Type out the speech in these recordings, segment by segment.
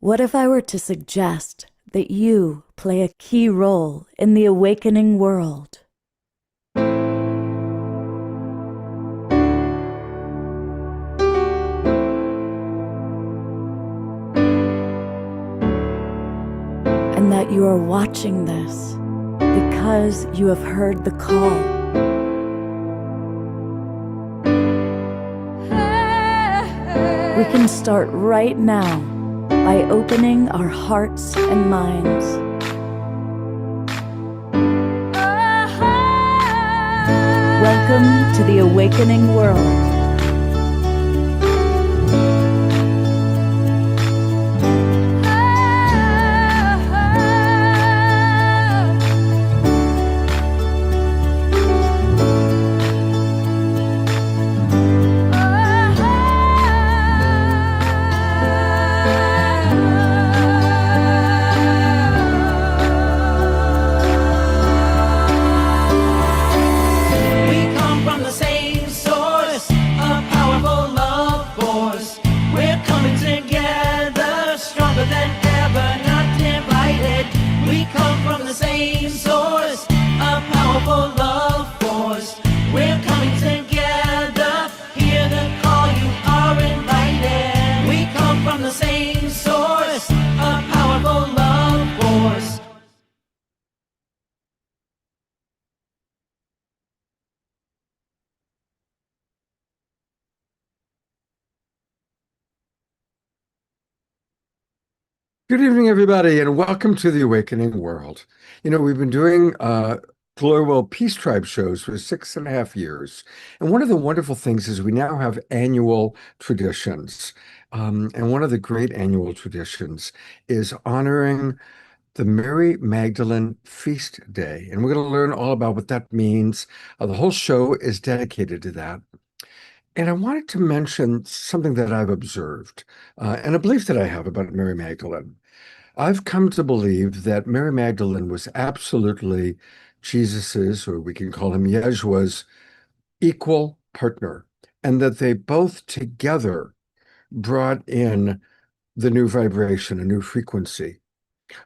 What if I were to suggest that you play a key role in the awakening world? And that you are watching this because you have heard the call. We can start right now by opening our hearts and minds. Welcome to the awakening world. Good evening, everybody, and welcome to the Awakening World. We've been doing global Peace Tribe shows for 6.5 years. And one of the wonderful things is we now have annual traditions. And one of the great annual traditions is honoring the Mary Magdalene Feast Day. And we're going to learn all about what that means. The whole show is dedicated to that. And I wanted to mention something that I've observed and a belief that I have about Mary Magdalene. I've come to believe that Mary Magdalene was absolutely Jesus's, or we can call him Yeshua's, equal partner, and that they both together brought in the new vibration, a new frequency.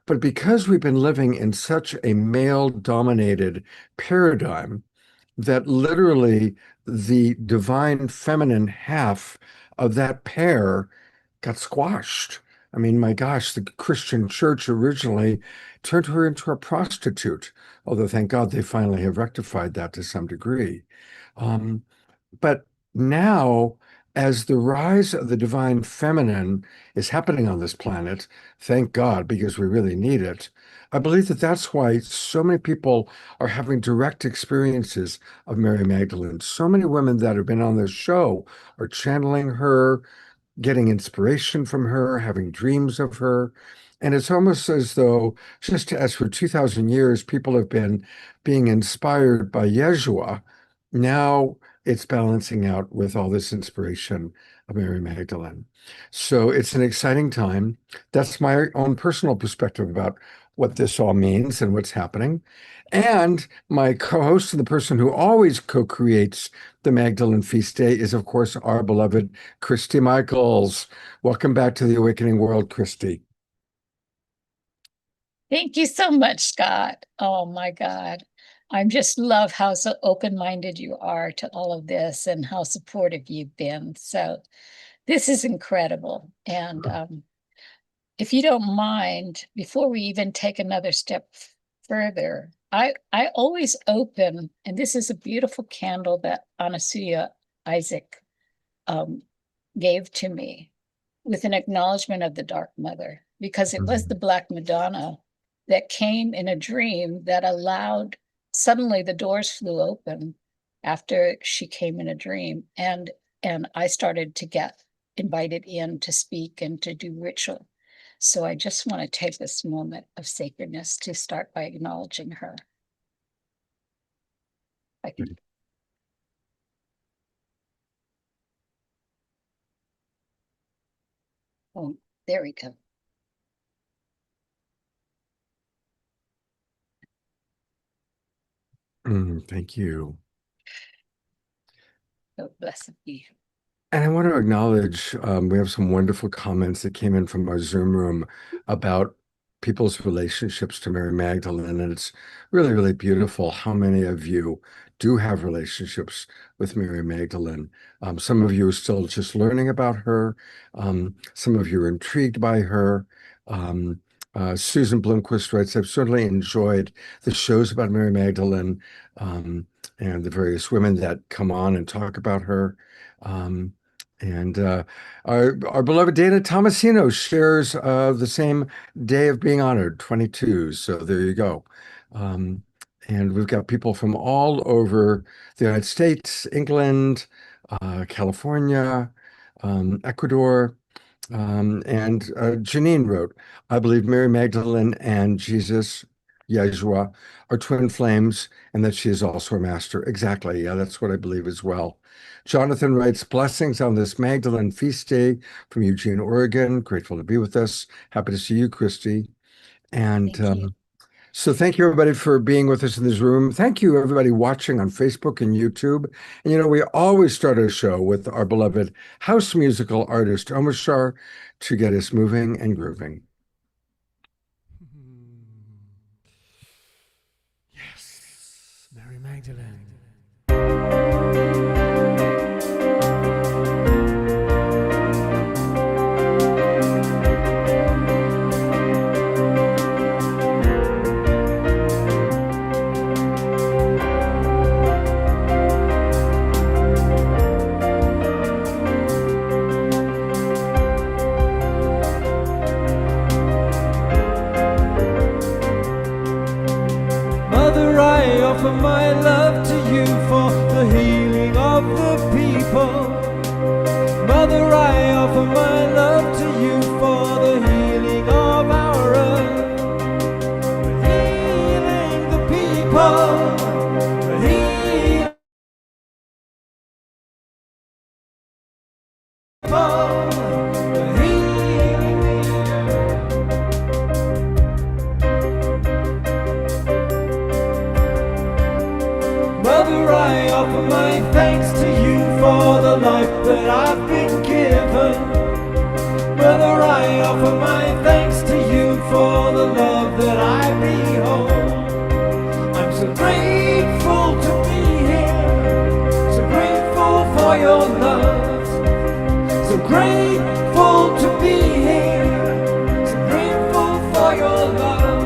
But because we've been living in such a male-dominated paradigm, that literally the divine feminine half of that pair got squashed. I mean, my gosh, the Christian church originally turned her into a prostitute, although thank God they finally have rectified that to some degree. Um, but now, as the rise of the divine feminine is happening on this planet, thank God, because we really need it, I believe that that's why so many people are having direct experiences of Mary Magdalene. So many women that have been on this show are channeling her, getting inspiration from her, having dreams of her. And it's almost as though, just as for 2,000 years, people have been being inspired by Yeshua, now it's balancing out with all this inspiration of Mary Magdalene. So it's an exciting time. That's my own personal perspective about what this all means and what's happening. And my co-host and the person who always co-creates the Magdalene Feast Day is, of course, our beloved Christy Michaels. Welcome back to the Awakening World, Christy. Thank you so much, Scott. Oh my God. I just love how so open-minded you are to all of this and how supportive you've been. So this is incredible. And if you don't mind, before we even take another step further, I always open, and this is a beautiful candle that Anasuya Isaac gave to me with an acknowledgement of the Dark Mother, because it was the Black Madonna that came in a dream that allowed, suddenly the doors flew open after she came in a dream. And I started to get invited in to speak and to do ritual. So I just want to take this moment of sacredness to start by acknowledging her. I can. Oh, there we go. Thank you. Oh, blessed be. And I want to acknowledge we have some wonderful comments that came in from our Zoom room about people's relationships to Mary Magdalene. And it's really, really beautiful how many of you do have relationships with Mary Magdalene. Some of you are still just learning about her. Some of you are intrigued by her. Susan Blomquist writes, I've certainly enjoyed the shows about Mary Magdalene and the various women that come on and talk about her. And our beloved Dana Tomasino shares the same day of being honored, 22. So there you go. And we've got people from all over the United States, England, California, Ecuador. And Janine wrote, I believe Mary Magdalene and Jesus, Yeshua, are twin flames, and that she is also a master. Exactly. Yeah, that's what I believe as well. Jonathan writes, blessings on this Magdalene feast day from Eugene, Oregon. Grateful to be with us. Happy to see you, Christy. And Thank you. so thank you, everybody, for being with us in this room. Thank you, everybody watching on Facebook and YouTube. And, you know, we always start our show with our beloved house musical artist, Omashar, to get us moving and grooving. Yes, Mary Magdalene. Mother, I offer my love to you for the healing of the people. Mother, I offer my love to you for the healing of our earth. We're healing the people. We're healing the people. We're healing the earth. Mother, I offer my thanks to you for the life that I've been given. Mother, I offer my thanks to you for the love that I behold. I'm so grateful to be here, so grateful for your love, so grateful to be here, so grateful for your love.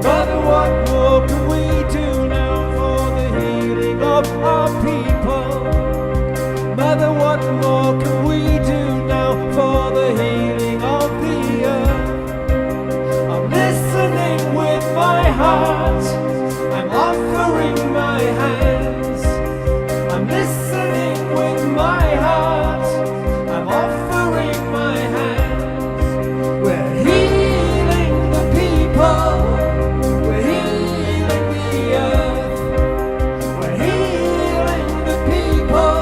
Mother, what more can we do now for the healing of our people? Mother, what more can we do now for the healing of the earth? I'm listening with my heart, I'm offering my hands. I'm listening with my heart, I'm offering my hands. We're healing the people. We're healing the earth. We're healing the people.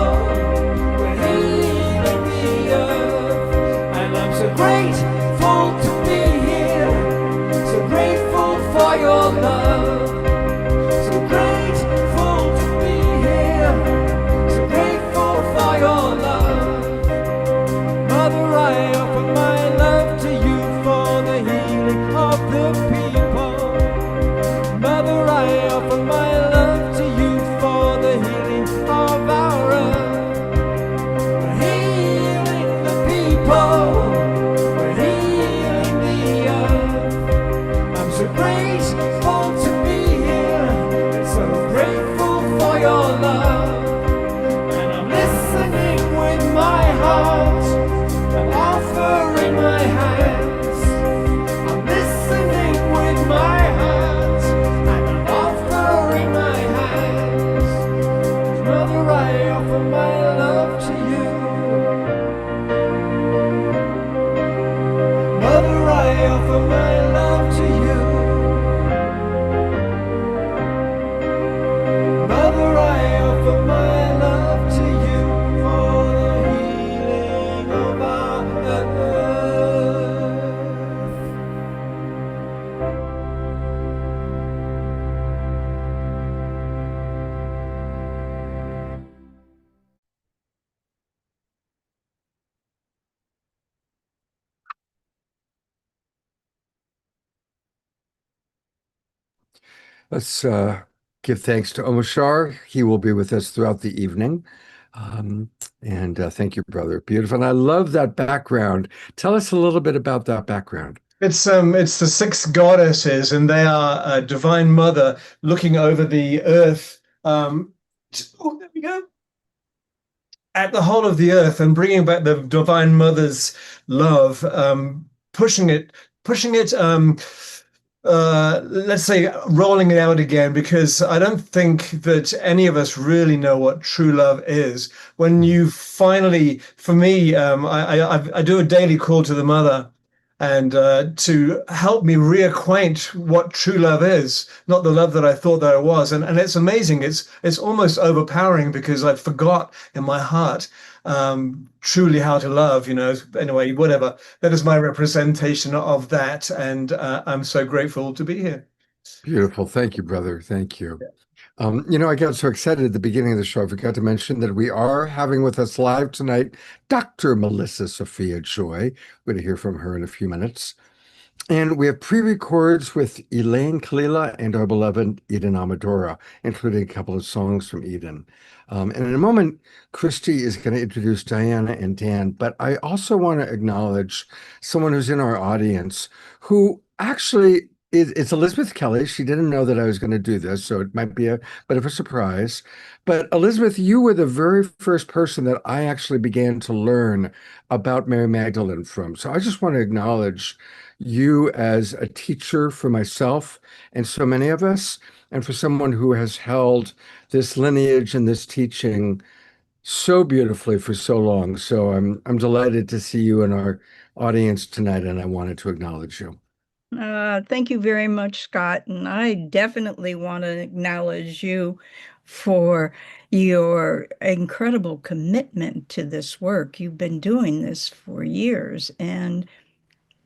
We're healing the earth. And I'm so grateful to be here. So grateful for your love. So grateful to be here. So grateful for your love. Mother, I offer my love to you for the healing of the people. Mother, I offer my love to you for the healing of our earth. We're healing the people. We're healing the earth. I'm so grateful to be here and so grateful for your love. And I'm listening with my heart. I'm offering my hands. I'm listening with my heart. And I'm offering my hands. Mother, I offer my love to you. Mother, I offer my love to you. Mother, I offer my love to you for the healing of our earth. Let's give thanks to Omashar. He will be with us throughout the evening. And thank you, brother. Beautiful. And I love that background. Tell us a little bit about that background. It's the six goddesses, and they are a divine mother looking over the earth. Oh, there we go. At the whole of the earth and bringing back the divine mother's love, pushing it, let's say, rolling it out again, because I don't think that any of us really know what true love is. When you finally, for me, I do a daily call to the mother, and to help me reacquaint what true love is, not the love that I thought that it was. And it's amazing. It's almost overpowering, because I forgot in my heart truly how to love, Anyway, whatever. That is my representation of that. And I'm so grateful to be here. Beautiful. Thank you, brother. Thank you. I got so excited at the beginning of the show. I forgot to mention that we are having with us live tonight Dr. Melissa Sophia Joy. We're going to hear from her in a few minutes. And we have pre-records with Elaine Kalila and our beloved Eden Amadora, including a couple of songs from Eden. And in a moment, Christy is going to introduce Diana and Dan. But I also want to acknowledge someone who's in our audience who actually it's Elizabeth Kelly. She didn't know that I was going to do this, so it might be a bit of a surprise. But Elizabeth, you were the very first person that I actually began to learn about Mary Magdalene from. So I just want to acknowledge you as a teacher for myself and so many of us, and for someone who has held this lineage and this teaching so beautifully for so long. So I'm delighted to see you in our audience tonight, and I wanted to acknowledge you. Thank you very much, Scott. And I definitely want to acknowledge you for your incredible commitment to this work. You've been doing this for years. And,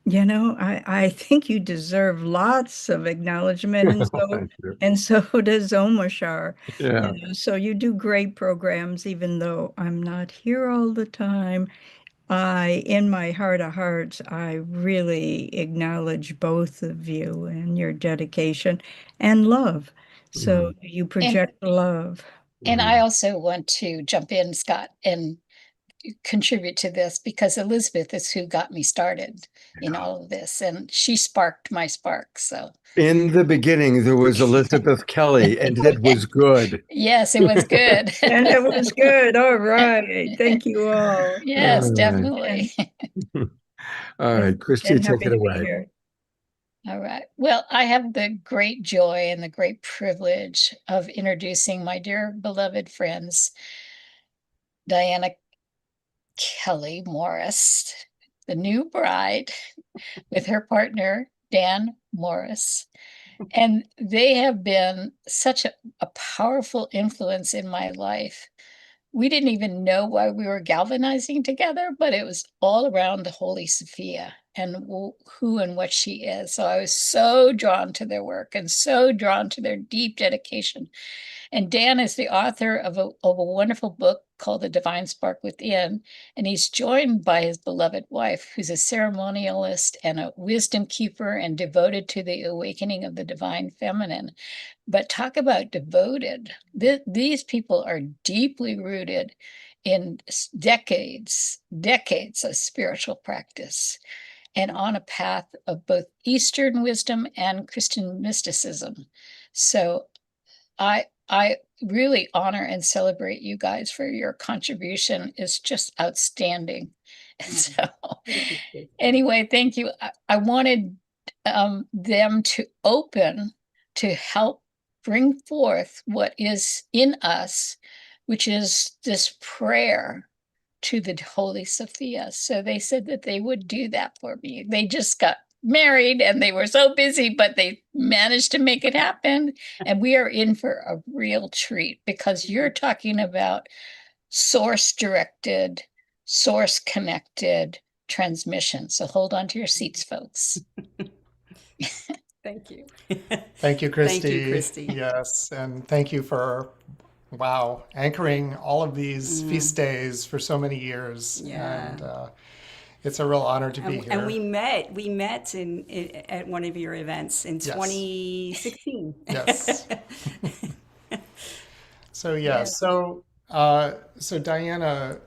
I think you deserve lots of acknowledgement. And so does Omashar. Yeah. So you do great programs, even though I'm not here all the time. In my heart of hearts, I really acknowledge both of you and your dedication and love. So you project love. And I also want to jump in, Scott, and contribute to this, because Elizabeth is who got me started in all of this, and she sparked my spark. So in the beginning, there was Elizabeth Kelly, and it was good. Yes, it was good. And it was good. All right. Thank you all. Yes, All right. definitely. All right, Christy, And take happy it to be away. here. All right. Well, I have the great joy and the great privilege of introducing my dear beloved friends, Diana Kelly Morris, the new bride, with her partner, Dan Morris. And they have been such a powerful influence in my life. We didn't even know why we were galvanizing together, but it was all around the Holy Sophia and who and what she is. So I was so drawn to their work and so drawn to their deep dedication. And Dan is the author of a wonderful book called The Divine Spark Within. And he's joined by his beloved wife, who's a ceremonialist and a wisdom keeper and devoted to the awakening of the divine feminine. But talk about devoted. These people are deeply rooted in decades of spiritual practice and on a path of both Eastern wisdom and Christian mysticism. So I really honor and celebrate you guys for your contribution. It's just outstanding. And so anyway, thank you. I wanted them to open to help bring forth what is in us, which is this prayer to the Holy Sophia. So they said that they would do that for me. They just got married and they were so busy, but they managed to make it happen. And we are in for a real treat, because you're talking about source directed, source connected transmission. So hold on to your seats, folks. Thank you. Thank you, Christy. Thank you, Christy. Yes, and thank you for, anchoring all of these feast days for so many years. Yeah. And It's a real honor to be here. And we met at one of your events in 2016. Yes. So Yes. so Diana,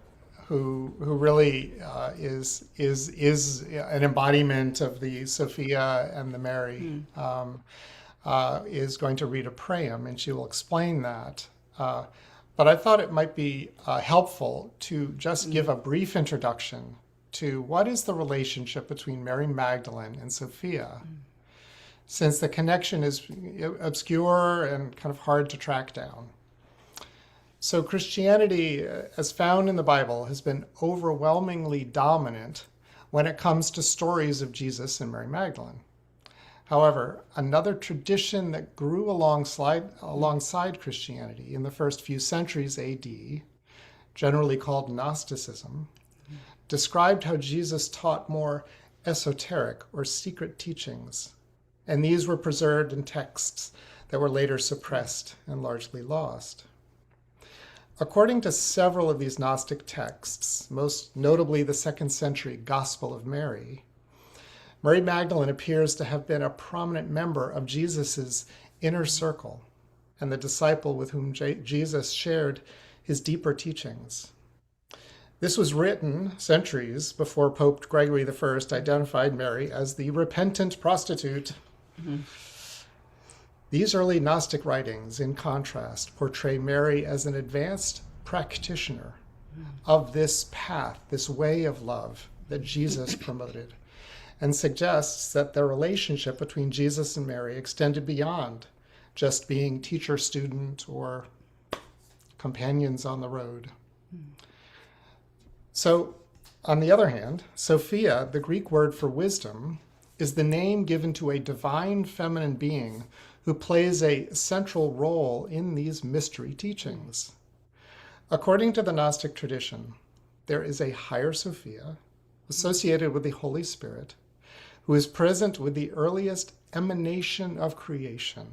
who really is an embodiment of the Sophia and the Mary, is going to read a prayer, and she will explain that. But I thought it might be helpful to just give a brief introduction to what is the relationship between Mary Magdalene and Sophia, since the connection is obscure and kind of hard to track down. So Christianity, as found in the Bible, has been overwhelmingly dominant when it comes to stories of Jesus and Mary Magdalene. However, another tradition that grew alongside Christianity in the first few centuries AD, generally called Gnosticism, described how Jesus taught more esoteric or secret teachings, and these were preserved in texts that were later suppressed and largely lost. According to several of these Gnostic texts, most notably the 2nd century Gospel of Mary, Mary Magdalene appears to have been a prominent member of Jesus's inner circle and the disciple with whom Jesus shared his deeper teachings. This was written centuries before Pope Gregory I identified Mary as the repentant prostitute. These early Gnostic writings, in contrast, portray Mary as an advanced practitioner of this path, this way of love that Jesus promoted, and suggests that the relationship between Jesus and Mary extended beyond just being teacher-student or companions on the road. So, on the other hand, Sophia, the Greek word for wisdom, is the name given to a divine feminine being who plays a central role in these mystery teachings. According to the Gnostic tradition, there is a higher Sophia associated with the Holy Spirit who is present with the earliest emanation of creation.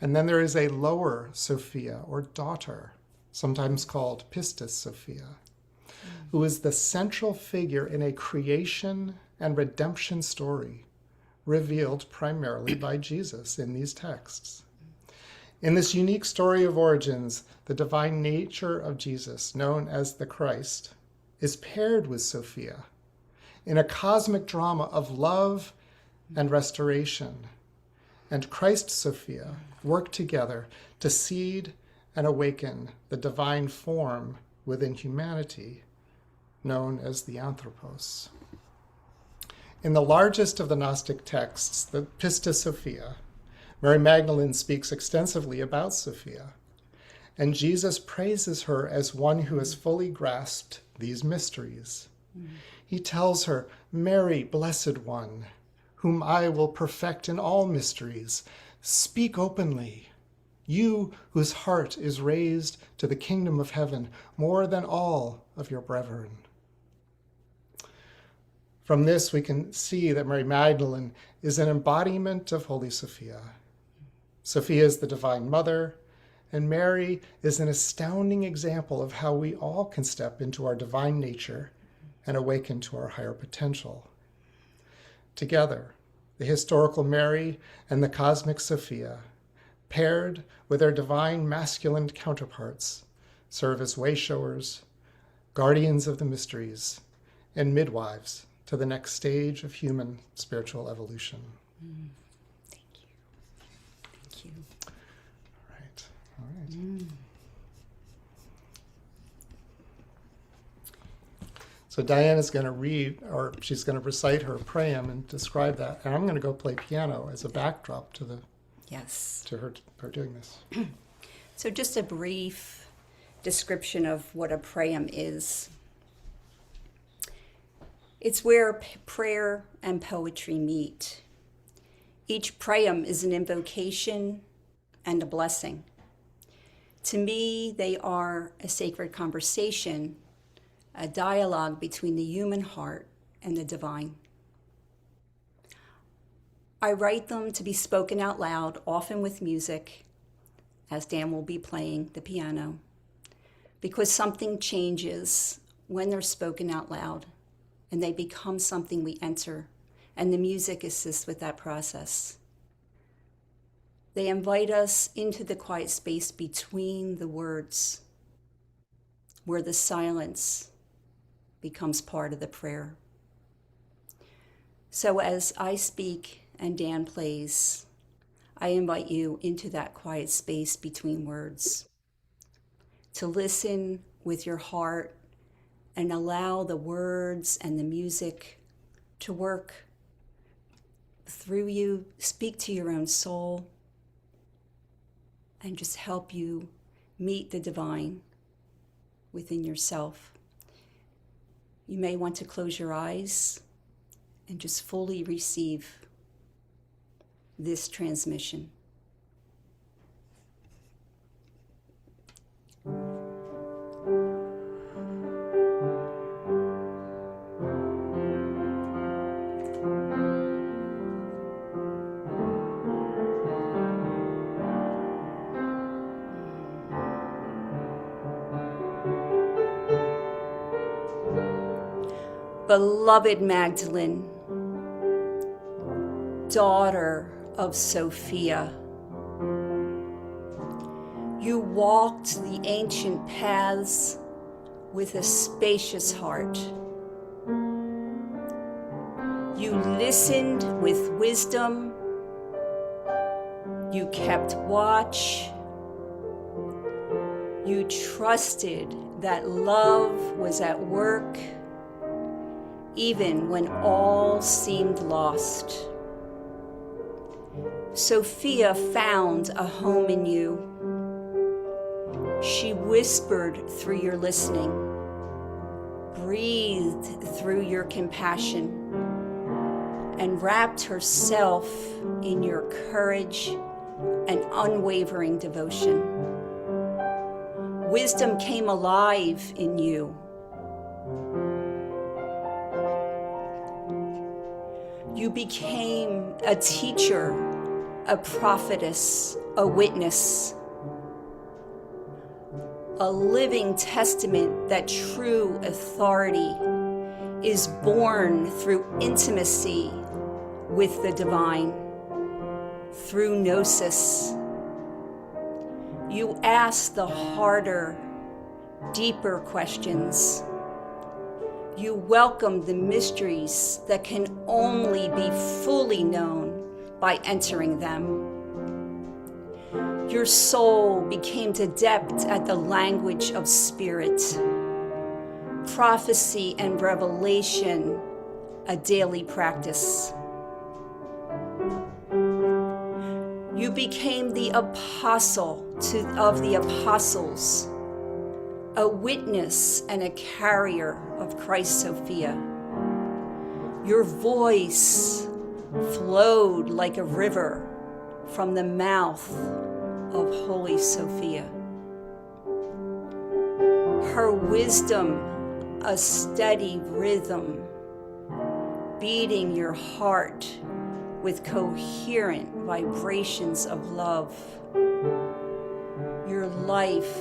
And then there is a lower Sophia, or daughter, sometimes called Pistis Sophia, who is the central figure in a creation and redemption story revealed primarily by Jesus in these texts. In this unique story of origins, the divine nature of Jesus, known as the Christ, is paired with Sophia in a cosmic drama of love and restoration. And Christ Sophia work together to seed and awaken the divine form within humanity, known as the Anthropos. In the largest of the Gnostic texts, the Pistis Sophia, Mary Magdalene speaks extensively about Sophia, and Jesus praises her as one who has fully grasped these mysteries. He tells her, "Mary, blessed one, whom I will perfect in all mysteries, speak openly. You whose heart is raised to the kingdom of heaven more than all of your brethren." From this, we can see that Mary Magdalene is an embodiment of Holy Sophia. Sophia is the divine mother, and Mary is an astounding example of how we all can step into our divine nature and awaken to our higher potential. Together, the historical Mary and the cosmic Sophia, paired with their divine masculine counterparts, serve as way-showers, guardians of the mysteries, and midwives to the next stage of human spiritual evolution. Thank you. Thank you. All right. So Diana's going to read, or she's going to recite her prayer and describe that. And I'm going to go play piano as a backdrop to the Yes. to her doing this. So just a brief description of what a prayam is. It's where prayer and poetry meet. Each prayam is an invocation and a blessing. To me, they are a sacred conversation, a dialogue between the human heart and the divine. I write them to be spoken out loud, often with music, as Dan will be playing the piano, because something changes when they're spoken out loud and they become something we enter, and the music assists with that process. They invite us into the quiet space between the words, where the silence becomes part of the prayer. So as I speak and Dan plays, I invite you into that quiet space between words, to listen with your heart and allow the words and the music to work through you, speak to your own soul, and just help you meet the divine within yourself. You may want to close your eyes and just fully receive this transmission. Beloved Magdalene, daughter of Sophia, you walked the ancient paths with a spacious heart. You listened with wisdom. You kept watch. You trusted that love was at work, even when all seemed lost. Sophia found a home in you. She whispered through your listening, breathed through your compassion, and wrapped herself in your courage and unwavering devotion. Wisdom came alive in you. You became a teacher, a prophetess, a witness, a living testament that true authority is born through intimacy with the divine, through gnosis. You ask the harder, deeper questions. You welcome the mysteries that can only be fully known by entering them. Your soul became adept at the language of spirit, prophecy and revelation, a daily practice. You became the apostle of the apostles, a witness and a carrier of Christ Sophia. Your voice flowed like a river from the mouth of Holy Sophia. Her wisdom, a steady rhythm, beating your heart with coherent vibrations of love. Your life,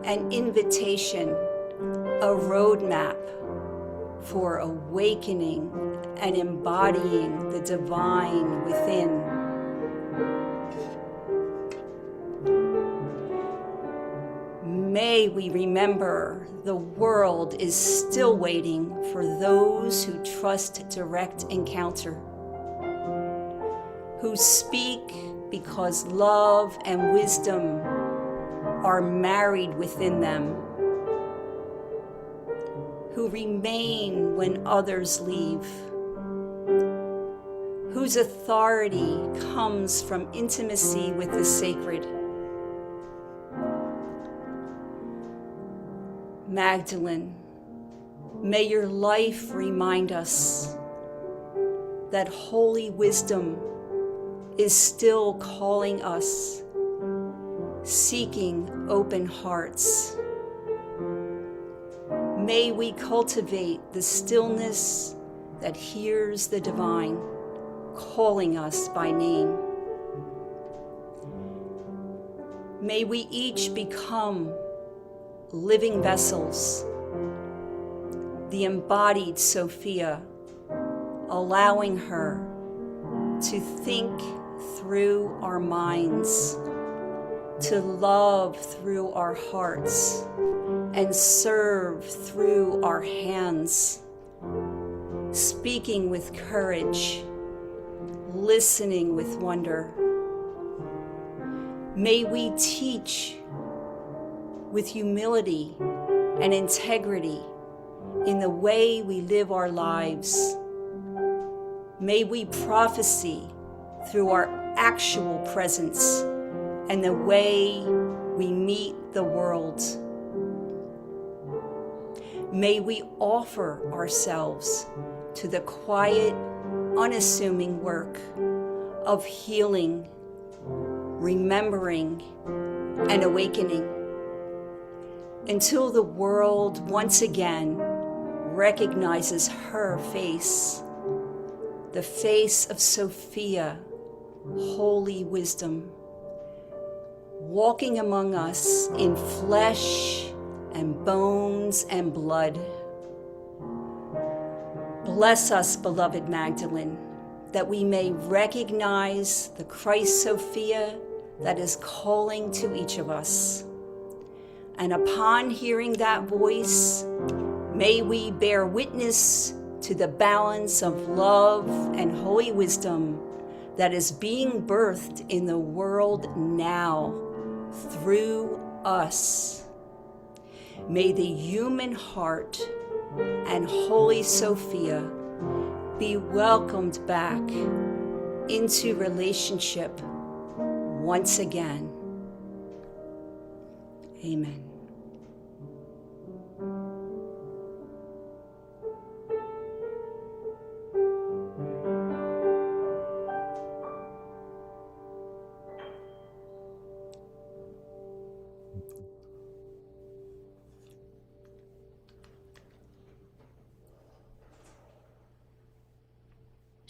an invitation, a roadmap for awakening and embodying the divine within. May we remember the world is still waiting for those who trust direct encounter, who speak because love and wisdom are married within them, who remain when others leave, whose authority comes from intimacy with the sacred. Magdalene, may your life remind us that holy wisdom is still calling us, seeking open hearts. May we cultivate the stillness that hears the divine calling us by name. May we each become living vessels, the embodied Sophia, allowing her to think through our minds, to love through our hearts, and serve through our hands, speaking with courage, listening with wonder. May we teach with humility and integrity in the way we live our lives. May we prophesy through our actual presence and the way we meet the world. May we offer ourselves to the quiet, unassuming work of healing, remembering, and awakening until the world once again recognizes her face, the face of Sophia, holy wisdom, walking among us in flesh and bones and blood. Bless us, beloved Magdalene, that we may recognize the Christ Sophia that is calling to each of us. And upon hearing that voice, may we bear witness to the balance of love and holy wisdom that is being birthed in the world now through us. May the human heart and Holy Sophia be welcomed back into relationship once again. Amen.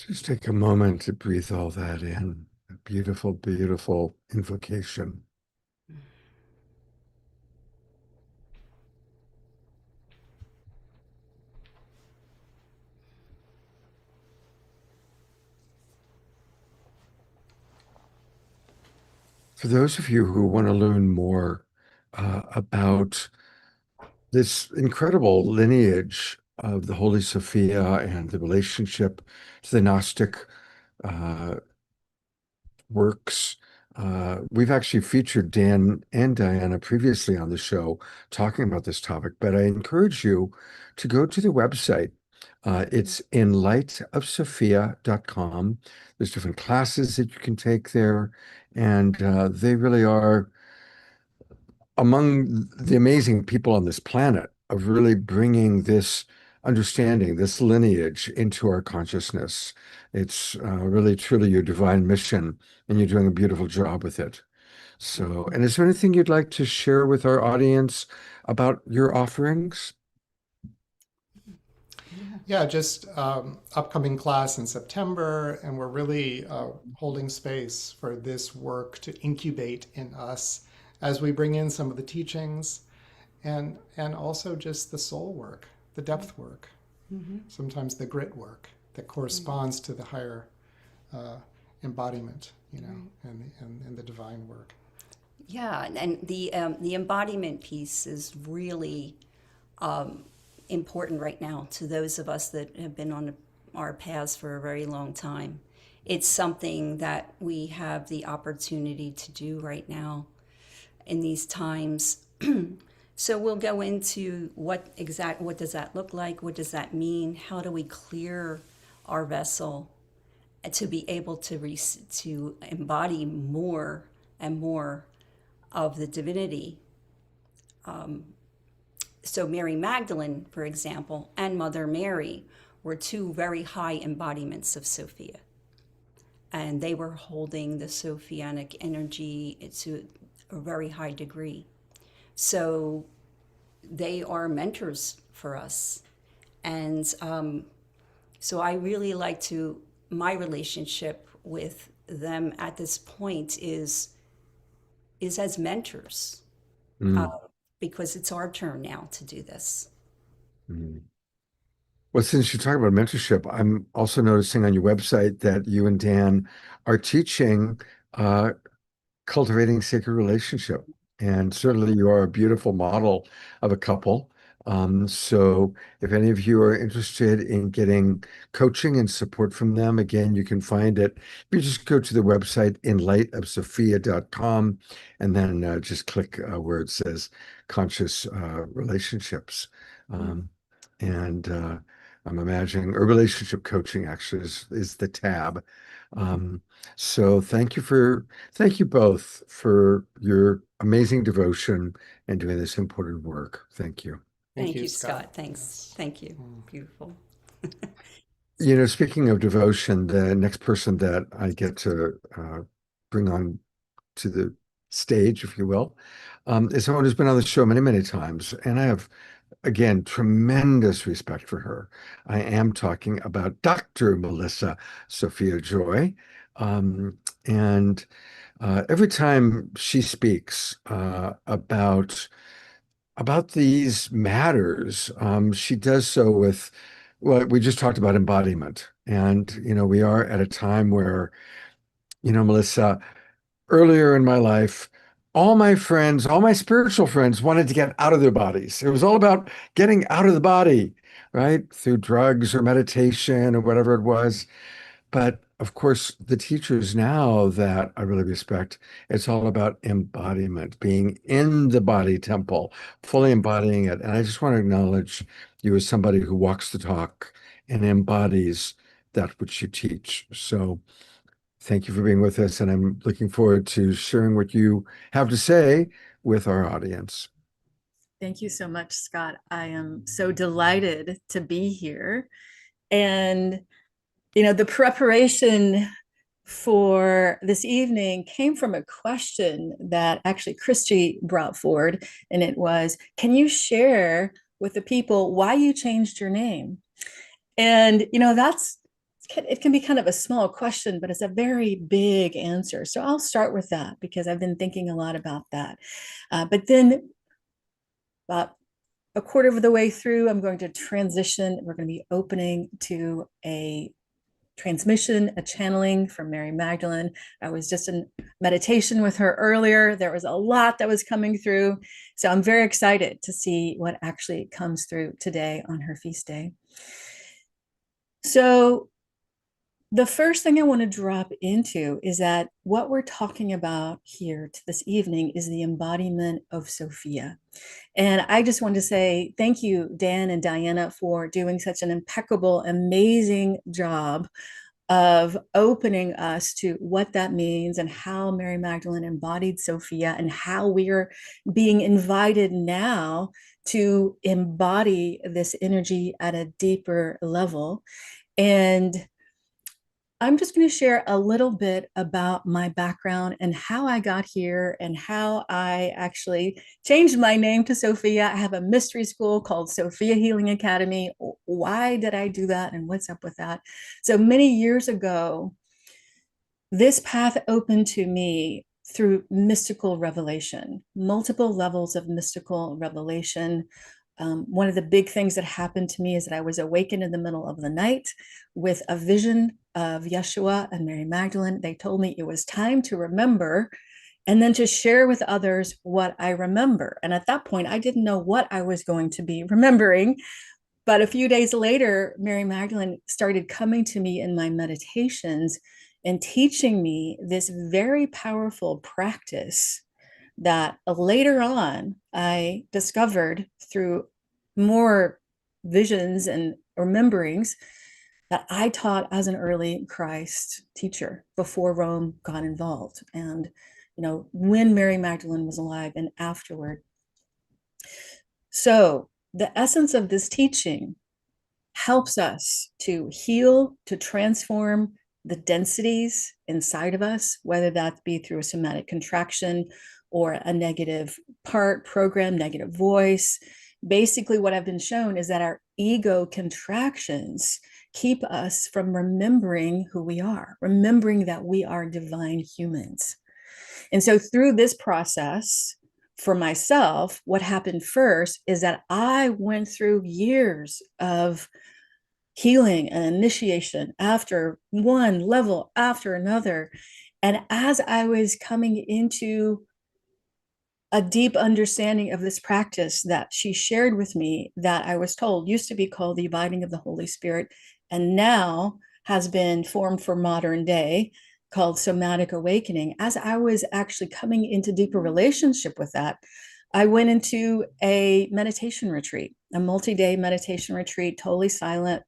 Just take a moment to breathe all that in. A beautiful, beautiful invocation. For those of you who want to learn more about this incredible lineage of the Holy Sophia and the relationship to the Gnostic works, we've actually featured Dan and Diana previously on the show talking about this topic, but I encourage you to go to the website. It's inlightofsophia.com. There's different classes that you can take there, and they really are among the amazing people on this planet of really bringing this understanding, this lineage into our consciousness. It's really, truly your divine mission, and you're doing a beautiful job with it. So, and is there anything you'd like to share with our audience about your offerings? Yeah, just upcoming class in September, and we're really holding space for this work to incubate in us as we bring in some of the teachings and also just the soul work, the depth work, sometimes the grit work that corresponds to the higher embodiment, you know, and the divine work. Yeah, and the embodiment piece is really important right now to those of us that have been on our paths for a very long time. It's something that we have the opportunity to do right now in these times. So we'll go into what does that look like? What does that mean? How do we clear our vessel to be able to embody more and more of the divinity? So Mary Magdalene, for example, and Mother Mary were two very high embodiments of Sophia. And they were holding the Sophianic energy to a very high degree. So they are mentors for us. And so I really like my relationship with them at this point is as mentors. Because it's our turn now to do this. Well, since you talk about mentorship, I'm also noticing on your website that you and Dan are teaching uh, cultivating sacred relationship. And certainly you are a beautiful model of a couple. So if any of you are interested in getting coaching and support from them, again, you can find it. You just go to the website inlightofsophia.com and then just click where it says conscious relationships. And I'm imagining or relationship coaching actually is the tab. Um, so thank you both for your amazing devotion and doing this important work. Thank you. Thank you, Scott. Thanks. Yes. Thank you. Beautiful. You know, speaking of devotion, the next person that I get to bring on to the stage, if you will, is someone who's been on the show many, many times. And I have, again, tremendous respect for her. I am talking about Dr. Melissa Sophia Joy. And every time she speaks about these matters, she does so with, well, we just talked about embodiment. And, you know, we are at a time where, you know, Melissa, earlier in my life, all my friends, all my spiritual friends wanted to get out of their bodies. It was all about getting out of the body, right? Through drugs or meditation or whatever it was. But of course, the teachers now that I really respect, it's all about embodiment, being in the body temple, fully embodying it. And I just want to acknowledge you as somebody who walks the talk and embodies that which you teach. So thank you for being with us. And I'm looking forward to sharing what you have to say with our audience. Thank you so much, Scott. I am so delighted to be here. And you know, the preparation for this evening came from a question that actually Christy brought forward, and it was, can you share with the people why you changed your name? And, you know, it can be kind of a small question, but it's a very big answer. So I'll start with that because I've been thinking a lot about that. But then about a quarter of the way through, I'm going to transition. We're going to be opening to a transmission, a channeling from Mary Magdalene. I was just in meditation with her earlier. There was a lot that was coming through. So I'm very excited to see what actually comes through today on her feast day. So the first thing I want to drop into is that what we're talking about here this evening is the embodiment of Sophia. And I just want to say thank you, Dan and Diana, for doing such an impeccable, amazing job of opening us to what that means and how Mary Magdalene embodied Sophia and how we are being invited now to embody this energy at a deeper level. And I'm just going to share a little bit about my background and how I got here and how I actually changed my name to Sophia. I have a mystery school called Sophia Healing Academy. Why did I do that and what's up with that? So many years ago, this path opened to me through mystical revelation, multiple levels of mystical revelation. One of the big things that happened to me is that I was awakened in the middle of the night with a vision of Yeshua and Mary Magdalene. They told me it was time to remember and then to share with others what I remember. And at that point, I didn't know what I was going to be remembering. But a few days later, Mary Magdalene started coming to me in my meditations and teaching me this very powerful practice that later on I discovered through more visions and rememberings that I taught as an early Christ teacher before Rome got involved. And, you know, when Mary Magdalene was alive and afterward. So the essence of this teaching helps us to heal, to transform the densities inside of us, whether that be through a somatic contraction or a negative part, program, negative voice. Basically, what I've been shown is that our ego contractions keep us from remembering who we are, remembering that we are divine humans. And so through this process, for myself, what happened first is that I went through years of healing and initiation after one level after another. And as I was coming into a deep understanding of this practice that she shared with me, that I was told used to be called the abiding of the Holy Spirit, and now has been formed for modern day called somatic awakening. As I was actually coming into deeper relationship with that, I went into a meditation retreat, a multi-day meditation retreat, totally silent,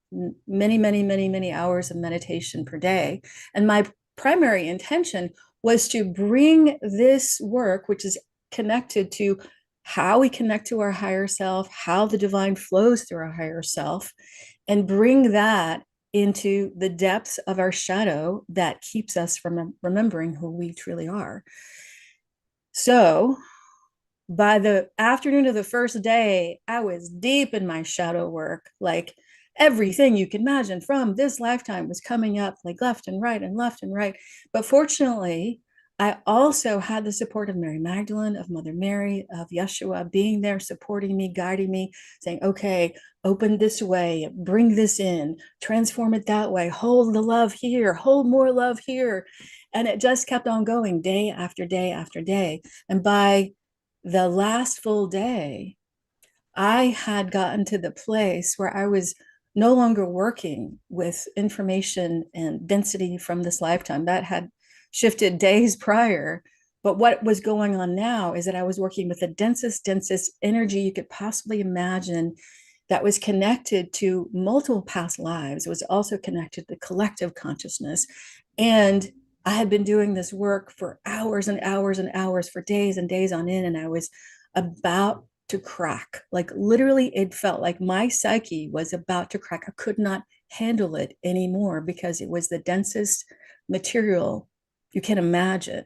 many hours of meditation per day. And my primary intention was to bring this work, which is connected to how we connect to our higher self, how the divine flows through our higher self, and bring that into the depths of our shadow that keeps us from remembering who we truly are. So by the afternoon of the first day, I was deep in my shadow work. Like everything you can imagine from this lifetime was coming up like left and right and left and right. But fortunately, I also had the support of Mary Magdalene, of Mother Mary, of Yeshua being there, supporting me, guiding me, saying, okay, open this way, bring this in, transform it that way, hold the love here, hold more love here. And it just kept on going day after day after day. And by the last full day, I had gotten to the place where I was no longer working with information and density from this lifetime. That had shifted days prior. But what was going on now is that I was working with the densest energy you could possibly imagine that was connected to multiple past lives. It was also connected to collective consciousness. And I had been doing this work for hours and hours and hours, for days and days on end, and I was about to crack. Like literally, it felt like my psyche was about to crack. I could not handle it anymore because it was the densest material you can imagine,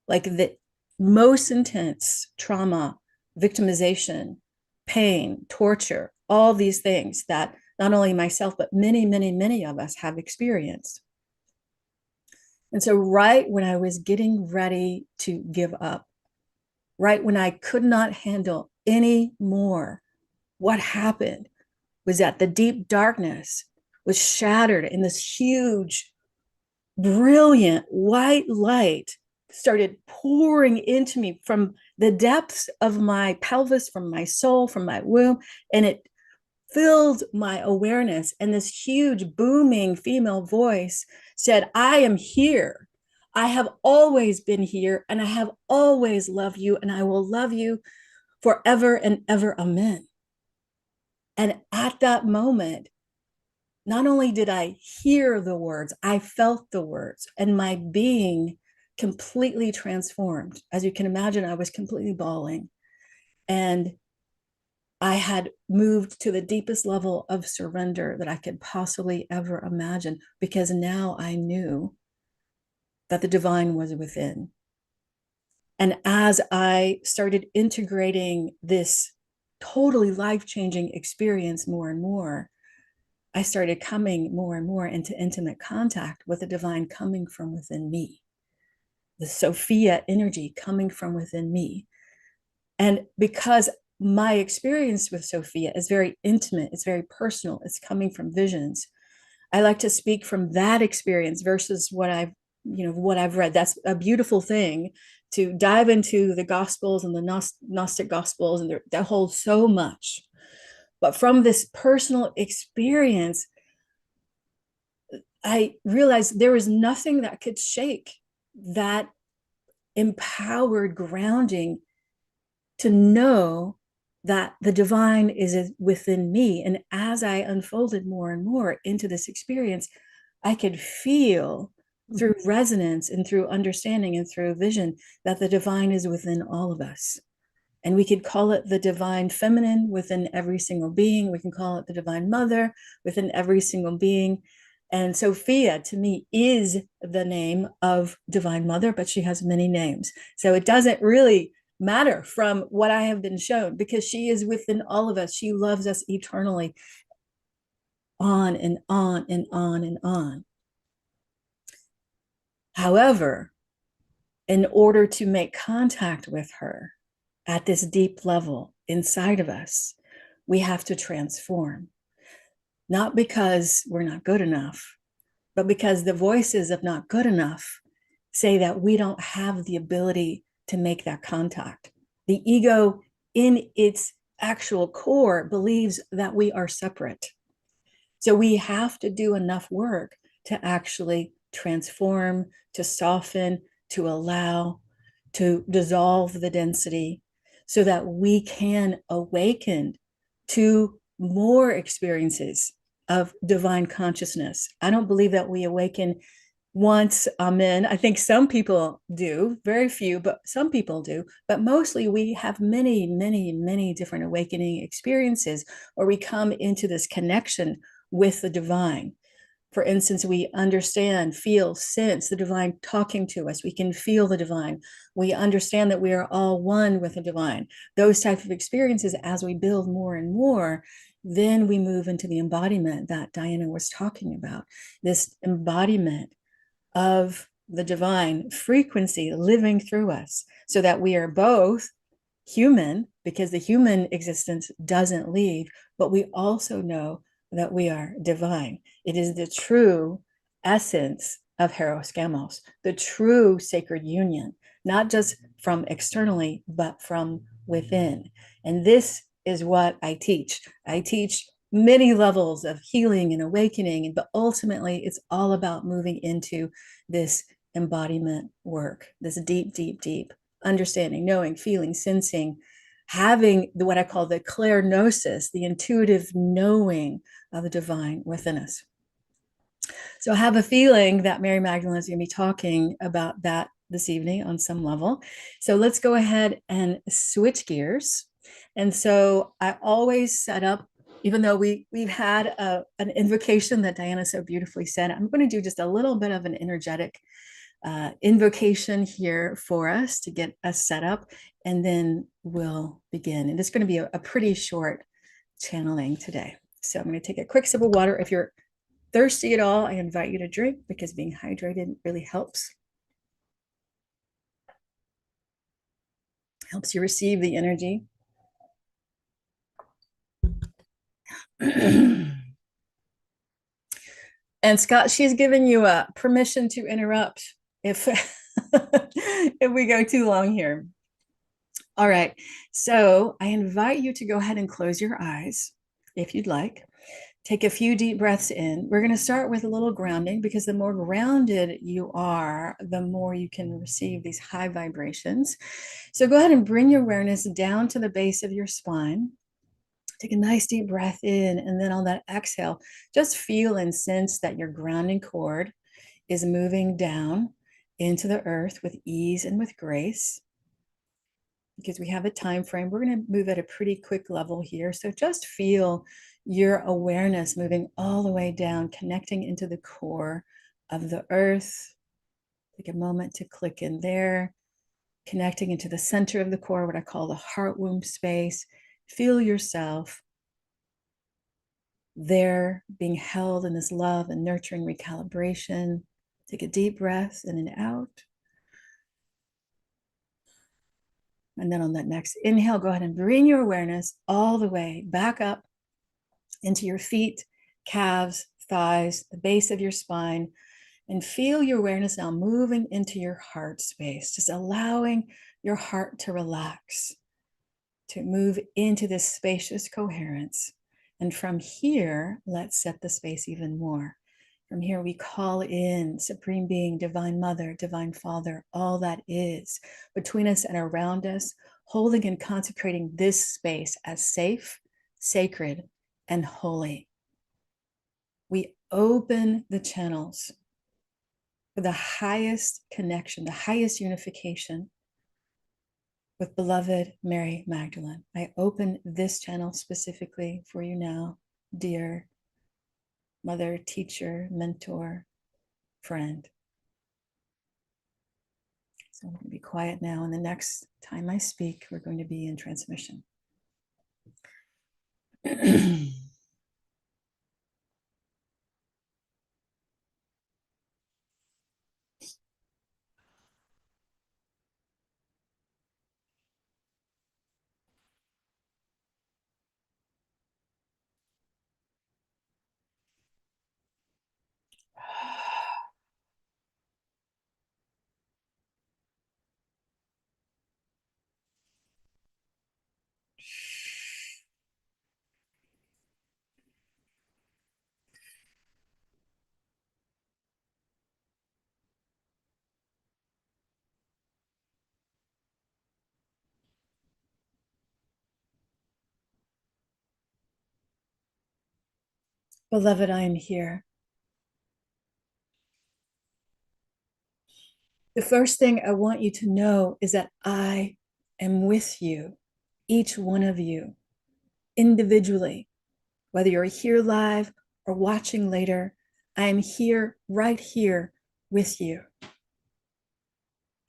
like the most intense trauma, victimization, pain, torture, all these things that not only myself, but many of us have experienced. And so right when I was getting ready to give up, right when I could not handle any more, what happened was that the deep darkness was shattered in this huge, brilliant white light started pouring into me from the depths of my pelvis, from my soul, from my womb, and it filled my awareness. And this huge booming female voice said, I am here. I have always been here, and I have always loved you, and I will love you forever and ever. Amen. And at that moment, not only did I hear the words, I felt the words, and my being completely transformed. As you can imagine, I was completely bawling. And I had moved to the deepest level of surrender that I could possibly ever imagine, because now I knew that the divine was within. And as I started integrating this totally life-changing experience more and more, I started coming more and more into intimate contact with the divine coming from within me, the Sophia energy coming from within me. And because my experience with Sophia is very intimate, it's very personal, it's coming from visions, I like to speak from that experience versus what I've read. That's a beautiful thing, to dive into the Gospels and the Gnostic Gospels, and that hold so much. But from this personal experience, I realized there was nothing that could shake that empowered grounding to know that the divine is within me. And as I unfolded more and more into this experience, I could feel through resonance and through understanding and through vision that the divine is within all of us. And we could call it the divine feminine within every single being. We can call it the divine mother within every single being. And Sophia, to me, is the name of divine mother, but she has many names. So it doesn't really matter from what I have been shown, because she is within all of us. She loves us eternally, on and on and on and on. However, in order to make contact with her at this deep level inside of us, we have to transform. not because we're not good enough, but because the voices of not good enough say that we don't have the ability to make that contact. The ego, in its actual core, believes that we are separate. So we have to do enough work to actually transform, to soften, to allow, to dissolve the density so that we can awaken to more experiences of divine consciousness. I don't believe that we awaken once, amen. I think some people do, very few, but some people do. But mostly we have many, many, many different awakening experiences, or we come into this connection with the divine. For instance, we understand, feel, sense the divine talking to us. We can feel the divine. We understand that we are all one with the divine. Those type of experiences, as we build more and more, then we move into the embodiment that Diana was talking about. This embodiment of the divine frequency living through us, so that we are both human, because the human existence doesn't leave, but we also know that we are divine. It is the true essence of Hieros Gamos, the true sacred union, not just from externally, but from within. And this is what I teach. I teach many levels of healing and awakening, but ultimately it's all about moving into this embodiment work, this deep, deep, deep understanding, knowing, feeling, sensing, having what I call the clairgnosis, the intuitive knowing of the divine within us. So I have a feeling that Mary Magdalene is going to be talking about that this evening on some level. So let's go ahead and switch gears. And so I always set up, even though we've had an invocation that Diana so beautifully said, I'm going to do just a little bit of an energetic invocation here for us to get us set up, and then we'll begin. And it's going to be a pretty short channeling today. So I'm going to take a quick sip of water. If you're thirsty at all, I invite you to drink, because being hydrated really helps you receive the energy. And Scott, she's giving you a permission to interrupt if if we go too long here. All right, so I invite you to go ahead and close your eyes if you'd like. Take a few deep breaths in. We're going to start with a little grounding, because the more grounded you are, the more you can receive these high vibrations. So go ahead and bring your awareness down to the base of your spine. Take a nice deep breath in, and then on that exhale, just feel and sense that your grounding cord is moving down into the earth with ease and with grace. Because we have a time frame, we're going to move at a pretty quick level here. So just feel your awareness moving all the way down, connecting into the core of the earth. Take a moment to click in there, connecting into the center of the core, what I call the heart womb space. Feel yourself there being held in this love and nurturing recalibration. Take a deep breath in and out. And then on that next inhale, go ahead and bring your awareness all the way back up into your feet, calves, thighs, the base of your spine, and feel your awareness now moving into your heart space, just allowing your heart to relax, to move into this spacious coherence. And from here, let's set the space even more. From here, we call in Supreme Being, Divine Mother, Divine Father, all that is between us and around us, holding and consecrating this space as safe, sacred, and holy. We open the channels for the highest connection, the highest unification with beloved Mary Magdalene. I open this channel specifically for you now, dear mother, teacher, mentor, friend. So I'm going to be quiet now, and the next time I speak, we're going to be in transmission. Beloved, I am here. The first thing I want you to know is that I am with you, each one of you, individually, whether you're here live or watching later. I am here, right here with you.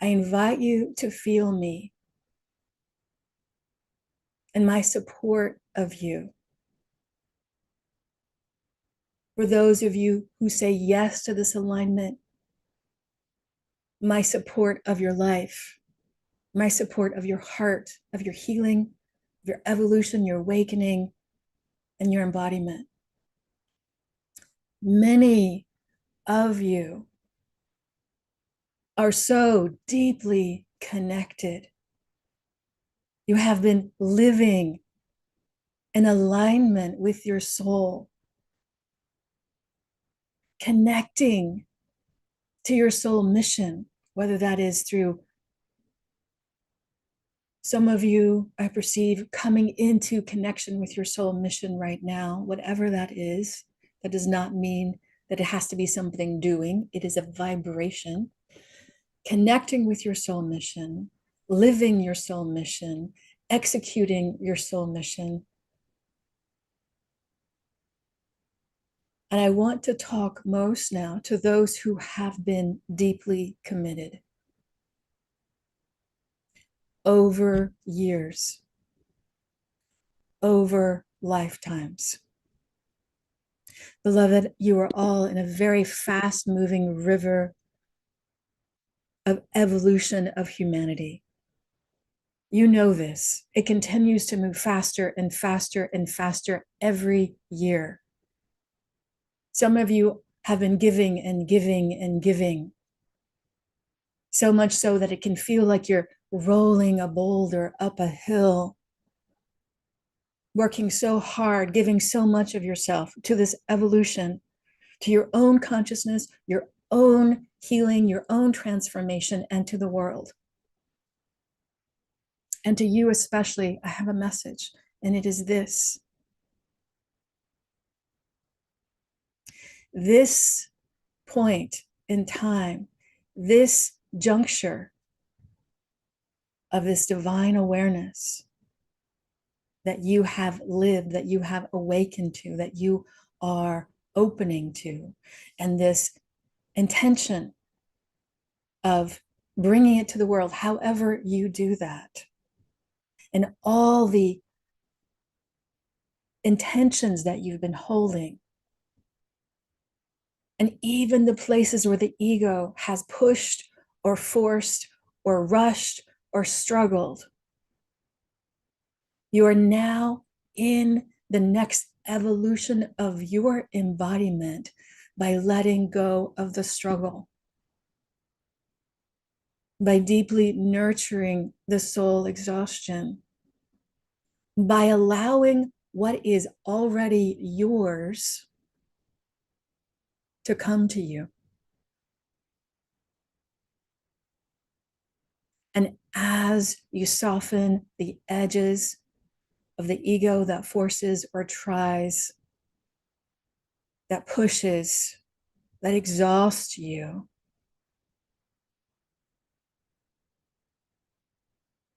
I invite you to feel me and my support of you. For those of you who say yes to this alignment, my support of your life, my support of your heart, of your healing, your evolution, your awakening, and your embodiment. Many of you are so deeply connected. You have been living in alignment with your soul, connecting to your soul mission, whether that is through some of you, I perceive, coming into connection with your soul mission right now, whatever that is. That does not mean that it has to be something doing. It is a vibration. Connecting with your soul mission, living your soul mission, executing your soul mission. And I want to talk most now to those who have been deeply committed over years, over lifetimes. Beloved, you are all in a very fast-moving river of evolution of humanity. You know this. It continues to move faster and faster and faster every year. Some of you have been giving and giving and giving, so much so that it can feel like you're rolling a boulder up a hill, working so hard, giving so much of yourself to this evolution, to your own consciousness, your own healing, your own transformation, and to the world. And to you especially, I have a message, and it is this. This point in time, this juncture of this divine awareness that you have lived, that you have awakened to, that you are opening to, and this intention of bringing it to the world, however you do that, and all the intentions that you've been holding, and even the places where the ego has pushed or forced or rushed or struggled. You are now in the next evolution of your embodiment by letting go of the struggle, by deeply nurturing the soul exhaustion, by allowing what is already yours to come to you. And as you soften the edges of the ego that forces or tries, that pushes, that exhausts you,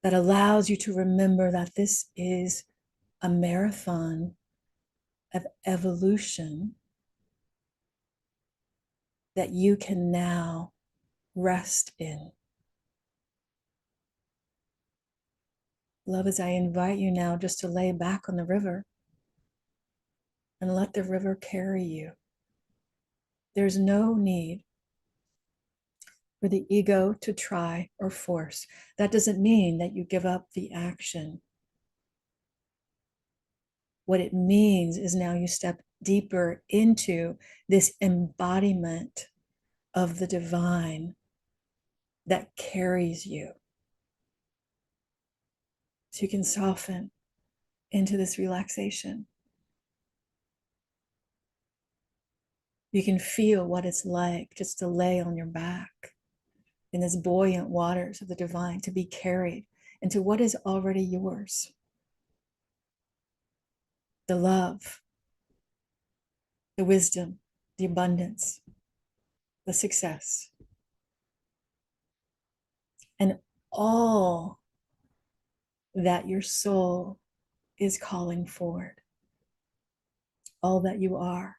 that allows you to remember that this is a marathon of evolution, that you can now rest in. Love, as I invite you now just to lay back on the river and let the river carry you. There's no need for the ego to try or force. That doesn't mean that you give up the action. What it means is now you step deeper into this embodiment of the divine that carries you. So you can soften into this relaxation. You can feel what it's like just to lay on your back in this buoyant waters of the divine, to be carried into what is already yours. The love, the wisdom, the abundance, the success, and all that your soul is calling forward, all that you are.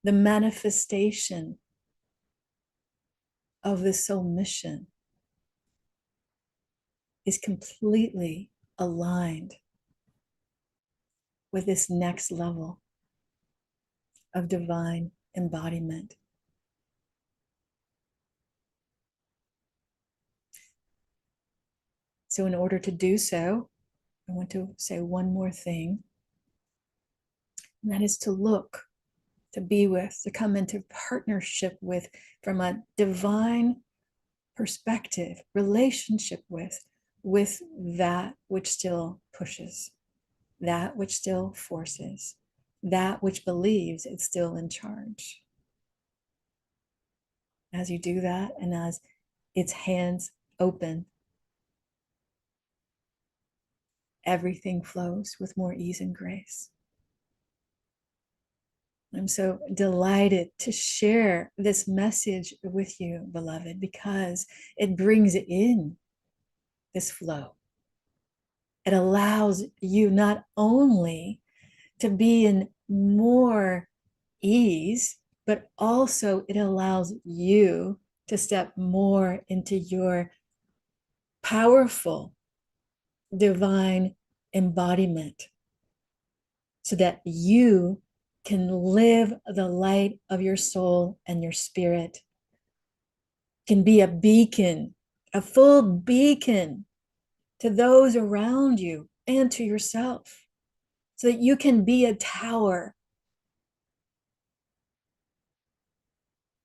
The manifestation of the soul mission is completely aligned with this next level of divine embodiment. So in order to do so, I want to say one more thing, and that is to look, to be with, to come into partnership with, from a divine perspective, relationship with that which still pushes, that which still forces, that which believes it's still in charge. As you do that, and as its hands open, everything flows with more ease and grace. I'm so delighted to share this message with you, beloved, because it brings in this flow. It allows you not only to be in more ease, but also it allows you to step more into your powerful divine embodiment so that you can live the light of your soul and your spirit, can be a beacon, a full beacon to those around you and to yourself, so that you can be a tower.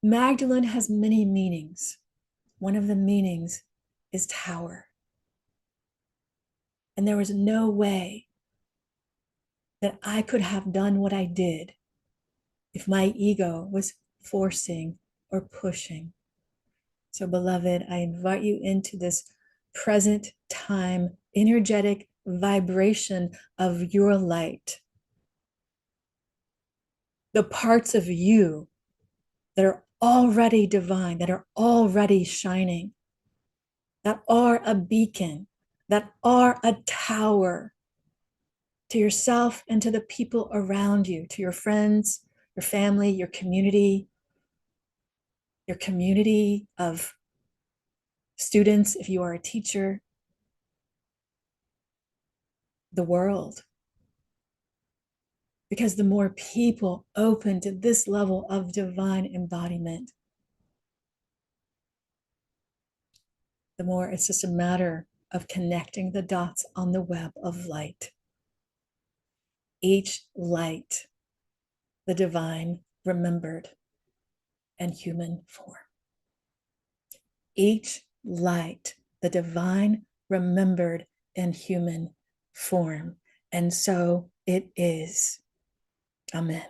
Magdalene has many meanings. One of the meanings is tower. And there was no way that I could have done what I did if my ego was forcing or pushing. So, beloved, I invite you into this present time, energetic vibration of your light. The parts of you that are already divine, that are already shining, that are a beacon, that are a tower to yourself and to the people around you, to your friends, your family, your community of students, if you are a teacher, the world. Because the more people open to this level of divine embodiment, the more it's just a matter of connecting the dots on the web of light. Each light, the divine remembered and human form. Each light, the divine remembered and human form. And so it is. Amen.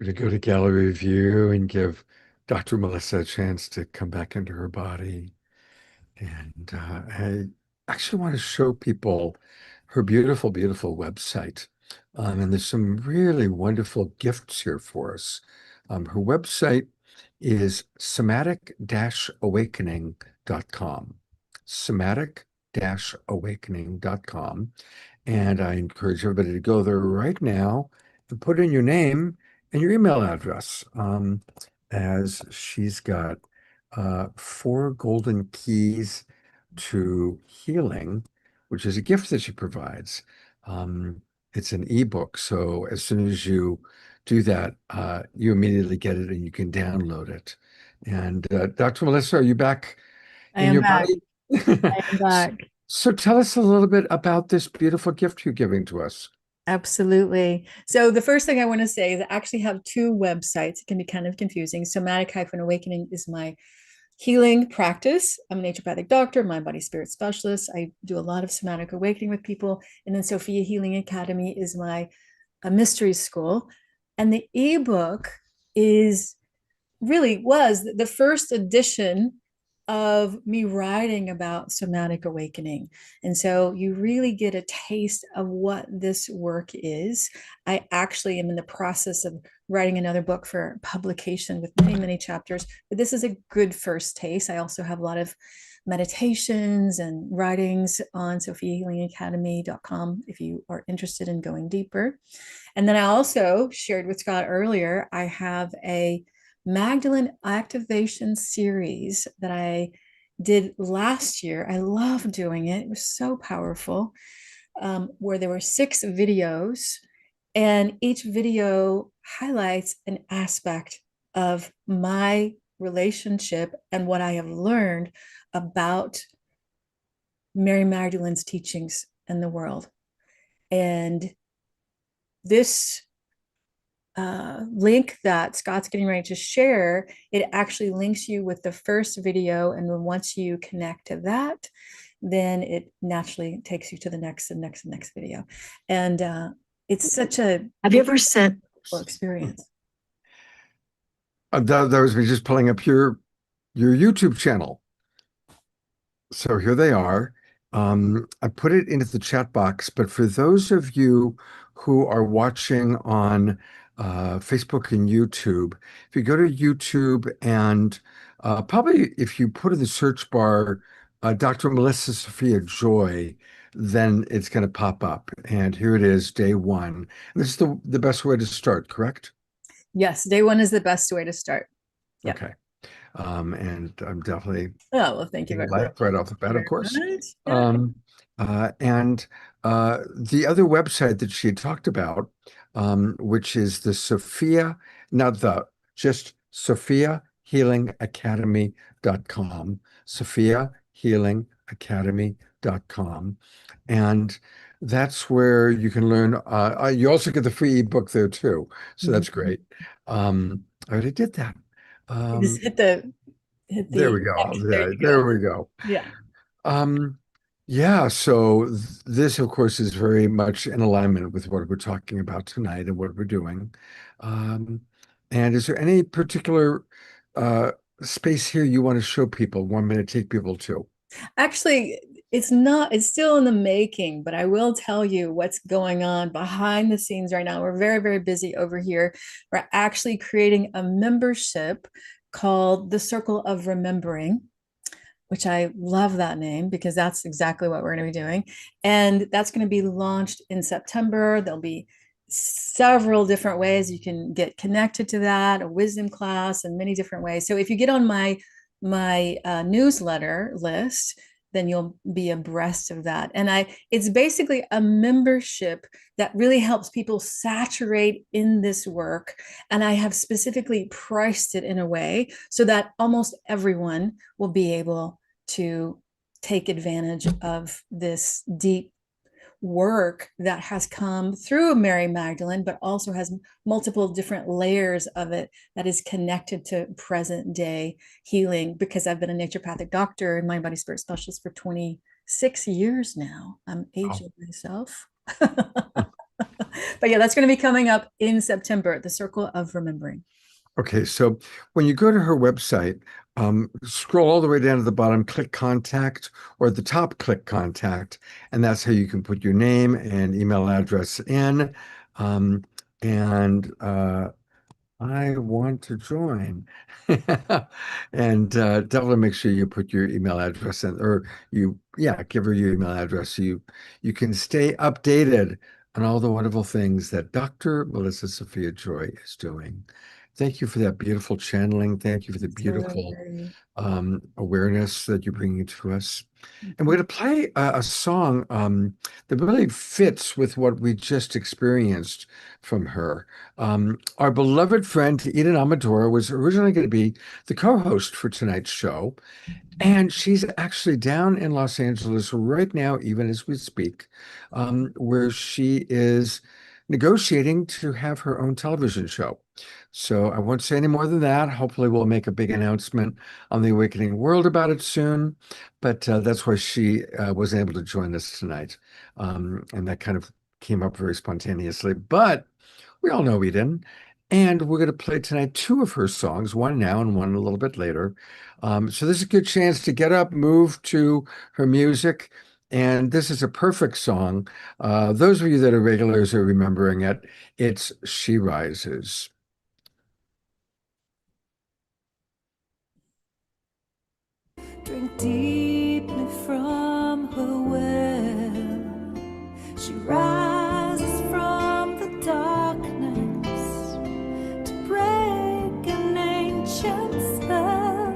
To go to gallery view and give Dr. Melissa a chance to come back into her body. And I actually want to show people her beautiful, beautiful website. And there's some really wonderful gifts here for us. Her website is somatic-awakening.com. Somatic-awakening.com. And I encourage everybody to go there right now and put in your name and your email address, as she's got 4 golden keys to healing, which is a gift that she provides. It's an ebook, so as soon as you do that, you immediately get it and you can download it. And Dr. Melissa, are you back I in am your back. body? I am back. So tell us a little bit about this beautiful gift you're giving to us. Absolutely. So the first thing I want to say is I actually have 2 websites. It can be kind of confusing. Somatic-Awakening is my healing practice. I'm a naturopathic doctor, mind, body, spirit specialist. I do a lot of somatic awakening with people. And then Sophia Healing Academy is my mystery school. And the ebook was the first edition of me writing about somatic awakening. And so you really get a taste of what this work is. I actually am in the process of writing another book for publication with many, many chapters, but this is a good first taste. I also have a lot of meditations and writings on sophiahealingacademy.com if you are interested in going deeper. And then I also shared with Scott earlier, I have a Magdalene activation series that I did last year. I love doing it. It was so powerful, where there were 6 videos, and each video highlights an aspect of my relationship and what I have learned about Mary Magdalene's teachings in the world. And this link that Scott's getting ready to share, it actually links you with the first video. And then once you connect to that, then it naturally takes you to the next and next and next video. And it's such a Have you ever sent experience. That was me just pulling up your YouTube channel. So here they are. I put it into the chat box, but for those of you who are watching on Facebook and YouTube, if you go to YouTube and probably if you put in the search bar Dr. Melissa Sophia Joy, then it's going to pop up. And here it is, day 1. And this is the best way to start, correct? Yes, day 1 is the best way to start. Yeah. Okay. And I'm definitely thank you very much. Right off the bat, of course. Yeah. And the other website that she had talked about, which is the Sophia, just SophiaHealingAcademy.com, SophiaHealingAcademy.com. And that's where you can learn. You also get the free ebook there too. So that's great. I already did that. Just hit the there we go. There we go. Yeah. Yeah, so this, of course, is very much in alignment with what we're talking about tonight and what we're doing. And is there any particular space here you want to show people, want me to take people to? Actually, it's still in the making, but I will tell you what's going on behind the scenes right now. We're very, very busy over here. We're actually creating a membership called the Circle of Remembering, which I love that name because that's exactly what we're going to be doing. And that's going to be launched in September. There'll be several different ways you can get connected to that, a wisdom class, and many different ways. So if you get on my newsletter list, then you'll be abreast of that. And it's basically a membership that really helps people saturate in this work. And I have specifically priced it in a way so that almost everyone will be able to take advantage of this deep work that has come through Mary Magdalene, but also has multiple different layers of it that is connected to present day healing, because I've been a naturopathic doctor and mind body spirit specialist for 26 years now. I'm aging myself. But yeah, that's going to be coming up in September, the Circle of Remembering. Okay, so when you go to her website, scroll all the way down to the bottom, click contact, or at the top, click contact, and that's how you can put your name and email address in. I want to join. And definitely make sure you put your email address in, or give her your email address so you can stay updated on all the wonderful things that Dr. Melissa Sophia Joy is doing. Thank you for that beautiful channeling. Thank you for the beautiful awareness that you're bringing to us. And we're going to play a song that really fits with what we just experienced from her. Our beloved friend Eden Amadora was originally going to be the co-host for tonight's show. And she's actually down in Los Angeles right now, even as we speak, where she is negotiating to have her own television show. So I won't say any more than that. Hopefully we'll make a big announcement on the Awakening World about it soon. But that's why she wasn't able to join us tonight. And that kind of came up very spontaneously. But we all know Eden. And we're going to play tonight two of her songs, one now and one a little bit later. So this is a good chance to get up, move to her music. And this is a perfect song. Those of you that are regulars are remembering it. It's She Rises. Drink deeply from her well. She rises from the darkness to break an ancient spell.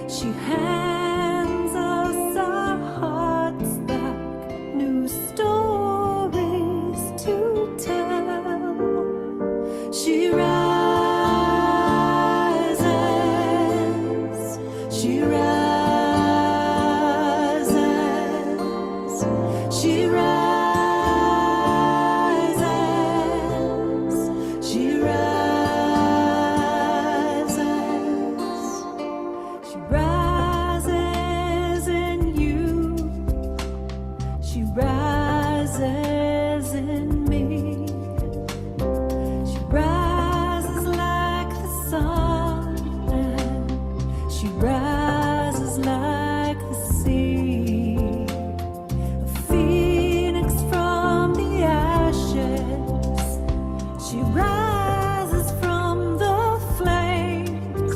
She hands us our hearts back, new stories to tell. She rises, she rises, she rises, she rises, she rises in you, she rises in me, she rises like the sun, and she rises like the sea, a phoenix from the ashes. She rises from the flames,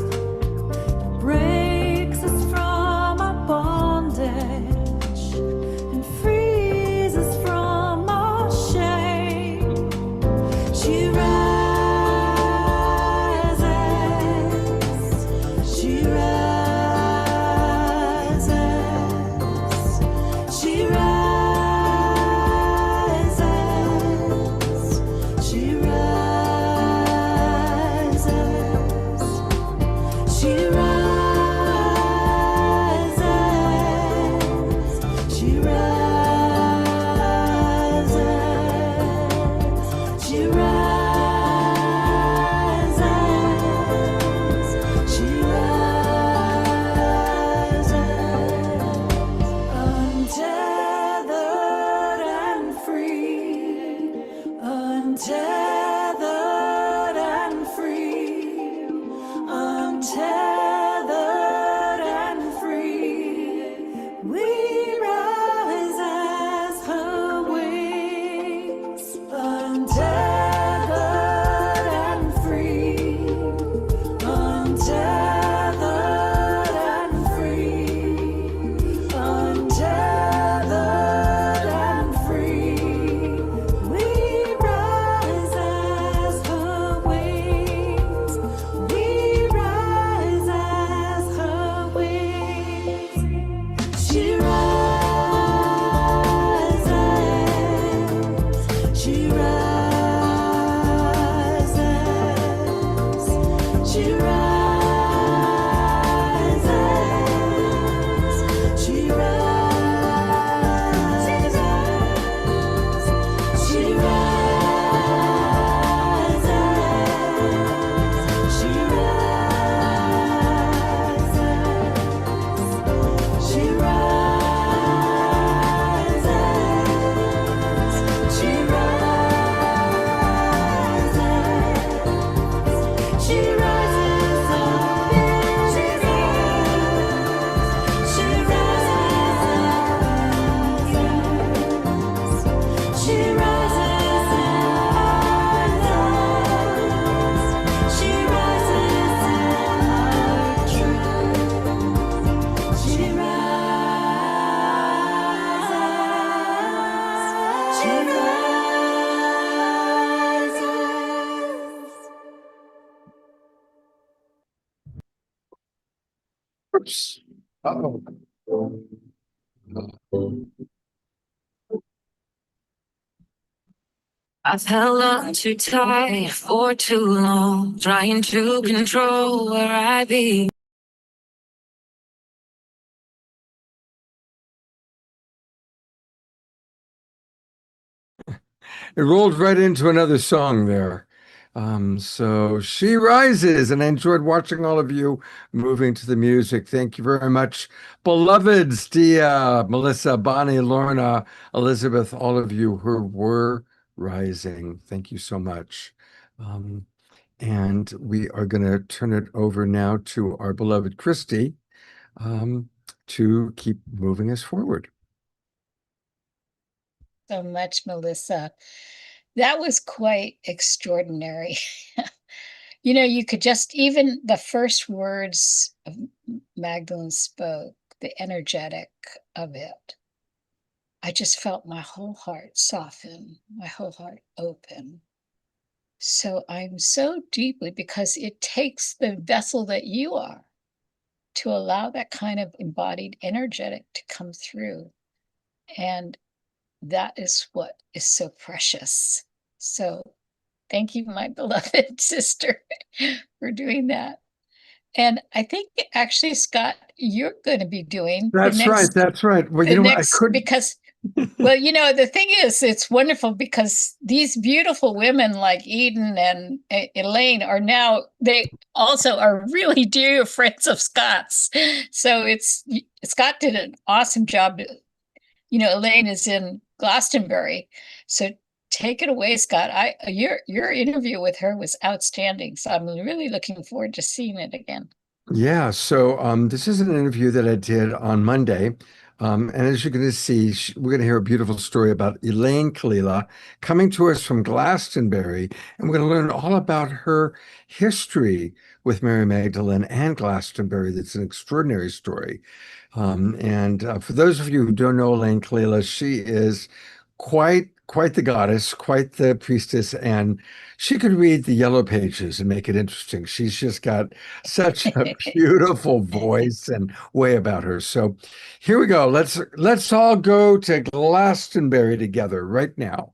breaks us from our bondage, and frees us from our shame. She rises, she rises, she rises, she rises, she rises, she rises, she rises, she rises, untethered and free, untethered and free, untethered and free. We rise as her wings, untethered and free, untethered and free, untethered and free. We rise as her wings, we rise as her wings. She rises, she rises, she rises, she rises, she rises, she rises, she rises, she rises, she rises up, she rises, she rises, she rises up, she rises our truth, she rises, she rises. Oops. Uh-oh. I've held on too tight for too long, trying to control where I be. It rolled right into another song there. So She Rises, and I enjoyed watching all of you moving to the music. Thank you very much. Beloveds, Dia, Melissa, Bonnie, Lorna, Elizabeth, all of you who were rising. Thank you so much. And we are going to turn it over now to our beloved Christy to keep moving us forward. So much, Melissa. That was quite extraordinary. You know, you could just, even the first words of Magdalene spoke, the energetic of it. I just felt my whole heart soften, my whole heart open. So I'm so deeply, because it takes the vessel that you are to allow that kind of embodied energetic to come through. And that is what is so precious. So thank you, my beloved sister, for doing that. And I think actually, Scott, you're going to be doing That's the next, right. That's right. Well, the you know what? I next, couldn't. because, well, you know, the thing is, it's wonderful because these beautiful women like Eden and Elaine are now, they also are really dear friends of Scott's. So Scott did an awesome job. You know, Elaine is in Glastonbury. So take it away, Scott. Your interview with her was outstanding. So I'm really looking forward to seeing it again. Yeah, so this is an interview that I did on Monday. And as you're going to see, we're going to hear a beautiful story about Elaine Kalila coming to us from Glastonbury. And we're going to learn all about her history with Mary Magdalene and Glastonbury. That's an extraordinary story. For those of you who don't know Elaine Kalila, she is quite the goddess, quite the priestess, and she could read the yellow pages and make it interesting. She's just got such a beautiful voice and way about her. So here we go. Let's all go to Glastonbury together right now.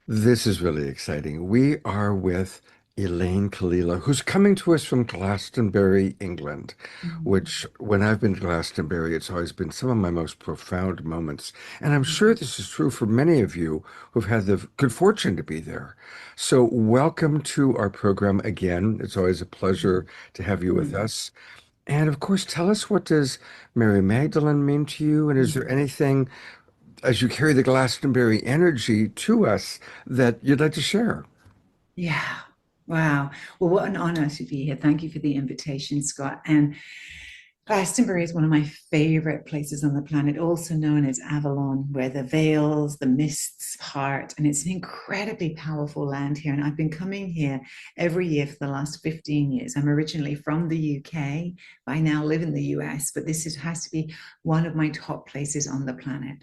This is really exciting. We are with Elaine Kalila, who's coming to us from Glastonbury, England, which when I've been to Glastonbury, it's always been some of my most profound moments. And I'm sure this is true for many of you who've had the good fortune to be there. So welcome to our program again. It's always a pleasure to have you with us. And of course, tell us, what does Mary Magdalene mean to you? And is there anything, as you carry the Glastonbury energy to us, that you'd like to share? Yeah. Wow. Well, what an honor to be here. Thank you for the invitation, Scott. And Glastonbury is one of my favorite places on the planet, also known as Avalon, where the veils, the mists part, and it's an incredibly powerful land here. And I've been coming here every year for the last 15 years. I'm originally from the UK. I now live in the US, but has to be one of my top places on the planet.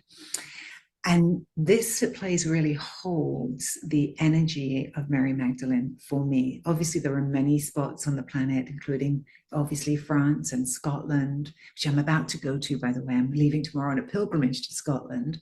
And this place really holds the energy of Mary Magdalene for me. Obviously, there are many spots on the planet, including obviously France and Scotland, which I'm about to go to, by the way. I'm leaving tomorrow on a pilgrimage to Scotland.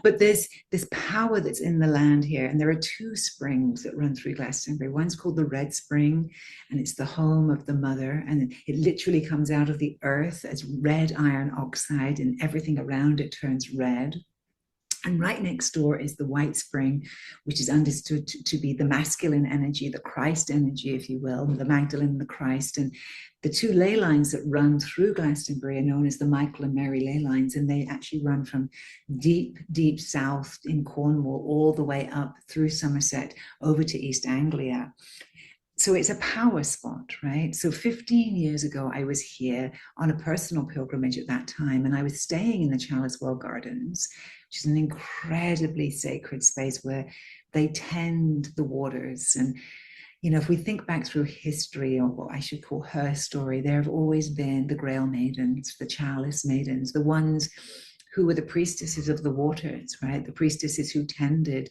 But there's this power that's in the land here. And there are two springs that run through Glastonbury. One's called the Red Spring, and it's the home of the mother. And it literally comes out of the earth as red iron oxide, and everything around it turns red. And right next door is the White Spring, which is understood to be the masculine energy, the Christ energy, if you will, the Magdalene and the Christ. And the two ley lines that run through Glastonbury are known as the Michael and Mary ley lines, and they actually run from deep, deep south in Cornwall all the way up through Somerset over to East Anglia. So it's a power spot, right? So 15 years ago, I was here on a personal pilgrimage at that time, and I was staying in the Chalice Well Gardens, which is an incredibly sacred space where they tend the waters. And, you know, if we think back through history, or what I should call her story, there have always been the Grail Maidens, the Chalice Maidens, the ones who were the priestesses of the waters, right? The priestesses who tended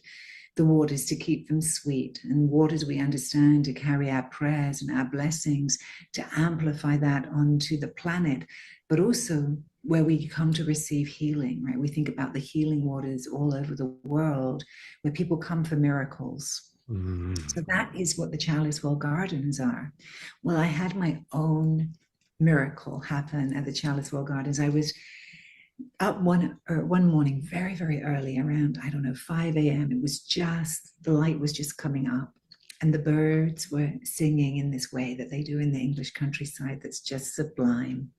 the waters to keep them sweet, and waters we understand to carry our prayers and our blessings, to amplify that onto the planet, but also where we come to receive healing, right? We think about the healing waters all over the world where people come for miracles. So that is what the Chalice Well Gardens are. Well, I had my own miracle happen at the Chalice Well Gardens. I was up one morning very, very early, around, I don't know, 5 a.m. It was just, the light was just coming up, and the birds were singing in this way that they do in the English countryside that's just sublime.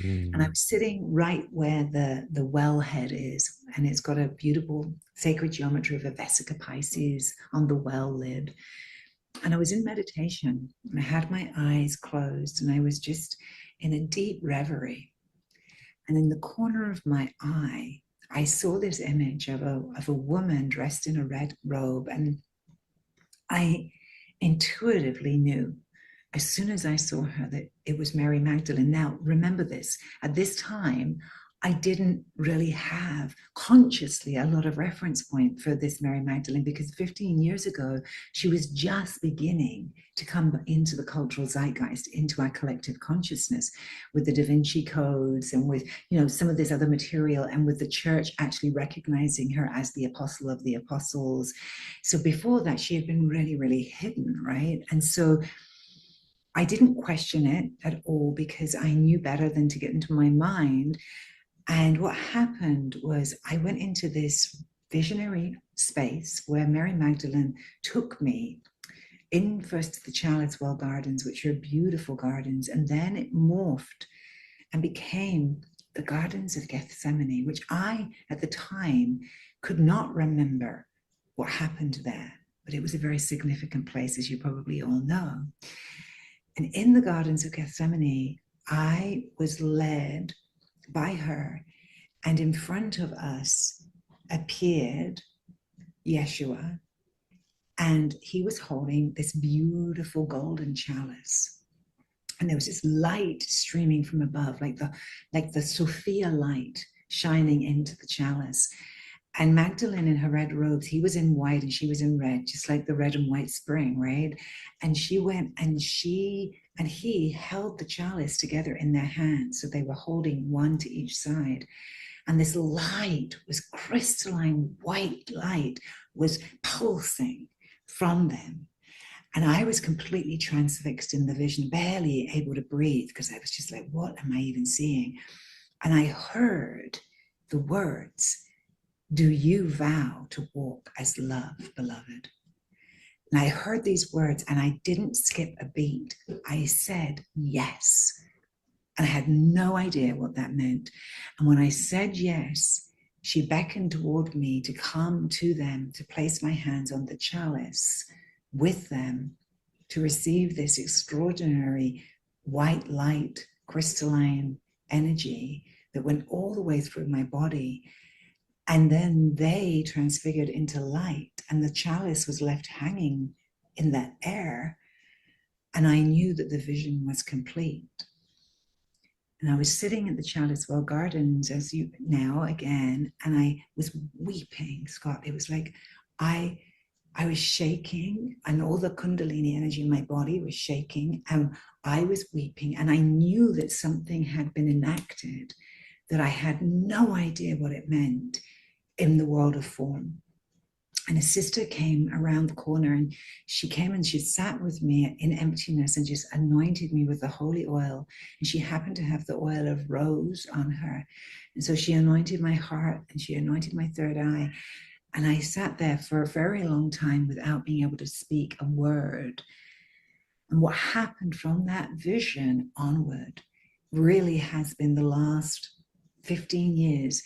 And I was sitting right where the wellhead is, and it's got a beautiful sacred geometry of a Vesica Pisces on the well lid. And I was in meditation, and I had my eyes closed, and I was just in a deep reverie. And in the corner of my eye, I saw this image of a woman dressed in a red robe, and I intuitively knew as soon as I saw her that it was Mary Magdalene. Now, remember this, at this time, I didn't really have consciously a lot of reference point for this Mary Magdalene, because 15 years ago, she was just beginning to come into the cultural zeitgeist, into our collective consciousness, with the Da Vinci codes and with, you know, some of this other material, and with the church actually recognizing her as the apostle of the apostles. So before that, she had been really, really hidden, right? And so I didn't question it at all, because I knew better than to get into my mind. And what happened was I went into this visionary space where Mary Magdalene took me in first to the Chalice Well Gardens, which are beautiful gardens, and then it morphed and became the Gardens of Gethsemane, which I, at the time, could not remember what happened there, but it was a very significant place, as you probably all know. And in the Gardens of Gethsemane, I was led by her, and in front of us appeared Yeshua, and he was holding this beautiful golden chalice, and there was this light streaming from above, like the Sophia light shining into the chalice. And Magdalene in her red robes, he was in white and she was in red, just like the red and white spring, right? And she went and he held the chalice together in their hands. So they were holding one to each side. And this light was crystalline white light was pulsing from them. And I was completely transfixed in the vision, barely able to breathe, because I was just like, what am I even seeing? And I heard the words, "Do you vow to walk as love, beloved?" And I heard these words and I didn't skip a beat. I said yes. And I had no idea what that meant. And when I said yes, she beckoned toward me to come to them, to place my hands on the chalice with them, to receive this extraordinary white light, crystalline energy that went all the way through my body. And then they transfigured into light, and the chalice was left hanging in that air. And I knew that the vision was complete. And I was sitting at the Chalice Well Gardens, as you now again, and I was weeping, Scott. It was like I was shaking, and all the Kundalini energy in my body was shaking, and I was weeping, and I knew that something had been enacted that I had no idea what it meant in the world of form. And a sister came around the corner, and she came and she sat with me in emptiness and just anointed me with the holy oil. And she happened to have the oil of rose on her. And so she anointed my heart and she anointed my third eye. And I sat there for a very long time without being able to speak a word. And what happened from that vision onward really has been the last 15 years,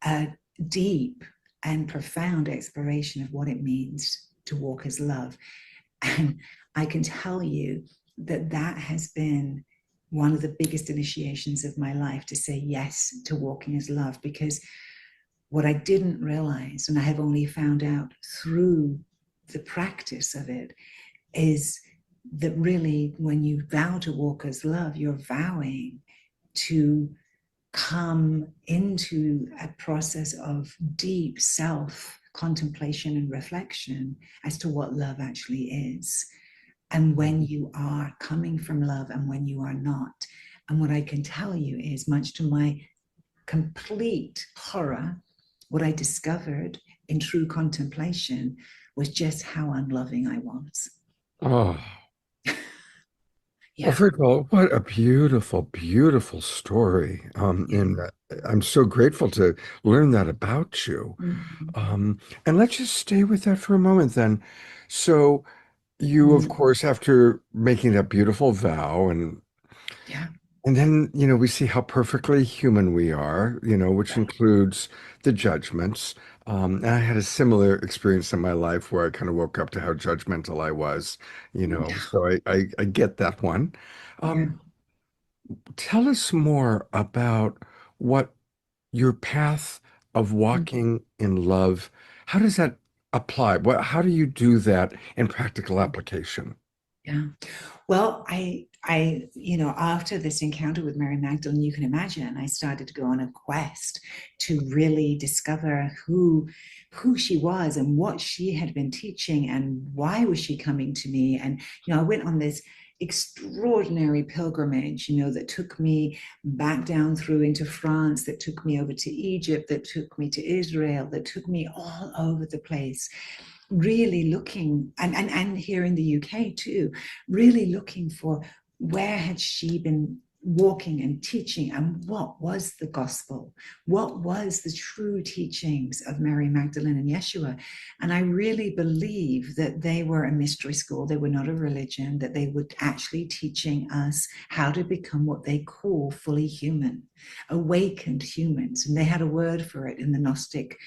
a deep and profound exploration of what it means to walk as love. And I can tell you that that has been one of the biggest initiations of my life, to say yes to walking as love, because what I didn't realize, and I have only found out through the practice of it, is that really when you vow to walk as love, you're vowing to come into a process of deep self-contemplation and reflection as to what love actually is, and when you are coming from love and when you are not. And what I can tell you is, much to my complete horror, what I discovered in true contemplation was just how unloving I was. Oh. Yeah. Well, first of all, what a beautiful, beautiful story. And I'm so grateful to learn that about you. And let's just stay with that for a moment then. So you, of course, after making that beautiful vow and Yeah. And then, we see how perfectly human we are, which includes the judgments. And I had a similar experience in my life where I kind of woke up to how judgmental I was, so I get that one. Yeah. Um, Tell us more about what your path of Mm. walking in love, how does that apply? How do you do that in practical application? Yeah. Well, after this encounter with Mary Magdalene, you can imagine, I started to go on a quest to really discover who she was and what she had been teaching and why was she coming to me. And, I went on this extraordinary pilgrimage, that took me back down through into France, that took me over to Egypt, that took me to Israel, that took me all over the place, really looking, and here in the UK too, really looking for where had she been walking and teaching, and what was the gospel, what was the true teachings of Mary Magdalene and Yeshua. And I really believe that they were a mystery school, they were not a religion, that they were actually teaching us how to become what they call fully human, awakened humans. And they had a word for it in the Gnostic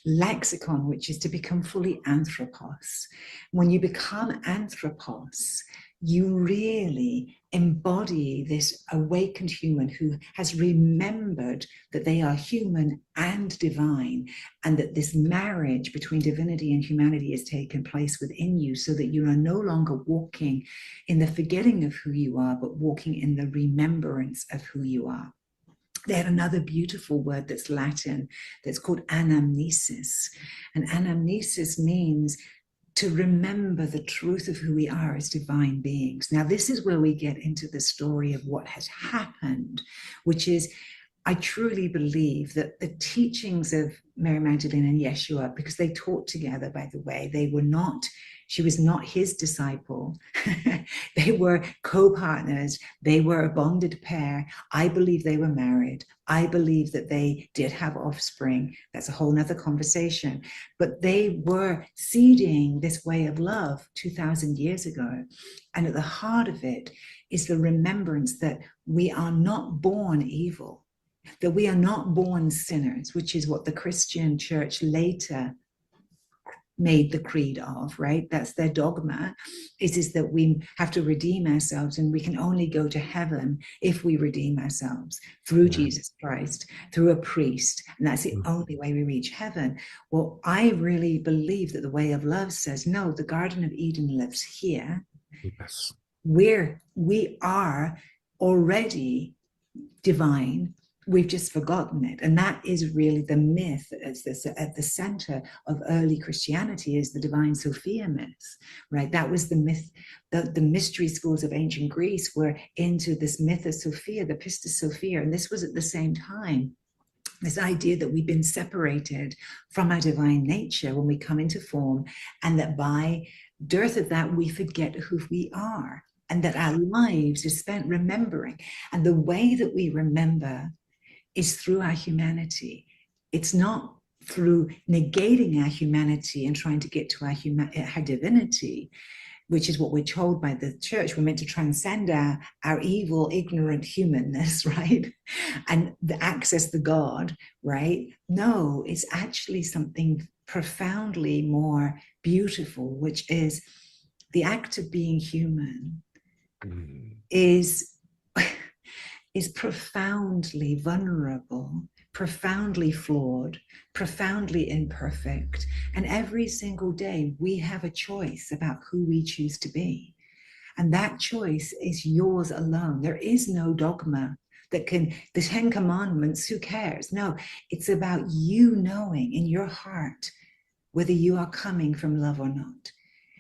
lexicon, which is to become fully anthropos. When you become anthropos, you really embody this awakened human who has remembered that they are human and divine, and that this marriage between divinity and humanity has taken place within you, so that you are no longer walking in the forgetting of who you are, but walking in the remembrance of who you are. They had another beautiful word that's Latin, that's called anamnesis. And anamnesis means to remember the truth of who we are as divine beings. Now, this is where we get into the story of what has happened, which is, I truly believe that the teachings of Mary Magdalene and Yeshua, because they taught together, by the way, she was not his disciple. They were co-partners. They were a bonded pair. I believe they were married. I believe that they did have offspring. That's a whole nother conversation. But they were seeding this way of love 2,000 years ago. And at the heart of it is the remembrance that we are not born evil, that we are not born sinners, which is what the Christian church later made the creed of, right? That's their dogma, is that we have to redeem ourselves, and we can only go to heaven if we redeem ourselves through Jesus Christ, through a priest, and that's the only way we reach heaven. Well, I really believe that the way of love says, no, the Garden of Eden lives here. Yes. We are already divine. We've just forgotten it. And that is really the myth at the center of early Christianity, is the divine Sophia myth, right? That was the myth. The mystery schools of ancient Greece were into this myth of Sophia, the Pistis Sophia. And this was at the same time, this idea that we've been separated from our divine nature when we come into form, and that by dearth of that, we forget who we are, and that our lives are spent remembering. And the way that we remember is through our humanity. It's not through negating our humanity and trying to get to our divinity, which is what we're told by the church. We're meant to transcend our evil, ignorant humanness, right? And access the God, right? No, it's actually something profoundly more beautiful, which is the act of being human is profoundly vulnerable, profoundly flawed, profoundly imperfect. And every single day we have a choice about who we choose to be. And that choice is yours alone. There is no dogma that can, the 10 Commandments, who cares? No, it's about you knowing in your heart whether you are coming from love or not.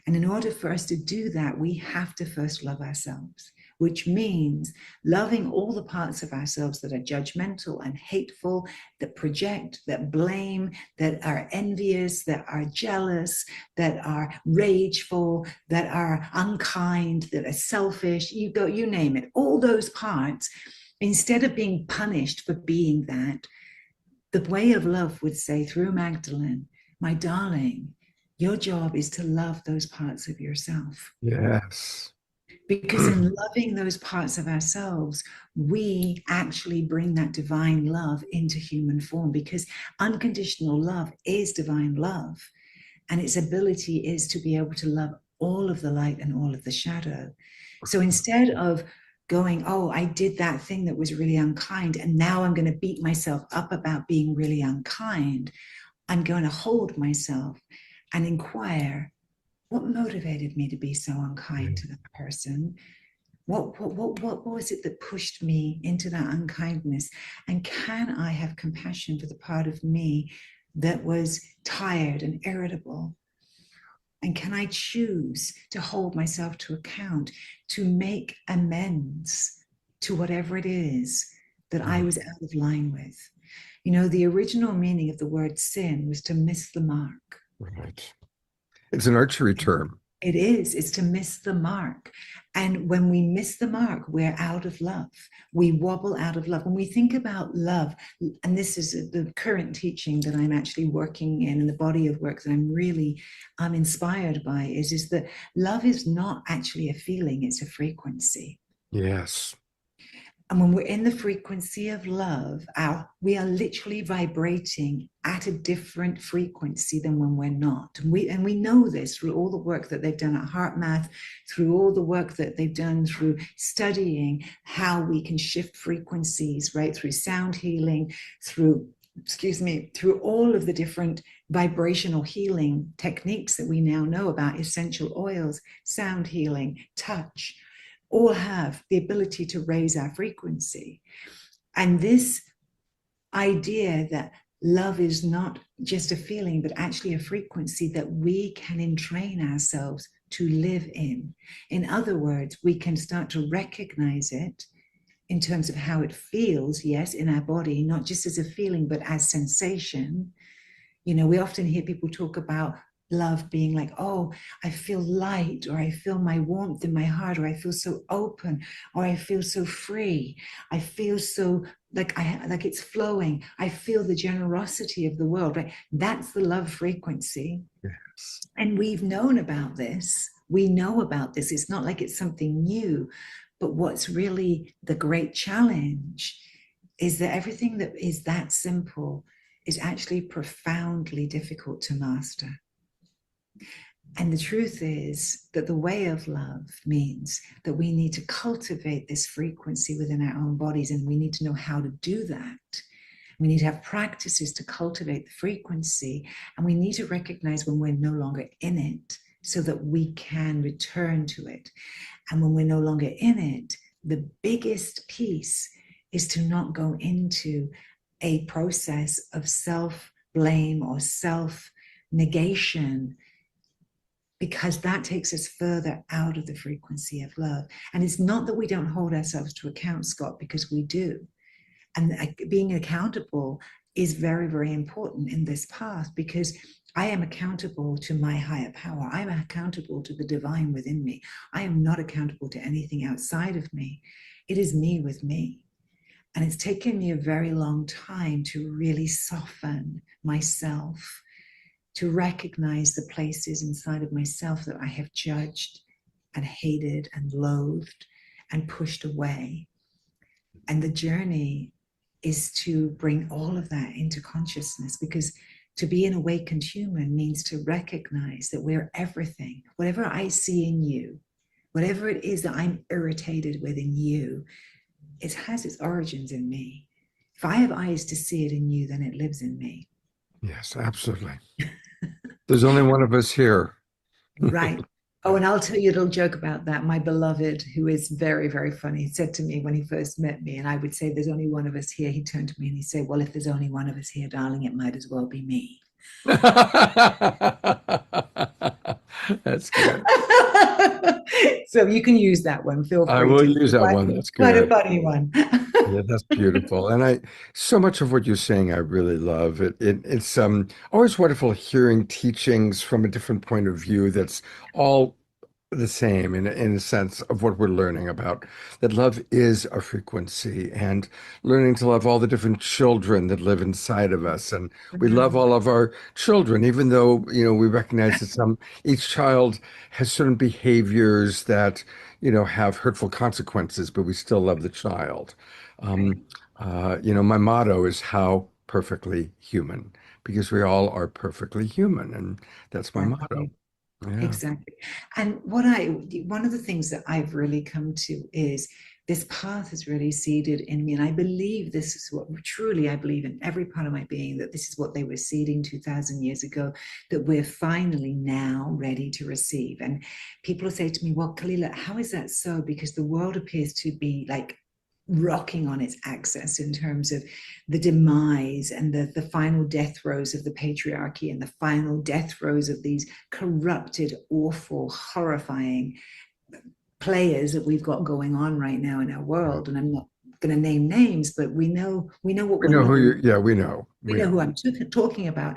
And in order for us to do that, we have to first love ourselves, which means loving all the parts of ourselves that are judgmental and hateful, that project, that blame, that are envious, that are jealous, that are rageful, that are unkind, that are selfish, you name it. All those parts, instead of being punished for being that, the way of love would say through Magdalene, my darling, your job is to love those parts of yourself. Yes. Because in loving those parts of ourselves, we actually bring that divine love into human form, because unconditional love is divine love. And its ability is to be able to love all of the light and all of the shadow. So instead of going, oh, I did that thing that was really unkind, and now I'm going to beat myself up about being really unkind, I'm going to hold myself and inquire, what motivated me to be so unkind to that person? What was it that pushed me into that unkindness? And can I have compassion for the part of me that was tired and irritable? And can I choose to hold myself to account, to make amends to whatever it is that I was out of line with? You know, the original meaning of the word sin was to miss the mark. Right. It's an archery term. It is. It's to miss the mark. And when we miss the mark, we're out of love. We wobble out of love. When we think about love, and this is the current teaching that I'm actually working in, and the body of work that I'm really inspired by, is that love is not actually a feeling, it's a frequency. Yes. And when we're in the frequency of love, we are literally vibrating at a different frequency than when we're not. And we know this through all the work that they've done at HeartMath, through all the work that they've done through studying how we can shift frequencies, right? Through sound healing, through all of the different vibrational healing techniques that we now know about, essential oils, sound healing, touch, all have the ability to raise our frequency. And this idea that love is not just a feeling, but actually a frequency that we can entrain ourselves to live in. In other words, we can start to recognize it in terms of how it feels, yes, in our body, not just as a feeling, but as sensation. You know, we often hear people talk about love being like, oh, I feel light, or I feel my warmth in my heart, or I feel so open, or I feel so free. I feel so like it's flowing. I feel the generosity of the world, right? That's the love frequency. Yes. And we've known about this. We know about this. It's not like it's something new. But what's really the great challenge is that everything that is that simple is actually profoundly difficult to master. And the truth is that the way of love means that we need to cultivate this frequency within our own bodies, and we need to know how to do that. We need to have practices to cultivate the frequency, and we need to recognize when we're no longer in it so that we can return to it. And when we're no longer in it, the biggest piece is to not go into a process of self-blame or self-negation, because that takes us further out of the frequency of love. And it's not that we don't hold ourselves to account, Scott, because we do. And being accountable is very, very important in this path, because I am accountable to my higher power. I'm accountable to the divine within me. I am not accountable to anything outside of me. It is me with me. And it's taken me a very long time to really soften myself, to recognize the places inside of myself that I have judged and hated and loathed and pushed away. And the journey is to bring all of that into consciousness, because to be an awakened human means to recognize that we're everything. Whatever I see in you, whatever it is that I'm irritated with in you, it has its origins in me. If I have eyes to see it in you, then it lives in me. Yes, absolutely. There's only one of us here. Right. Oh, and I'll tell you a little joke about that. My beloved, who is very, very funny, said to me when he first met me, and I would say, there's only one of us here. He turned to me and he said, well, if there's only one of us here, darling, it might as well be me. That's good. So you can use that one. Feel free. I will use that one. That's good. Quite a funny one. Yeah, that's beautiful. And so much of what you're saying, I really love. It's always wonderful hearing teachings from a different point of view that's all the same in a sense of what we're learning about that love is a frequency, and learning to love all the different children that live inside of us. And we love all of our children, even though, we recognize that each child has certain behaviors that, have hurtful consequences, but we still love the child. Um, my motto is how perfectly human, because we all are perfectly human. And that's my motto. Exactly. Yeah. Exactly. And one of the things that I've really come to is this path is really seeded in me. And I believe this is what truly I believe in every part of my being, that this is what they were seeding 2000 years ago, that we're finally now ready to receive. And people say to me, well, Kalila, how is that so? Because the world appears to be like rocking on its axis in terms of the demise and the final death throes of the patriarchy and the final death throes of these corrupted, awful, horrifying players that we've got going on right now in our world. And I'm not going to name names, but we know what We know we're who looking. you, yeah, we know. We know who I'm talking about,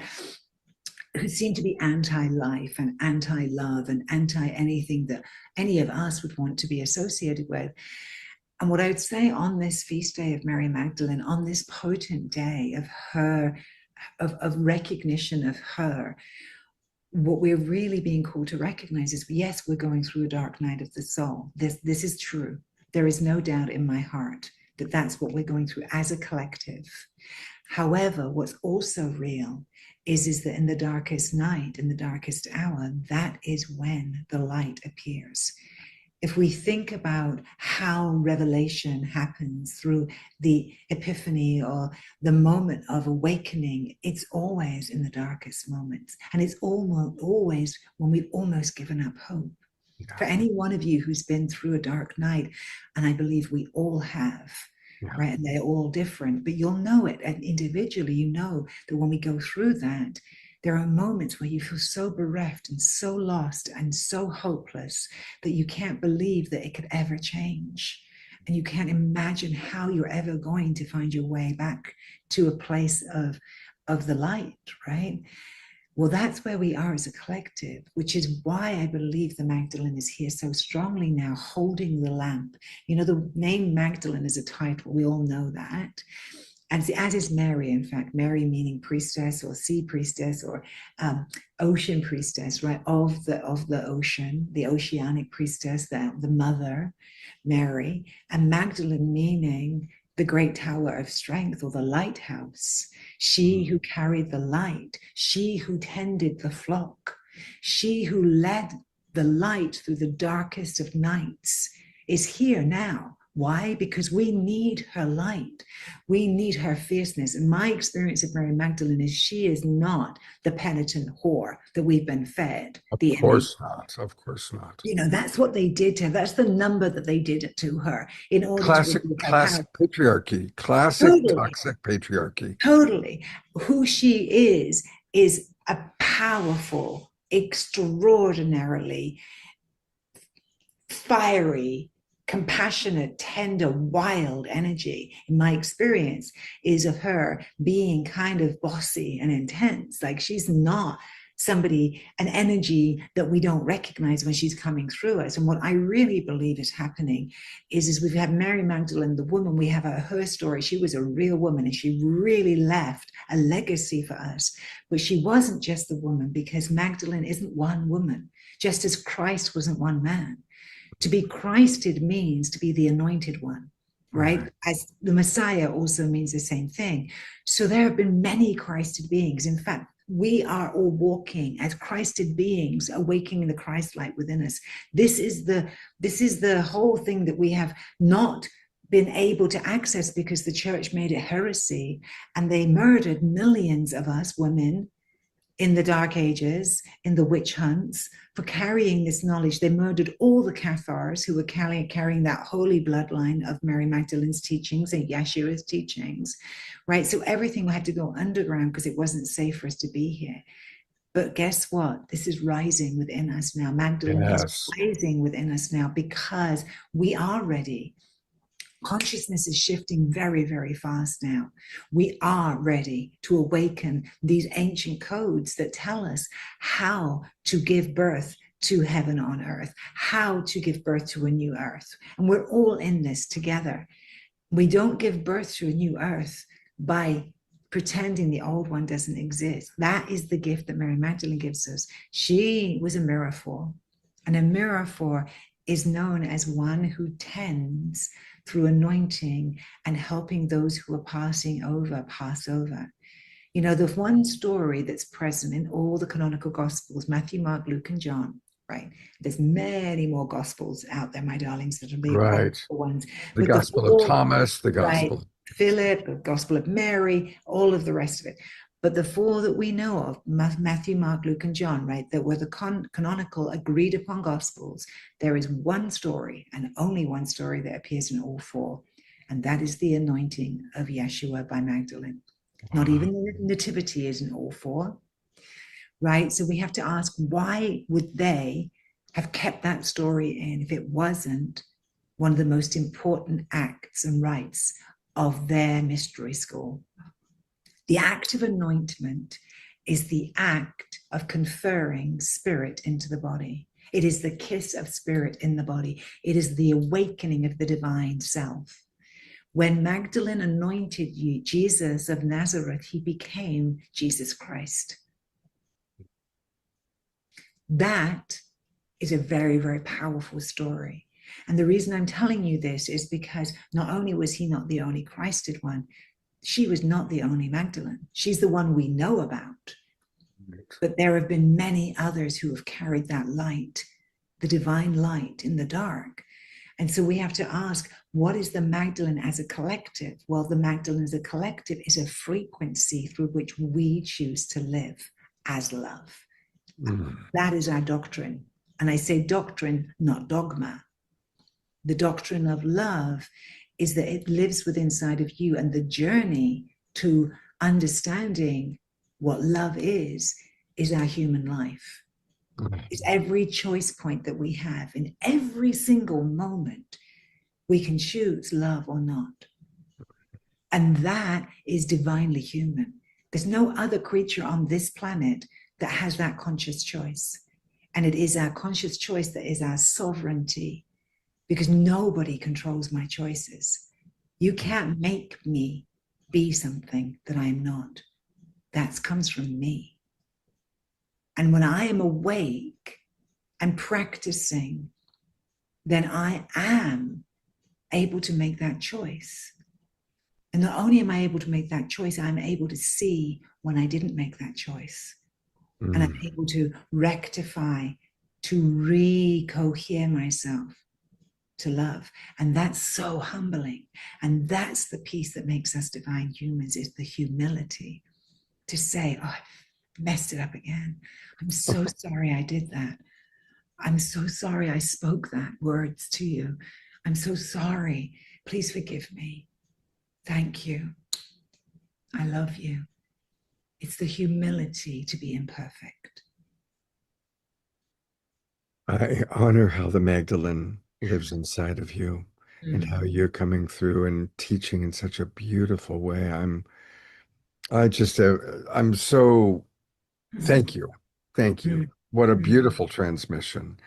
who seem to be anti-life and anti-love and anti-anything that any of us would want to be associated with. And what I would say on this feast day of Mary Magdalene, on this potent day of her, of recognition of her, what we're really being called to recognize is, yes, we're going through a dark night of the soul. This is true. There is no doubt in my heart that that's what we're going through as a collective. However, what's also real is that in the darkest night, in the darkest hour, that is when the light appears. If we think about how revelation happens through the epiphany or the moment of awakening, it's always in the darkest moments. And it's always when we've almost given up hope. Yeah. For any one of you who's been through a dark night, and I believe we all have, yeah. Right? And they're all different, but you'll know it. And individually, you know that when we go through that, there are moments where you feel so bereft and so lost and so hopeless that you can't believe that it could ever change. And you can't imagine how you're ever going to find your way back to a place of the light, right? Well, that's where we are as a collective, which is why I believe the Magdalene is here so strongly now, holding the lamp. You know, the name Magdalene is a title. We all know that. And as is Mary, in fact, Mary meaning priestess or sea priestess or ocean priestess, right? Of the ocean, the oceanic priestess, the mother, Mary, and Magdalene meaning the great tower of strength or the lighthouse. She who carried the light, she who tended the flock, she who led the light through the darkest of nights is here now. Why? Because we need her light. We need her fierceness. And my experience of Mary Magdalene is she is not the penitent whore that we've been fed. Of course not. Of course not. You know, that's what they did to her. That's the number that they did to her in order classic patriarchy. Classic totally. Toxic patriarchy. Totally. Who she is a powerful, extraordinarily fiery, compassionate, tender, wild energy, in my experience, is of her being kind of bossy and intense. Like she's not somebody, an energy that we don't recognize when she's coming through us. And what I really believe is happening is we've had Mary Magdalene, the woman, we have her story. She was a real woman and she really left a legacy for us. But she wasn't just the woman, because Magdalene isn't one woman, just as Christ wasn't one man. To be Christed means to be the anointed one, right? As the Messiah also means the same thing. So there have been many Christed beings. In fact, we are all walking as Christed beings, awakening the Christ light within us. This is the whole thing that we have not been able to access because the church made it heresy, and they murdered millions of us women in the Dark Ages, in the witch hunts, for carrying this knowledge. They murdered all the Cathars who were carrying that holy bloodline of Mary Magdalene's teachings and Yeshua's teachings, right? So everything had to go underground because it wasn't safe for us to be here. But guess what? This is rising within us now. Magdalene is rising within us now because we are ready. Consciousness is shifting very, very fast now. We are ready to awaken these ancient codes that tell us how to give birth to heaven on earth, how to give birth to a new earth. And we're all in this together. We don't give birth to a new earth by pretending the old one doesn't exist. That is the gift that Mary Magdalene gives us. She was a miraphor, and a miraphor is known as one who tends through anointing and helping those who are passing over pass over. You know, the one story that's present in all the canonical gospels, Matthew, Mark, Luke, and John, right? There's many more gospels out there, my darlings, that are the Right. ones. The But Gospel of Thomas, the Gospel. Right, Philip, the Gospel of Mary, all of the rest of it. But the four that we know of, Matthew, Mark, Luke, and John, right, that were the canonical agreed upon gospels, there is one story and only one story that appears in all four. And that is the anointing of Yeshua by Magdalene. Not even the nativity is in all four, right? So we have to ask, why would they have kept that story in if it wasn't one of the most important acts and rites of their mystery school? The act of anointment is the act of conferring spirit into the body. It is the kiss of spirit in the body. It is the awakening of the divine self. When Magdalene anointed Jesus of Nazareth, he became Jesus Christ. That is a very, very powerful story. And the reason I'm telling you this is because not only was he not the only Christed one, she was not the only Magdalene. She's the one we know about. But there have been many others who have carried that light, the divine light in the dark. And so we have to ask, what is the Magdalene as a collective? Well, the Magdalene as a collective is a frequency through which we choose to live as love. That is our doctrine. And I say doctrine, not dogma. The doctrine of love is that it lives within inside of you, and the journey to understanding what love is our human life. It's every choice point that we have. In every single moment, we can choose love or not. And that is divinely human. There's no other creature on this planet that has that conscious choice. And it is our conscious choice that is our sovereignty, because nobody controls my choices. You can't make me be something that I am not. That comes from me. And when I am awake and practicing, then I am able to make that choice. And not only am I able to make that choice, I'm able to see when I didn't make that choice. And I'm able to rectify, to recohere myself to love. And that's so humbling. And that's the piece that makes us divine humans, is the humility to say, oh, I messed it up again. I'm so sorry I did that. I'm so sorry I spoke that words to you. I'm so sorry. Please forgive me. Thank you. I love you. It's the humility to be imperfect. I honor how the Magdalene lives inside of you and how you're coming through and teaching in such a beautiful way. I'm so, thank you. Thank you. What a beautiful transmission.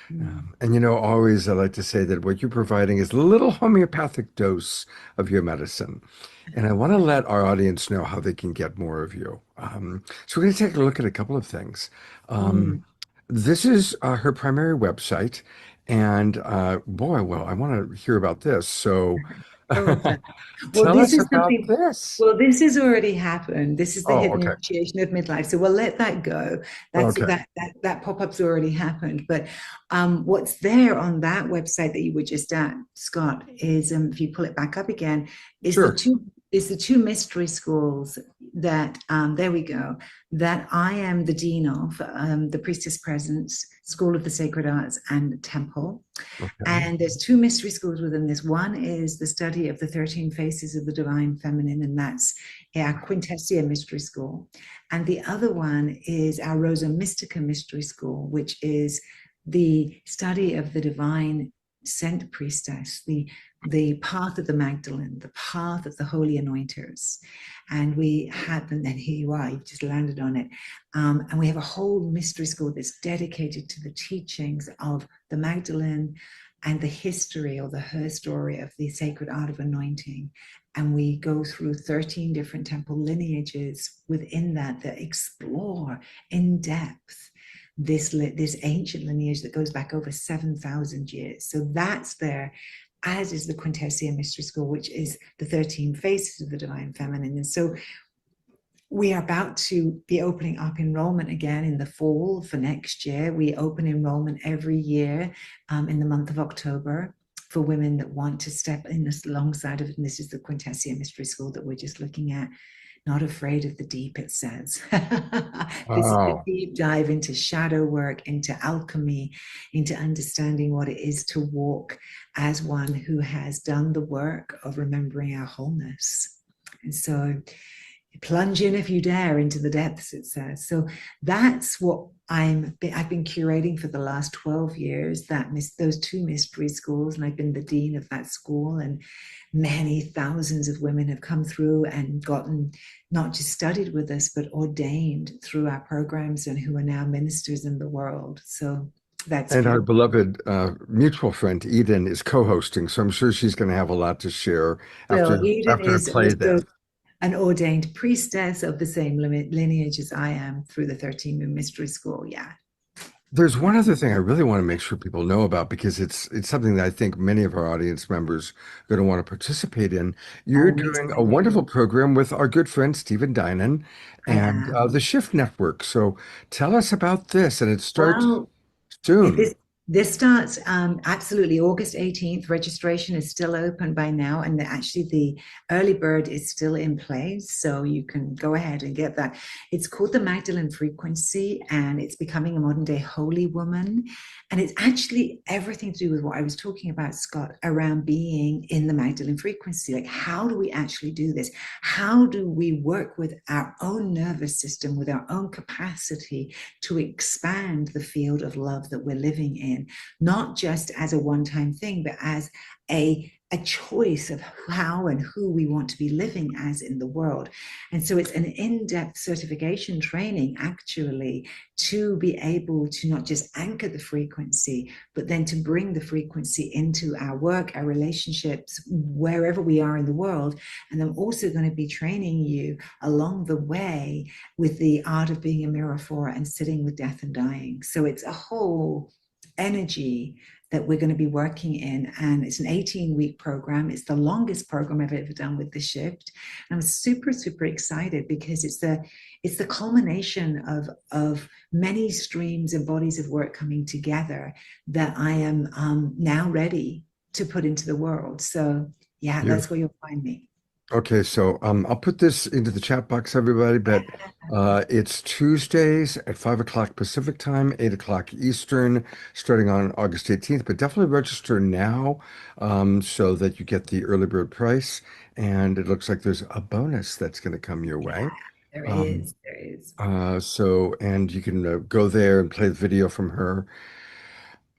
And you know, always I like to say that what you're providing is a little homeopathic dose of your medicine. And I want to let our audience know how they can get more of you. So we're going to take a look at a couple of things. This is her primary website. And boy, well, I want to hear about this. So tell us about this. Well, this has already happened. This is the hidden okay. initiation of midlife. So we'll let that go. That's that pop-up's already happened. But what's there on that website that you were just at, Scott, is if you pull it back up again, is the two mystery schools that there we go, that I am the dean of, the Priestess Presence, School of the Sacred Arts, and Temple. And there's two mystery schools within this. One is the study of the 13 faces of the Divine Feminine, and that's our Quintessia Mystery School. And the other one is our Rosa Mystica Mystery School, which is the study of the divine sent priestess, the path of the Magdalene, the path of the holy anointers. And we had them, and here you are, you've just landed on it. And we have a whole mystery school that's dedicated to the teachings of the Magdalene and the history, or her story, of the sacred art of anointing. And we go through 13 different temple lineages within that explore in depth this ancient lineage that goes back over 7,000 years. So that's there, as is the Quintessence Mystery School, which is the 13 faces of the Divine Feminine. And so we are about to be opening up enrollment again in the fall for next year. We open enrollment every year in the month of October for women that want to step in this alongside of it. And this is the Quintessence Mystery School that we're just looking at. Not afraid of the deep, it says. This is a deep dive into shadow work, into alchemy, into understanding what it is to walk as one who has done the work of remembering our wholeness. And so plunge in, if you dare, into the depths, it says. So that's what I've been curating for the last 12 years, those two mystery schools, and I've been the dean of that school, and many thousands of women have come through and gotten not just studied with us, but ordained through our programs, and who are now ministers in the world. So that's and our beautiful. beloved mutual friend Eden is co-hosting, so I'm sure she's going to have a lot to share So after Eden I is play this. also an ordained priestess of the same lineage as I am through the 13 Moon Mystery School. Yeah. There's one other thing I really want to make sure people know about, because it's something that I think many of our audience members are going to want to participate in. You're doing a wonderful program with our good friend Stephen Dinan and the Shift Network. So tell us about this, and it starts soon. This starts absolutely August 18th. Registration is still open by now, and actually the early bird is still in place, so you can go ahead and get that. It's called the Magdalene Frequency, and it's becoming a modern day holy woman. And it's actually everything to do with what I was talking about, Scott, around being in the Magdalene Frequency. Like, how do we actually do this? How do we work with our own nervous system, with our own capacity to expand the field of love that we're living in, not just as a one-time thing, but as a choice of how and who we want to be living as in the world. And so it's an in-depth certification training, actually, to be able to not just anchor the frequency, but then to bring the frequency into our work, our relationships, wherever we are in the world. And I'm also going to be training you along the way with the art of being a mirror for and sitting with death and dying. So it's a whole energy that we're going to be working in, and it's an 18-week program. It's the longest program I've ever done with the Shift. And I'm super excited, because it's the culmination of many streams and bodies of work coming together that I am now ready to put into the world. So yeah, that's where you'll find me. Okay, so I'll put this into the chat box, everybody, but it's Tuesdays at 5 o'clock Pacific time, 8 o'clock Eastern, starting on August 18th. But definitely register now so that you get the early bird price. And it looks like there's a bonus that's going to come your way. There is. So, and you can go there and play the video from her.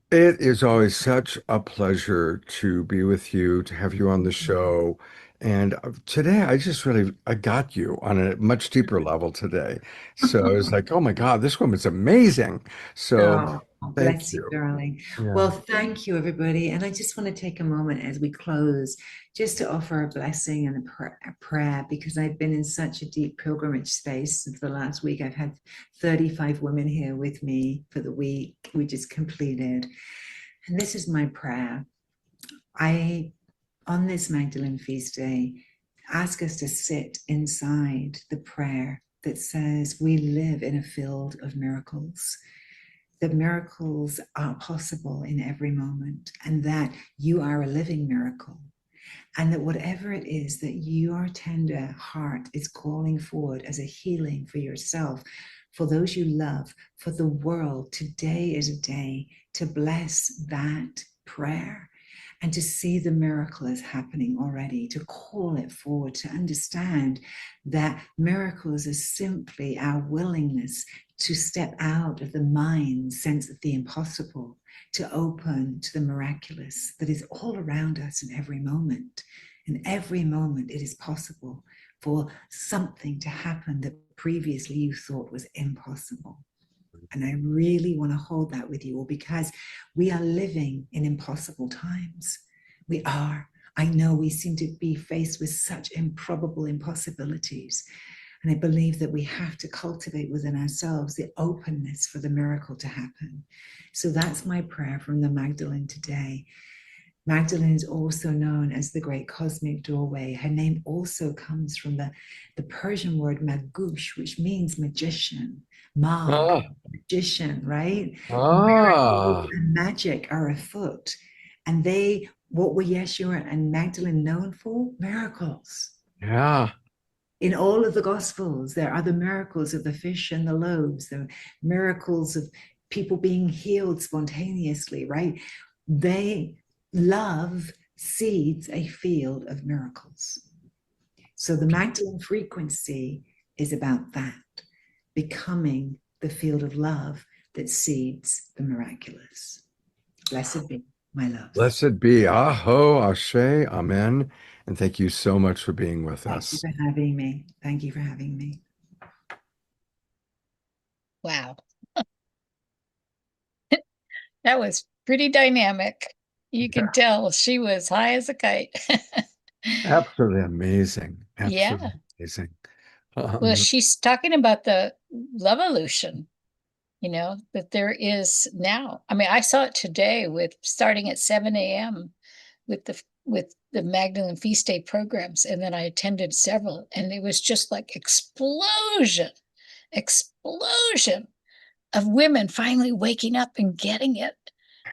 It is always such a pleasure to be with you, to have you on the show. And today I got you on a much deeper level today. So it's like, oh my God, this woman's amazing. So Bless you, darling. Yeah. Well, thank you, everybody. And I just want to take a moment as we close just to offer a blessing and a prayer, because I've been in such a deep pilgrimage space since the last week. I've had 35 women here with me for the week we just completed. And this is my prayer. On this Magdalene Feast Day, ask us to sit inside the prayer that says we live in a field of miracles, that miracles are possible in every moment, and that you are a living miracle, and that whatever it is that your tender heart is calling forward as a healing for yourself, for those you love, for the world, today is a day to bless that prayer and to see the miracle as happening already, to call it forward, to understand that miracles are simply our willingness to step out of the mind's sense of the impossible, to open to the miraculous that is all around us in every moment. In every moment, it is possible for something to happen that previously you thought was impossible. And I really want to hold that with you all, because we are living in impossible times. We are. I know we seem to be faced with such improbable impossibilities. And I believe that we have to cultivate within ourselves the openness for the miracle to happen. So that's my prayer from the Magdalene today. Magdalene is also known as the great cosmic doorway. Her name also comes from the Persian word magush, which means magician. Mag, magician, right? Miracles and magic are afoot. And what were Yeshua and Magdalene known for? Miracles. Yeah. In all of the Gospels, there are the miracles of the fish and the loaves, the miracles of people being healed spontaneously, right? Love seeds a field of miracles. So the Magdalene frequency is about that, becoming the field of love that seeds the miraculous. Blessed be, my love. Blessed be. Aho, Ashe, Amen. And thank you so much for being with us. Thank you for having me. Thank you for having me. Wow. That was pretty dynamic. You can tell she was high as a kite. Absolutely amazing. Absolutely amazing. Well, she's talking about the love illusion, that there is now. I mean, I saw it today with starting at 7 a.m. with the Magdalene Feast Day programs, and then I attended several, and it was just like explosion of women finally waking up and getting it,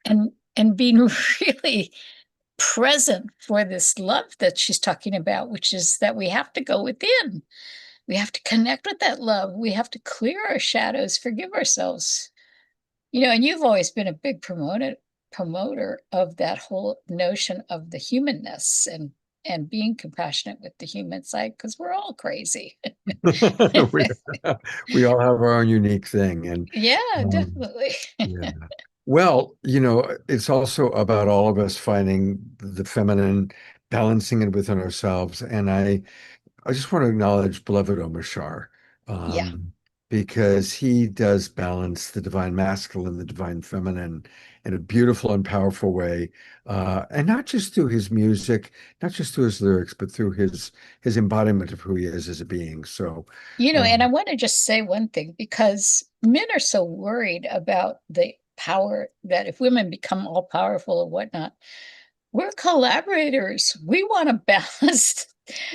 and being really present for this love that she's talking about, which is that we have to go within. We have to connect with that love. We have to clear our shadows, forgive ourselves. And you've always been a big promoter of that whole notion of the humanness and being compassionate with the human side, because we're all crazy. we all have our own unique thing. And yeah, definitely. Yeah. Well, it's also about all of us finding the feminine, balancing it within ourselves. And I just want to acknowledge beloved Omashar, because he does balance the divine masculine, the divine feminine in a beautiful and powerful way. And not just through his music, not just through his lyrics, but through his embodiment of who he is as a being. So, and I want to just say one thing, because men are so worried about the power that if women become all powerful or whatnot, we're collaborators. We want to balance.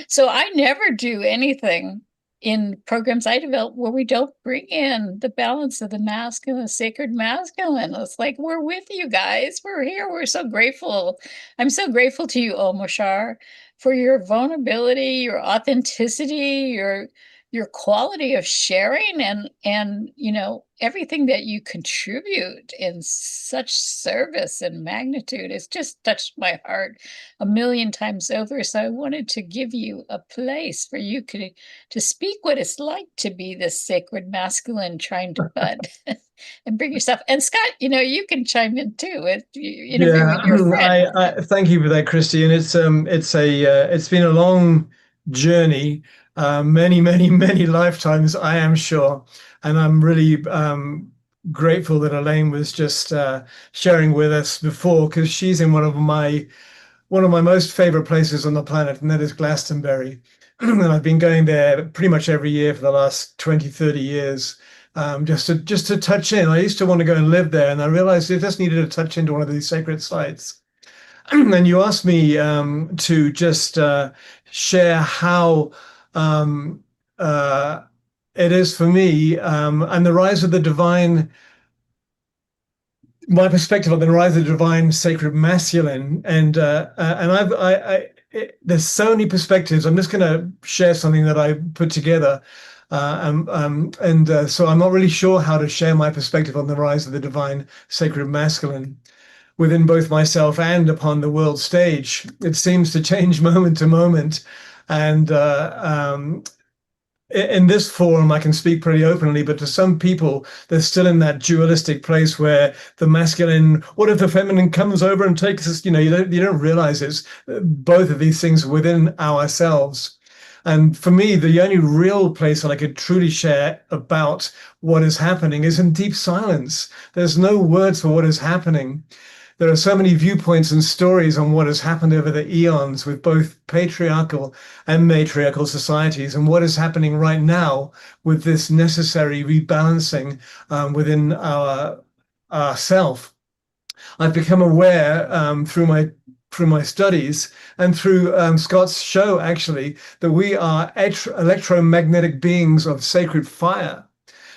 So I never do anything in programs I develop where we don't bring in the balance of the masculine, the sacred masculine. It's like, we're with you guys. We're here. We're so grateful. I'm so grateful to you, Omashar, for your vulnerability, your authenticity, your quality of sharing, and everything that you contribute in such service and magnitude. It's just touched my heart a million times over. So I wanted to give you a place for you to speak what it's like to be this sacred masculine trying to bud and bring yourself. And Scott, you can chime in too with interview with your friend. I thank you for that, Christy. And it's been a long journey, many, many, many lifetimes, I am sure. And I'm really grateful that Elaine was just sharing with us before, because she's in one of my most favorite places on the planet, and that is Glastonbury. And I've been going there pretty much every year for the last 20, 30 years, just to touch in. I used to want to go and live there, and I realized I just needed to touch into one of these sacred sites. And you asked me to just share how it is for me, and the rise of the divine, my perspective on the rise of the divine sacred masculine. And there's so many perspectives. I'm just going to share something that I put together. So I'm not really sure how to share my perspective on the rise of the divine sacred masculine. within both myself and upon the world stage. It seems to change moment to moment. And in this forum, I can speak pretty openly, but to some people, they're still in that dualistic place where the masculine, what if the feminine comes over and takes us? You don't realize it's both of these things within ourselves. And for me, the only real place that I could truly share about what is happening is in deep silence. There's no words for what is happening. There are so many viewpoints and stories on what has happened over the eons with both patriarchal and matriarchal societies, and what is happening right now with this necessary rebalancing within our self. I've become aware through my studies and through Scott's show, actually, that we are electromagnetic beings of sacred fire.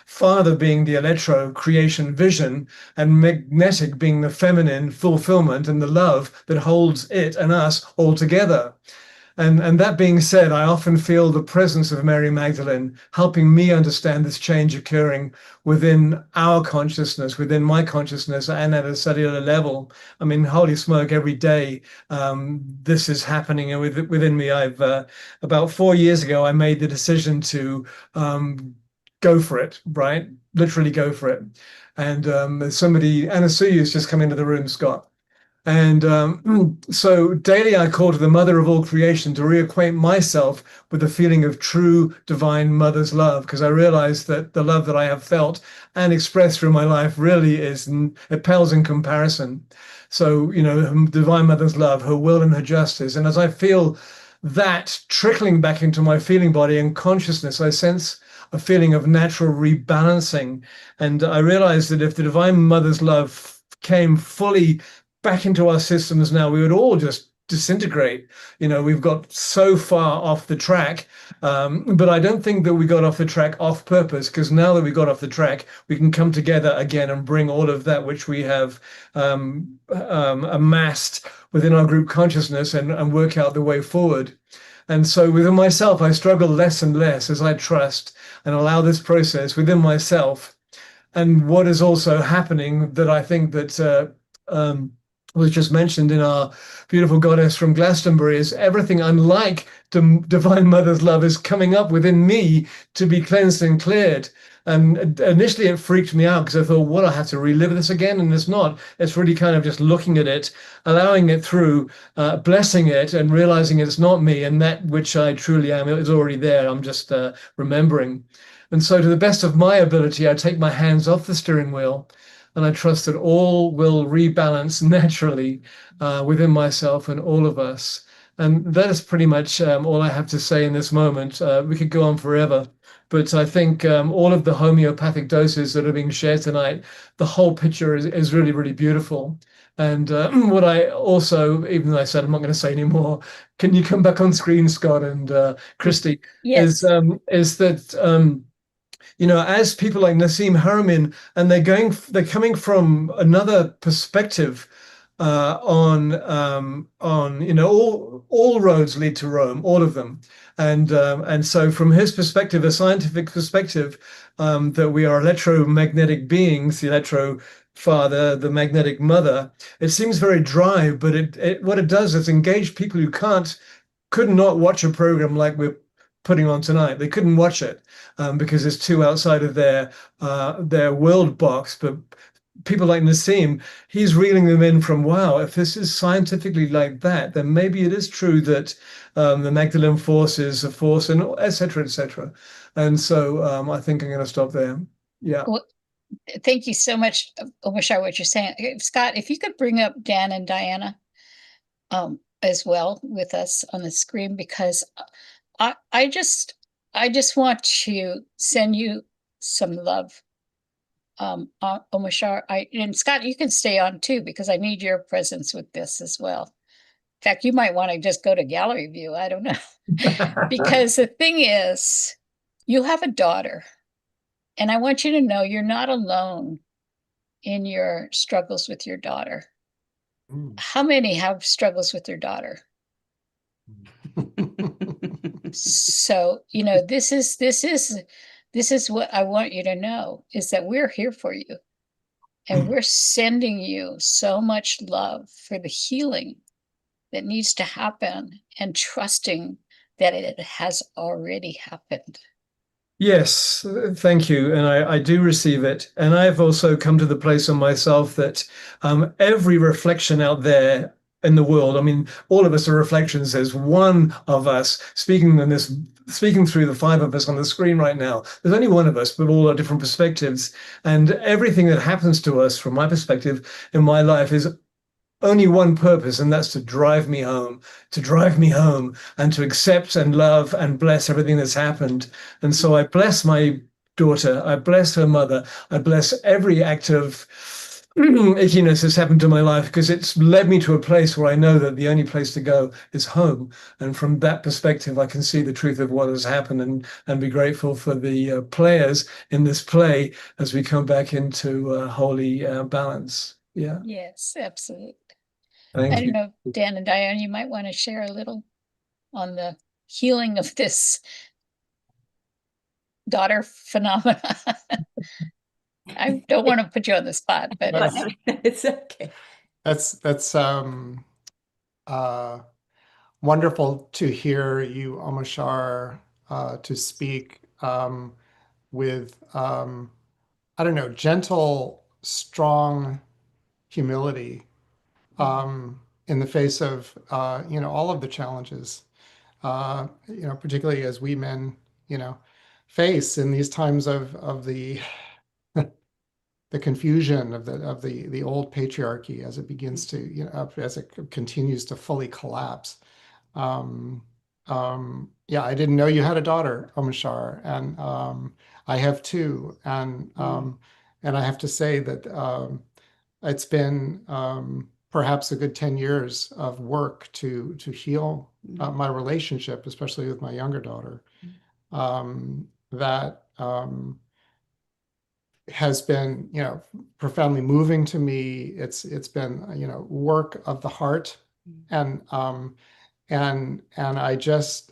Father being the electro creation vision, and magnetic being the feminine fulfillment and the love that holds it and us all together. And that being said, I often feel the presence of Mary Magdalene helping me understand this change occurring within our consciousness, within my consciousness, and at a cellular level. I mean, holy smoke, every day this is happening within me. I've about 4 years ago, I made the decision to go for it, right? Literally go for it. And Anna Sue has just come into the room, Scott. And so daily I call to the mother of all creation to reacquaint myself with the feeling of true divine mother's love, because I realize that the love that I have felt and expressed through my life really it pales in comparison. So, divine mother's love, her will and her justice. And as I feel that trickling back into my feeling body and consciousness, I sense a feeling of natural rebalancing. And I realized that if the divine mother's love came fully back into our systems now, we would all just disintegrate. We've got so far off the track, but I don't think that we got off the track off purpose, because now that we got off the track, we can come together again and bring all of that which we have amassed within our group consciousness and work out the way forward. And so within myself, I struggle less and less as I trust and allow this process within myself. And what is also happening that I think that was just mentioned in our beautiful goddess from Glastonbury is everything unlike Divine Mother's love is coming up within me to be cleansed and cleared. And initially it freaked me out because I thought, what, I have to relive this again? And it's not. It's really kind of just looking at it, allowing it through, blessing it, and realizing it's not me, and that which I truly am is already there. I'm just remembering. And so to the best of my ability, I take my hands off the steering wheel, and I trust that all will rebalance naturally within myself and all of us. And that is pretty much all I have to say in this moment. We could go on forever, but I think all of the homeopathic doses that are being shared tonight, the whole picture is really, really beautiful. And what I also, even though I said I'm not going to say anymore, can you come back on screen, Scott and Christy? Yes. Is that as people like Nassim Haramein, and they're coming from another perspective on all roads lead to Rome, all of them, and so from his perspective, a scientific perspective, that we are electromagnetic beings, the electro father, the magnetic mother. It seems very dry, but what it does is engage people who could not watch a program like we're putting on tonight. They couldn't watch it because it's too outside of their world box. But people like Nassim, he's reeling them in from, wow, if this is scientifically like that, then maybe it is true that the Magdalene force is a force, and et cetera, et cetera. And so I think I'm going to stop there. Yeah. Well, thank you so much, Omashar, what you're saying. Scott, if you could bring up Dan and Diana as well with us on the screen, because I just want to send you some love. Omashar, and Scott, you can stay on too, because I need your presence with this as well. In fact, you might want to just go to gallery view. I don't know. Because the thing is, you have a daughter, and I want you to know you're not alone in your struggles with your daughter. How many have struggles with their daughter? So, this is what I want you to know, is that we're here for you. And we're sending you so much love for the healing that needs to happen and trusting that it has already happened. Yes, thank you. And I do receive it. And I've also come to the place on myself that every reflection out there in the world, I mean, all of us are reflections. There's one of us speaking through the five of us on the screen right now. There's only one of us, but all our different perspectives. And everything that happens to us, from my perspective in my life, is only one purpose, and that's to drive me home, and to accept and love and bless everything that's happened. And so I bless my daughter, I bless her mother, I bless every act of ickiness that's happened to my life, because it's led me to a place where I know that the only place to go is home. And from that perspective, I can see the truth of what has happened, and be grateful for the players in this play as we come back into holy balance. Yeah. Yes, absolutely. Thank I don't you. know, Dan and Diane, you might want to share a little on the healing of this daughter phenomena. I don't want to put you on the spot, but It's okay. That's wonderful to hear you, Amashar, to speak with I don't know, gentle, strong humility in the face of all of the challenges, particularly as we men face in these times of the the confusion of the old patriarchy as it begins to as it continues to fully collapse. Yeah, I didn't know you had a daughter, Omashar, and I have two, and I have to say that it's been perhaps a good 10 years of work to heal my relationship, especially with my younger daughter. That has been, profoundly moving to me. It's been, work of the heart, and I just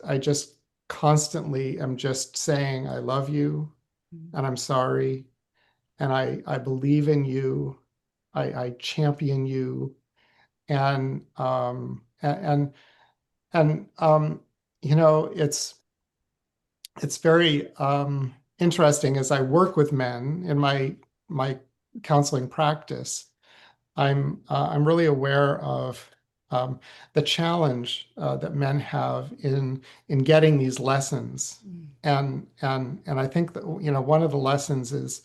constantly am just saying, I love you, and I'm sorry, and I believe in you, I champion you, and it's very interesting as I work with men in my counseling practice. I'm really aware of the challenge that men have in getting these lessons, and I think that one of the lessons is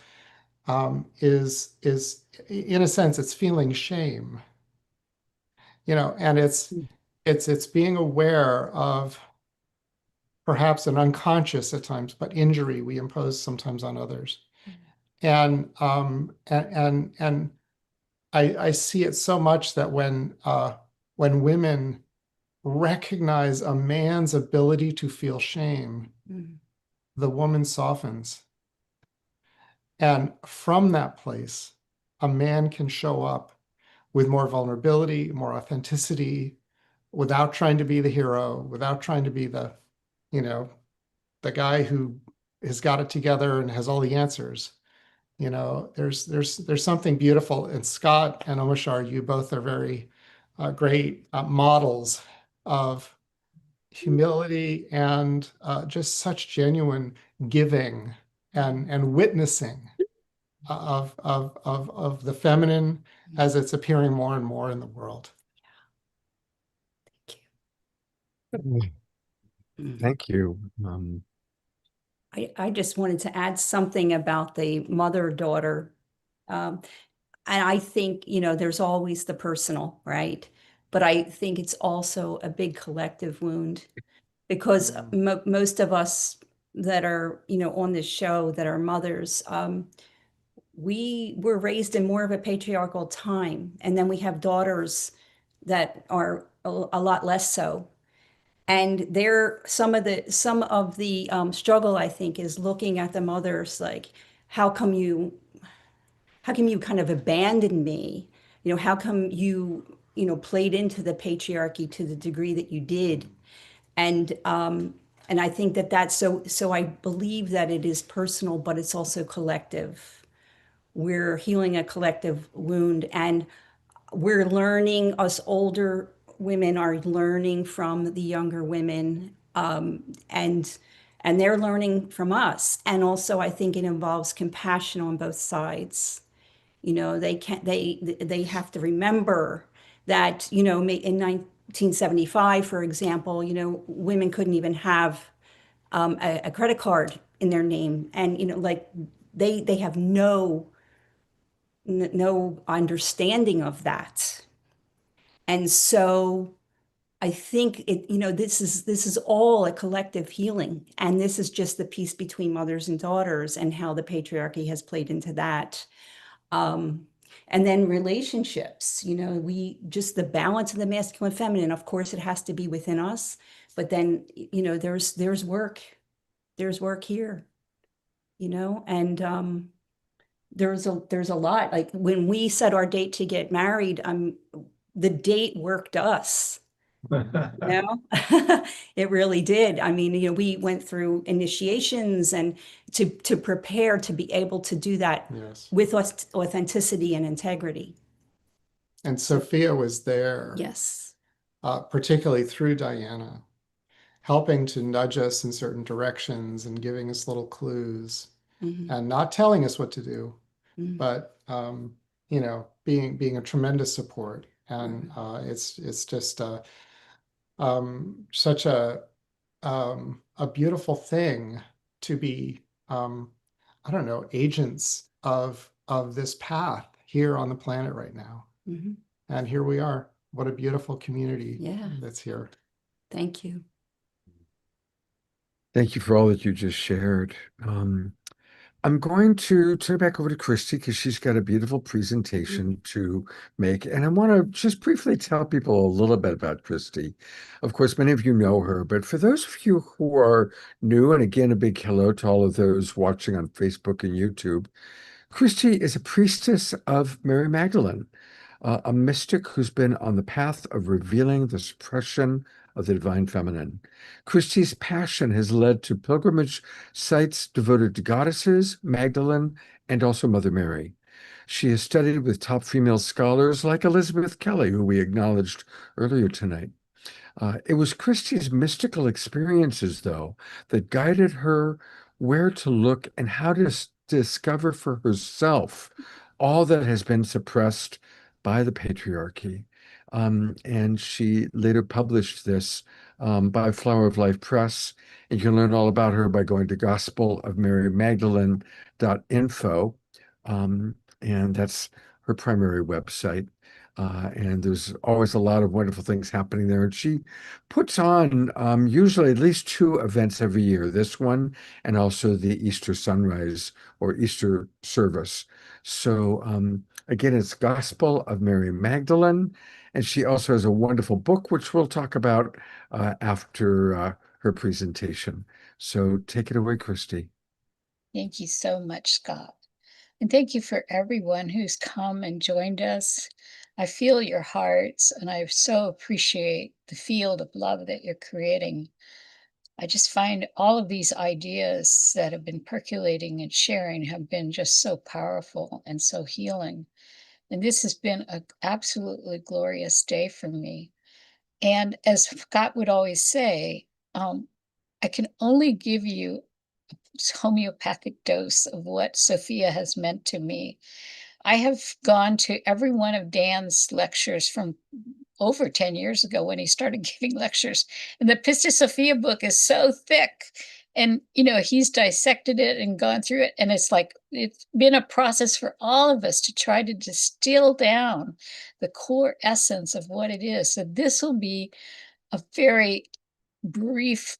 in a sense it's feeling shame, and it's being aware of perhaps an unconscious at times, but injury we impose sometimes on others. And I see it so much that when women recognize a man's ability to feel shame, the woman softens. And from that place, a man can show up with more vulnerability, more authenticity, without trying to be the hero, without trying to be the guy who has got it together and has all the answers. There's something beautiful. And Scott and Omashar, you both are very great models of humility and just such genuine giving and witnessing of the feminine as it's appearing more and more in the world. Thank you. I just wanted to add something about the mother-daughter. And I think, there's always the personal, right? But I think it's also a big collective wound, because most of us that are, on this show that are mothers, we were raised in more of a patriarchal time. And then we have daughters that are a lot less so. And there, some of the struggle, I think, is looking at the mothers like, how come you kind of abandoned me? How come you played into the patriarchy to the degree that you did? And I think that's so I believe that it is personal, but it's also collective, we're healing a collective wound, and we're learning, us older women are learning from the younger women, and they're learning from us. And also, I think it involves compassion on both sides. You know, they have to remember that, you know, in 1975, for example, you know, women couldn't even have a credit card in their name, and, you know, like they have no understanding of that. And so I think it, you know, this is all a collective healing, and this is just the piece between mothers and daughters and how the patriarchy has played into that. And then relationships, you know, we just the balance of the masculine and feminine. Of course, it has to be within us, but then, you know, there's work here, you know, and there's a lot. Like when we set our date to get married, the date worked us. You know, it really did. I mean, you know, we went through initiations and to prepare to be able to do that Yes. with authenticity and integrity. And Sophia was there. Yes. Particularly through Diana, helping to nudge us in certain directions and giving us little clues, and not telling us what to do, but you know, being a tremendous support. And it's just such a beautiful thing to be I don't know, agents of this path here on the planet right now. And here we are. What a beautiful community that's here. Thank you. Thank you for all that you just shared. I'm going to turn it back over to Christy because she's got a beautiful presentation to make. And I want to just briefly tell people a little bit about Christy. Of course, many of you know her, but for those of you who are new, and again, a big hello to all of those watching on Facebook and YouTube, Christy is a priestess of Mary Magdalene, a mystic who's been on the path of revealing the suppression of the divine feminine. Christy's passion has led to pilgrimage sites devoted to goddesses, Magdalene, and also Mother Mary. She has studied with top female scholars like Elizabeth Kelly, who we acknowledged earlier tonight. It was Christy's mystical experiences, though, that guided her where to look and how to discover for herself all that has been suppressed by the patriarchy. And she later published this by Flower of Life Press. And you can learn all about her by going to gospelofmarymagdalene.info. And that's her primary website. And there's always a lot of wonderful things happening there. And she puts on usually at least 2 events every year, this one and also the Easter sunrise or Easter service. So again, it's Gospel of Mary Magdalene. And she also has a wonderful book, which we'll talk about after her presentation. So take it away, Christy. Thank you so much, Scott. And thank you for everyone who's come and joined us. I feel your hearts, and I so appreciate the field of love that you're creating. I just find all of these ideas that have been percolating and sharing have been just so powerful and so healing. And this has been an absolutely glorious day for me. And as Scott would always say, I can only give you a homeopathic dose of what Sophia has meant to me. I have gone to every one of Dan's lectures from over 10 years ago when he started giving lectures. And the Pistis Sophia book is so thick. And, you know, he's dissected it and gone through it. And it's like, it's been a process for all of us to try to distill down the core essence of what it is. So this will be a very brief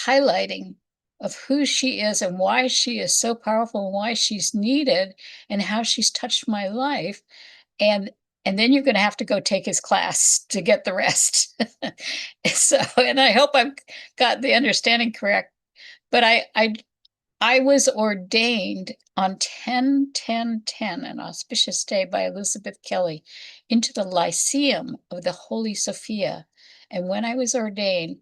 highlighting of who she is and why she is so powerful and why she's needed and how she's touched my life. And then you're going to have to go take his class to get the rest. So, and I hope I've got the understanding correct, but I was ordained on 10/10/10, an auspicious day by Elizabeth Kelly, into the Lyceum of the Holy Sophia. And when I was ordained,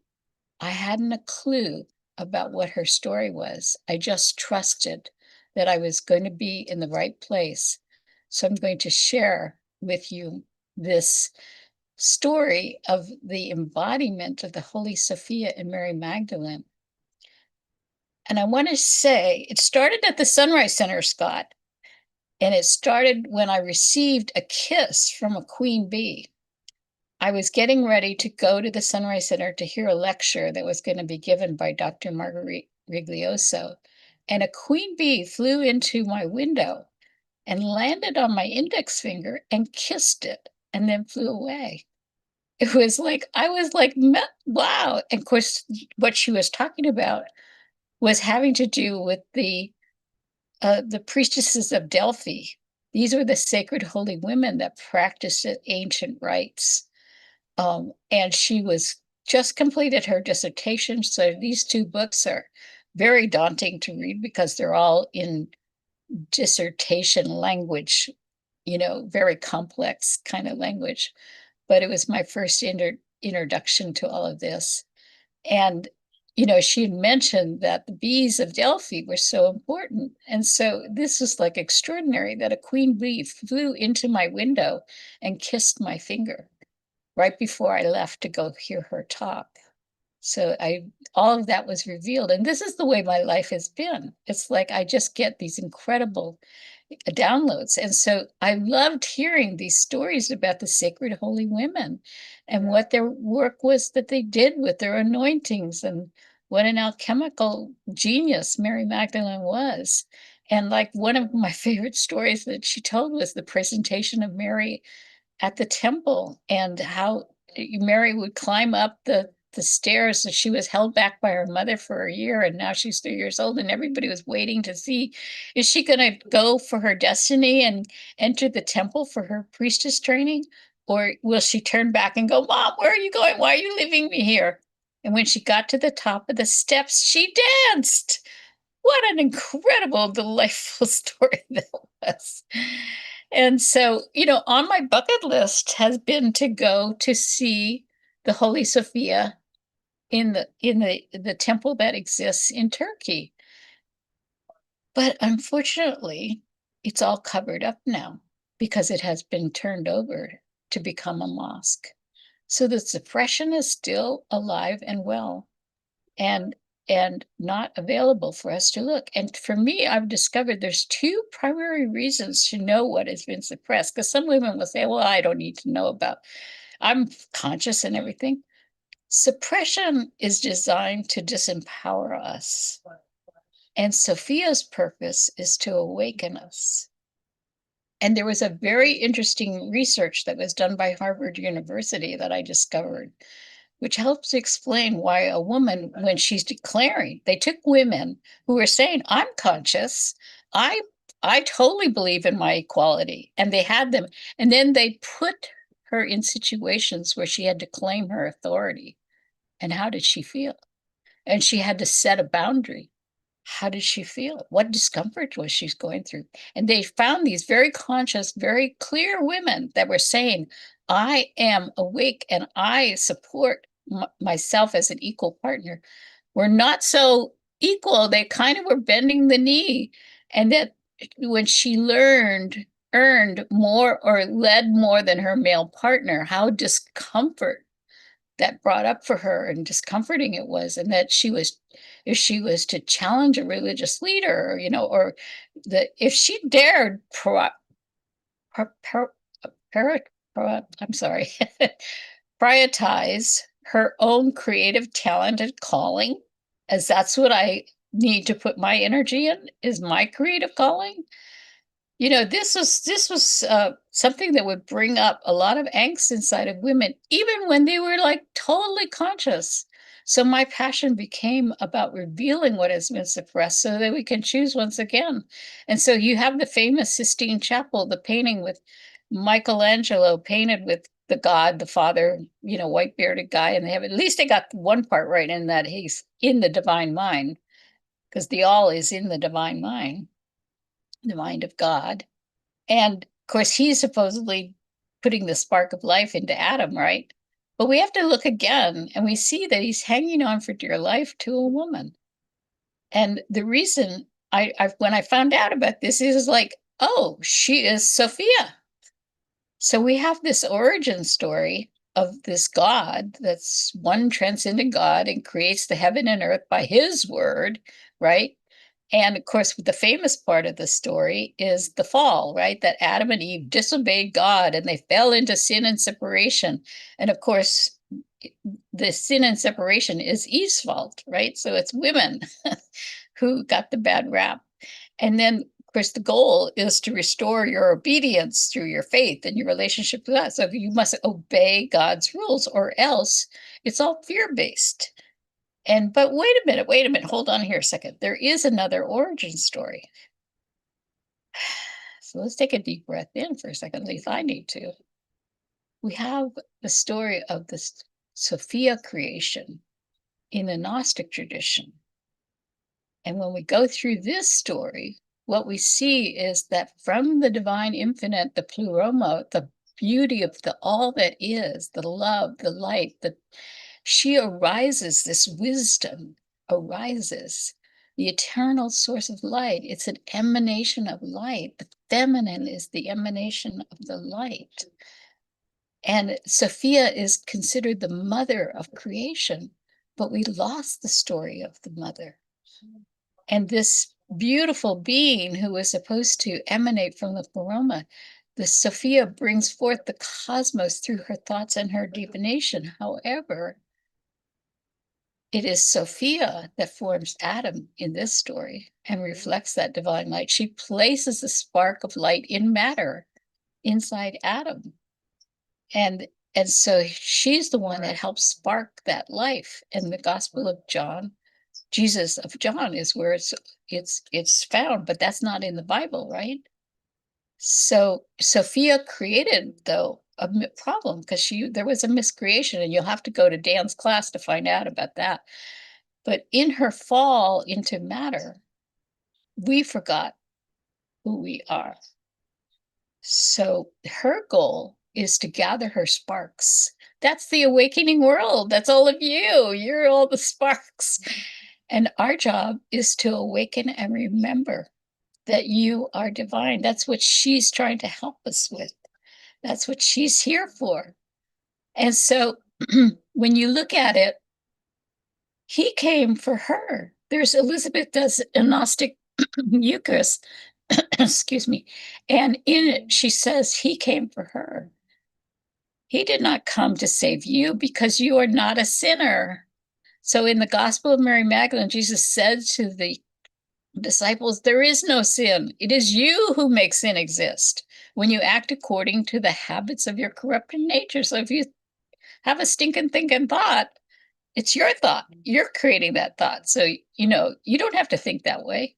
I hadn't a clue about what her story was. I just trusted that I was going to be in the right place. So I'm going to share with you this story of the embodiment of the Holy Sophia and Mary Magdalene. And I want to say it started at the Sunrise Center, Scott. And it started when I received a kiss from a queen bee. I was getting ready to go to the Sunrise Center to hear a lecture that was going to be given by Dr. Marguerite Riglioso. And a queen bee flew into my window and landed on my index finger and kissed it and then flew away. It was like, I was like, wow. And of course, what she was talking about was having to do with the priestesses of Delphi. These were the sacred holy women that practiced ancient rites. And she was just completed her dissertation. So these two books are very daunting to read because they're all in dissertation language, very complex kind of language. But it was my first introduction to all of this. And she had mentioned that the bees of Delphi were so important. And so this was like extraordinary that a queen bee flew into my window and kissed my finger right before I left to go hear her talk. So all of that was revealed. And this is the way my life has been. It's like I just get these incredible downloads. And so I loved hearing these stories about the sacred holy women and what their work was that they did with their anointings and what an alchemical genius Mary Magdalene was. And like one of my favorite stories that she told was the presentation of Mary at the temple and how Mary would climb up the stairs. So she was held back by her mother for a year, and now she's 3 years old, and everybody was waiting to see, is she going to go for her destiny and enter the temple for her priestess training? Or will she turn back and go, Mom, where are you going? Why are you leaving me here? And when she got to the top of the steps, she danced. What an incredible, delightful story that was. And so, on my bucket list has been to go to see the Holy Sophia in the temple that exists in Turkey. But unfortunately, it's all covered up now because it has been turned over to become a mosque. So the suppression is still alive and well and not available for us to look. And for me, I've discovered there's two primary reasons to know what has been suppressed. Because some women will say, well, I don't need to know about, I'm conscious and everything. Suppression is designed to disempower us. And Sophia's purpose is to awaken us. And there was a very interesting research that was done by Harvard University that I discovered, which helps explain why a woman, when she's declaring, they took women who were saying, I'm conscious, I totally believe in my equality, and they had them, and then they put her in situations where she had to claim her authority. And how did she feel? And she had to set a boundary. How did she feel? What discomfort was she going through? And they found these very conscious, very clear women that were saying, I am awake and I support myself as an equal partner. Were not so equal. They kind of were bending the knee. And that when she earned more or led more than her male partner, how discomfort that brought up for her and discomforting it was, and that if she was to challenge a religious leader, or if she dared prioritize her own creative talent and calling, as that's what I need to put my energy in, is my creative calling. This was something that would bring up a lot of angst inside of women, even when they were like totally conscious. So my passion became about revealing what has been suppressed so that we can choose once again. And so you have the famous Sistine Chapel, the painting with Michelangelo painted with the God, the Father, white bearded guy, and at least they got one part right in that he's in the divine mind, because the all is in the divine mind. The mind of God. And of course, he's supposedly putting the spark of life into Adam, right? But we have to look again, and we see that he's hanging on for dear life to a woman. And the reason when I found out about this, it was like, oh, she is Sophia. So we have this origin story of this God that's one transcendent God and creates the heaven and earth by his word, right? And of course, the famous part of the story is the fall, right? That Adam and Eve disobeyed God and they fell into sin and separation. And of course, the sin and separation is Eve's fault, right? So it's women who got the bad rap. And then, of course, the goal is to restore your obedience through your faith and your relationship with God. So you must obey God's rules, or else it's all fear-based. But wait a minute, hold on here a second. There is another origin story. So let's take a deep breath in for a second, at least I need to. We have the story of this Sophia creation in the Gnostic tradition. And when we go through this story, what we see is that from the divine infinite, the pleroma, the beauty of the all that is, the love, the light, she arises, this wisdom arises, the eternal source of light. It's an emanation of light. The feminine is the emanation of the light. And Sophia is considered the mother of creation, but we lost the story of the mother. And this beautiful being who was supposed to emanate from the pleroma, the Sophia brings forth the cosmos through her thoughts and her divination. However, it is Sophia that forms Adam in this story and reflects that divine light. She places a spark of light in matter inside Adam. And so she's the one that helps spark that life. And the Gospel of John, Jesus of John, is where it's found, but that's not in the Bible, right? So Sophia created, though, a problem because there was a miscreation, and you'll have to go to Dan's class to find out about that. But in her fall into matter, we forgot who we are. So her goal is to gather her sparks. That's the awakening world. That's all of you. You're all the sparks. And our job is to awaken and remember that you are divine. That's what she's trying to help us with. That's what she's here for. And so when you look at it, he came for her. There's Elizabeth does a Gnostic Eucharist, excuse me. And in it, she says he came for her. He did not come to save you because you are not a sinner. So in the Gospel of Mary Magdalene, Jesus said to the disciples, there is no sin. It is you who make sin exist when you act according to the habits of your corrupted nature. So if you have a stinking thinking thought, it's your thought. You're creating that thought. So, you don't have to think that way.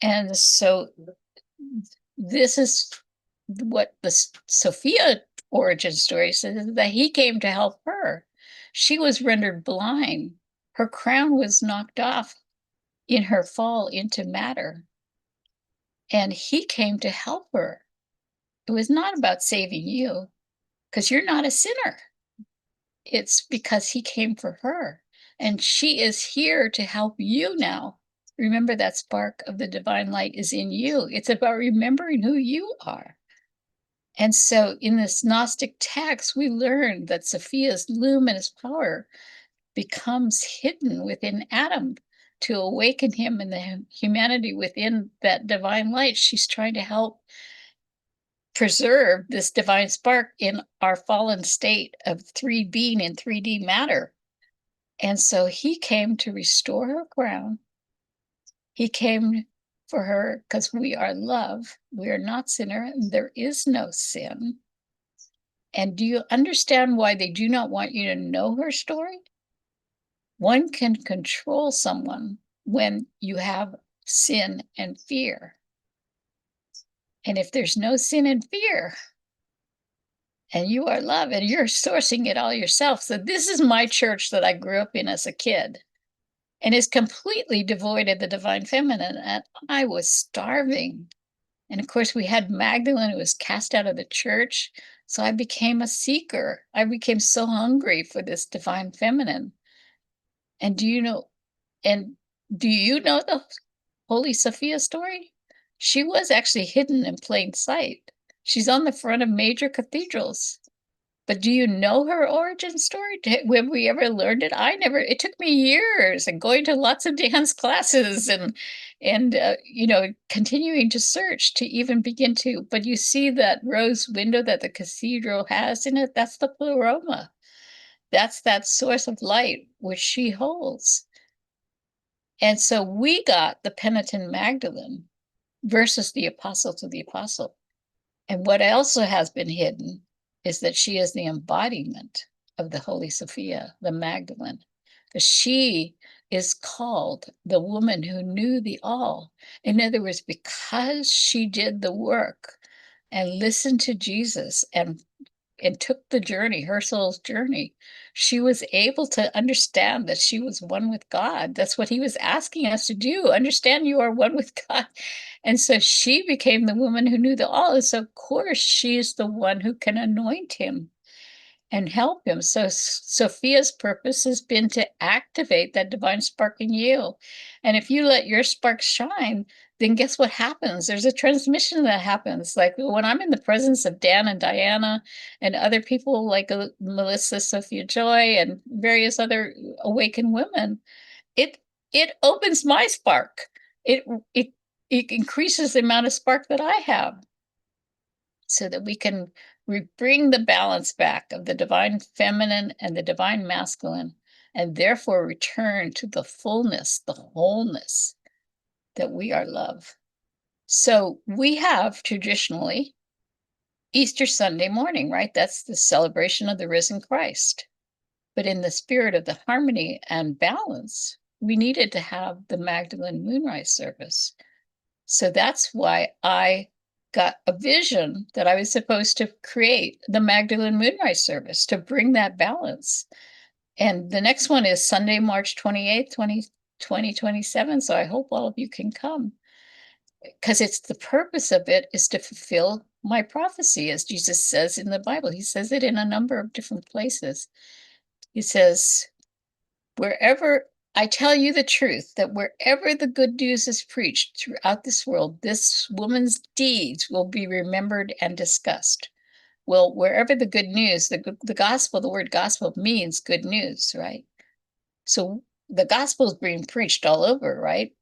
And so this is what the Sophia origin story says, that he came to help her. She was rendered blind. Her crown was knocked off in her fall into matter. And he came to help her. It was not about saving you, because you're not a sinner. It's because he came for her. And she is here to help you now. Remember, that spark of the divine light is in you. It's about remembering who you are. And so in this Gnostic text, we learn that Sophia's luminous power becomes hidden within Adam to awaken him and the humanity within that divine light. She's trying to help preserve this divine spark in our fallen state of being in 3D matter. And so he came to restore her crown. He came for her because we are love. We are not sinner, and there is no sin. And do you understand why they do not want you to know her story? One can control someone when you have sin and fear. And if there's no sin and fear, and you are love, and you're sourcing it all yourself. So this is my church that I grew up in as a kid, and is completely devoid of the divine feminine. And I was starving. And of course, we had Magdalene, who was cast out of the church. So I became a seeker. I became so hungry for this divine feminine. And do you know the Holy Sophia story? She was actually hidden in plain sight. She's on the front of major cathedrals. But do you know her origin story? Have we ever learned it? I never. It took me years and going to lots of dance classes and continuing to search to even begin to. But you see that rose window that the cathedral has in it? That's the pleroma. That's that source of light which she holds. And so we got the penitent Magdalene versus the apostle to the apostle. And what also has been hidden is that she is the embodiment of the Holy Sophia, the Magdalene. Because she is called the woman who knew the all. In other words, because she did the work and listened to Jesus and took the journey, her soul's journey, she was able to understand that she was one with God. That's what he was asking us to do. Understand you are one with God. And so she became the woman who knew the all. And so, of course, she is the one who can anoint him and help him. So Sophia's purpose has been to activate that divine spark in you. And if you let your spark shine, then guess what happens? There's a transmission that happens. Like when I'm in the presence of Dan and Diana and other people like Melissa, Sophia Joy, and various other awakened women, it opens my spark. It increases the amount of spark that I have, so that we can bring the balance back of the divine feminine and the divine masculine, and therefore return to the fullness, the wholeness that we are love. So we have traditionally Easter Sunday morning, right? That's the celebration of the risen Christ. But in the spirit of the harmony and balance, we needed to have the Magdalene Moonrise service. So that's why I got a vision that I was supposed to create the Magdalene Moonrise service to bring that balance. And the next one is Sunday, March 28th, 2027. So I hope all of you can come, because it's the purpose of it is to fulfill my prophecy, as Jesus says in the Bible. He says it in a number of different places. He says, wherever I tell you the truth, that wherever the good news is preached throughout this world, this woman's deeds will be remembered and discussed. Well, wherever the good news, the gospel, the word gospel means good news, right? So the gospel is being preached all over, right?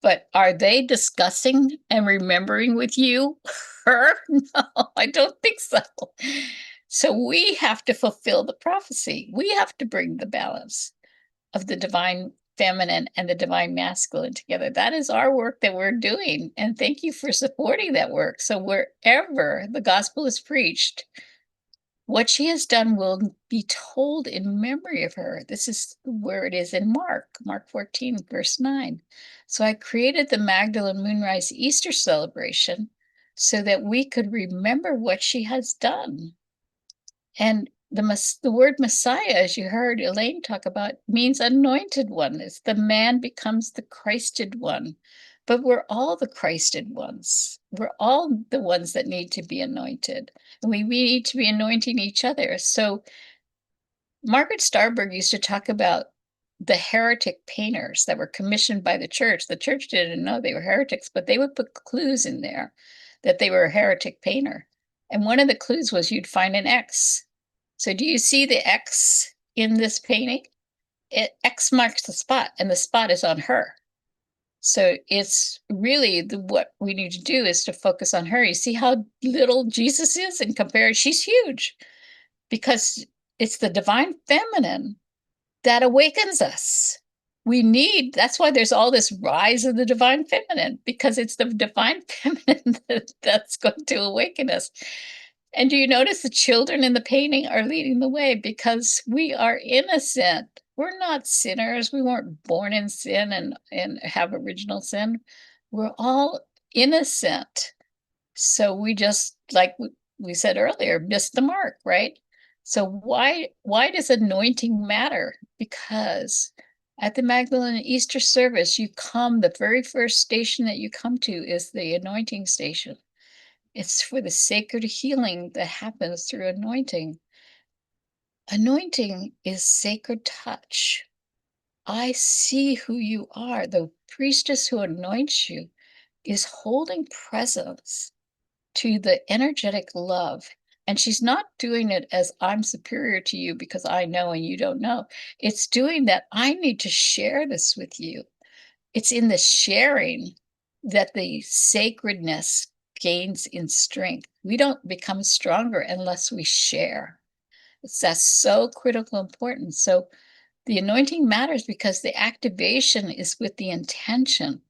But are they discussing and remembering with you her? No, I don't think so. So we have to fulfill the prophecy. We have to bring the balance of the divine feminine and the divine masculine together. That is our work that we're doing. And thank you for supporting that work. So wherever the gospel is preached, what she has done will be told in memory of her. This is where it is in Mark 14, verse 9. So I created the Magdalene Moonrise Easter celebration so that we could remember what she has done. And the word Messiah, as you heard Elaine talk about, means anointed one. It's the man becomes the Christed one. But we're all the Christed ones. We're all the ones that need to be anointed. And we need to be anointing each other. So Margaret Starberg used to talk about the heretic painters that were commissioned by the church. The church didn't know they were heretics, but they would put clues in there that they were a heretic painter. And one of the clues was you'd find an X. So do you see the X in this painting? X marks the spot, and the spot is on her. So it's really what we need to do is to focus on her. You see how little Jesus is in comparison? She's huge, because it's the divine feminine that awakens us. That's why there's all this rise of the divine feminine, because it's the divine feminine that's going to awaken us. And do you notice the children in the painting are leading the way, because we are innocent. We're not sinners. We weren't born in sin and have original sin. We're all innocent. So we just, like we said earlier, missed the mark, right? So why does anointing matter? Because at the Magdalene Easter service, the very first station that you come to is the anointing station. It's for the sacred healing that happens through anointing. Anointing is sacred touch. I see who you are. The priestess who anoints you is holding presence to the energetic love. And she's not doing it as I'm superior to you because I know and you don't know. It's doing that I need to share this with you. It's in the sharing that the sacredness gains in strength. We don't become stronger unless we share. That's so critical important. So the anointing matters because the activation is with the intention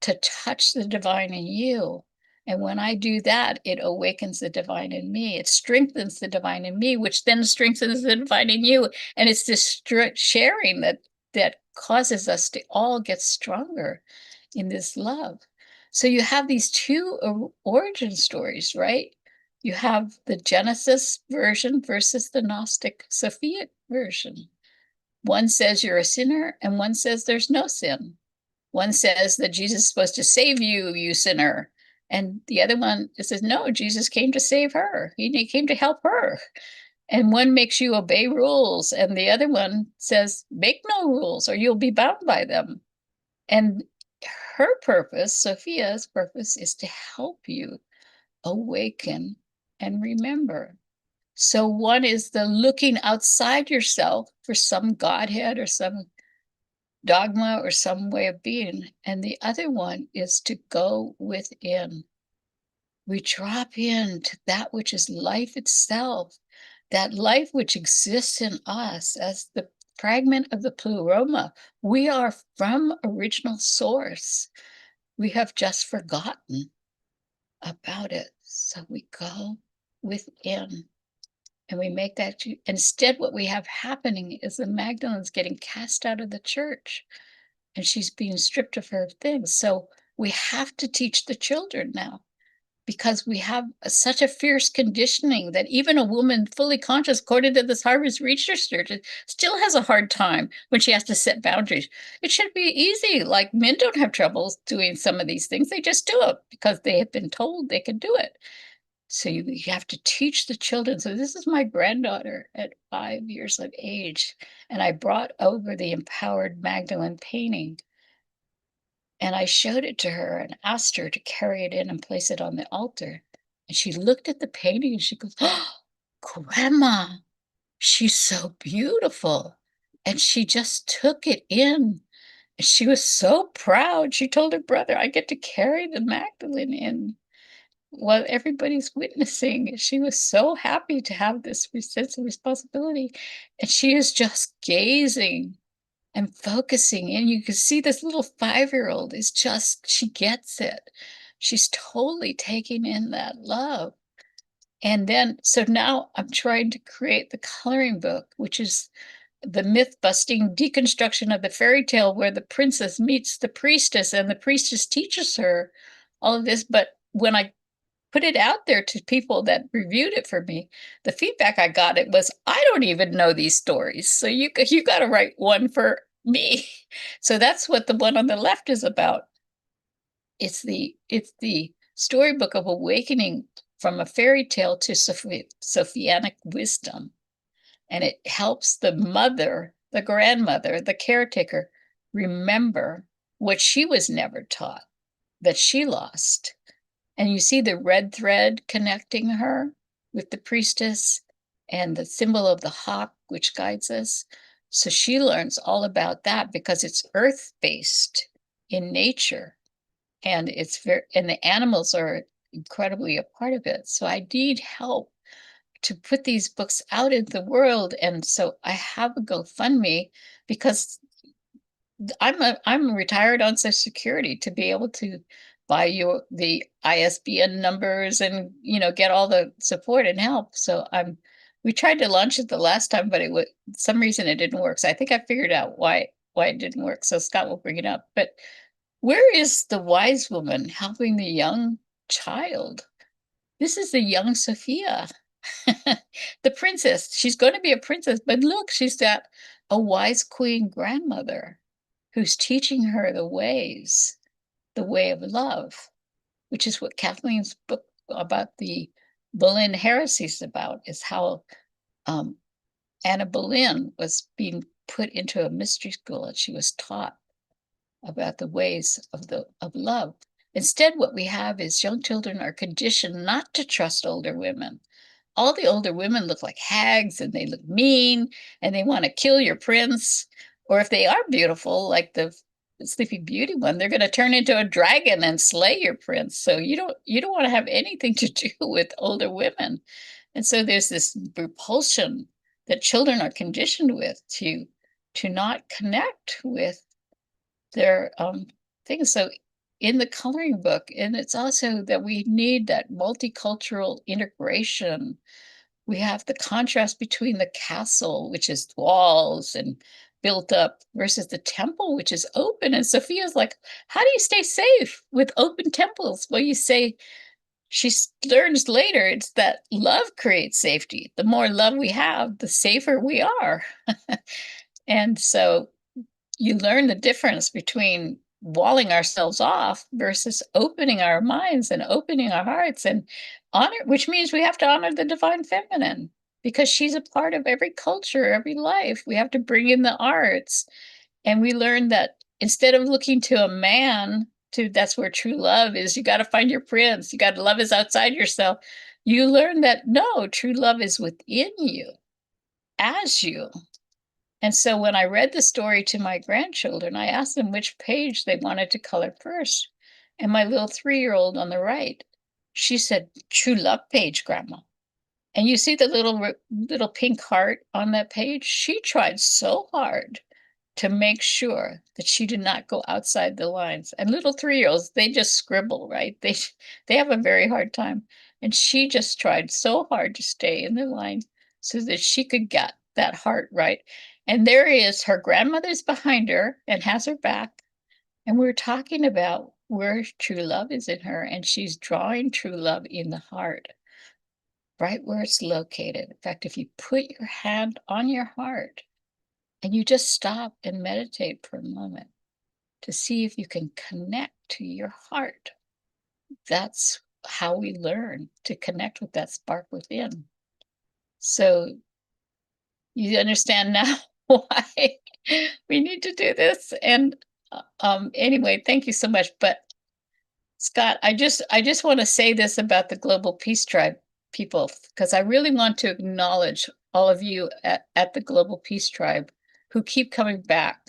to touch the divine in you. And when I do that, it awakens the divine in me. It strengthens the divine in me, which then strengthens the divine in you. And it's this sharing that causes us to all get stronger in this love. So you have these two origin stories, right? You have the Genesis version versus the Gnostic Sophia version. One says you're a sinner, and one says there's no sin. One says that Jesus is supposed to save you, you sinner. And the other one says, no, Jesus came to save her. He came to help her. And one makes you obey rules, and the other one says, make no rules or you'll be bound by them. And her purpose, Sophia's purpose, is to help you awaken and remember. So one is the looking outside yourself for some Godhead or some dogma or some way of being. And the other one is to go within. We drop into that which is life itself, that life which exists in us as the fragment of the pleroma. We are from original source. We have just forgotten about it. So we go within. And we make that, instead what we have happening is the Magdalene's getting cast out of the church and she's being stripped of her things. So we have to teach the children now because we have such a fierce conditioning that even a woman fully conscious, according to this Harvard research, still has a hard time when she has to set boundaries. It should be easy. Like men don't have trouble doing some of these things. They just do it because they have been told they can do it. So you have to teach the children. So this is my granddaughter at 5 years of age. And I brought over the Empowered Magdalene painting. And I showed it to her and asked her to carry it in and place it on the altar. And she looked at the painting and she goes, oh, Grandma, she's so beautiful. And she just took it in. And she was so proud. She told her brother, I get to carry the Magdalene in while everybody's witnessing. She was so happy to have this sense of responsibility. And she is just gazing and focusing. And you can see this little 5-year-old is just, she gets it. She's totally taking in that love. And then, so now I'm trying to create the coloring book, which is the myth-busting deconstruction of the fairy tale where the princess meets the priestess and the priestess teaches her all of this. But when I put it out there to people that reviewed it for me, the feedback I got it was, I don't even know these stories. So you got to write one for me. So that's what the one on the left is about. It's the storybook of awakening from a fairy tale to Sophianic wisdom. And it helps the mother, the grandmother, the caretaker remember what she was never taught, that she lost. And you see the red thread connecting her with the priestess and the symbol of the hawk, which guides us. So she learns all about that because it's earth-based in nature. And and the animals are incredibly a part of it. So I need help to put these books out in the world. And so I have a GoFundMe because I'm retired on Social Security to be able to buy you the ISBN numbers and get all the support and help. So we tried to launch it the last time, but some reason it didn't work. So I think I figured out why it didn't work. So Scott will bring it up. But where is the wise woman helping the young child? This is the young Sophia, the princess. She's going to be a princess, but look, she's got a wise queen grandmother who's teaching her the way of love, which is what Kathleen's book about the Boleyn heresy is about, is how Anna Boleyn was being put into a mystery school and she was taught about the ways of love. Instead, what we have is young children are conditioned not to trust older women. All the older women look like hags and they look mean and they want to kill your prince. Or if they are beautiful, like the Sleeping Beauty one, they're going to turn into a dragon and slay your prince. So you don't want to have anything to do with older women. And so there's this repulsion that children are conditioned with to not connect with their things. So in the coloring book, and it's also that we need that multicultural integration. We have the contrast between the castle, which is walls and built up, versus the temple, which is open. And Sophia's like, how do you stay safe with open temples? Well, you say, learns later, it's that love creates safety. The more love we have, the safer we are. And so you learn the difference between walling ourselves off versus opening our minds and opening our hearts and honor, which means we have to honor the divine feminine because she's a part of every culture, every life. We have to bring in the arts. And we learn that instead of looking to a man that's where true love is, you got to find your prince. You got to love is outside yourself. You learn that no, true love is within you, as you. And so when I read the story to my grandchildren, I asked them which page they wanted to color first. And my little 3-year-old on the right, she said, true love page, Grandma. And you see the little pink heart on that page? She tried so hard to make sure that she did not go outside the lines. And little 3-year-olds, they just scribble, right? They have a very hard time. And she just tried so hard to stay in the line so that she could get that heart right. And there is her grandmother's behind her and has her back. And we're talking about where true love is in her. And she's drawing true love in the heart, right where it's located. In fact, if you put your hand on your heart and you just stop and meditate for a moment to see if you can connect to your heart, that's how we learn to connect with that spark within. So you understand now why we need to do this. And anyway, thank you so much. But Scott, I just want to say this about the Global Peace Tribe people, because I really want to acknowledge all of you at the Global Peace Tribe who keep coming back.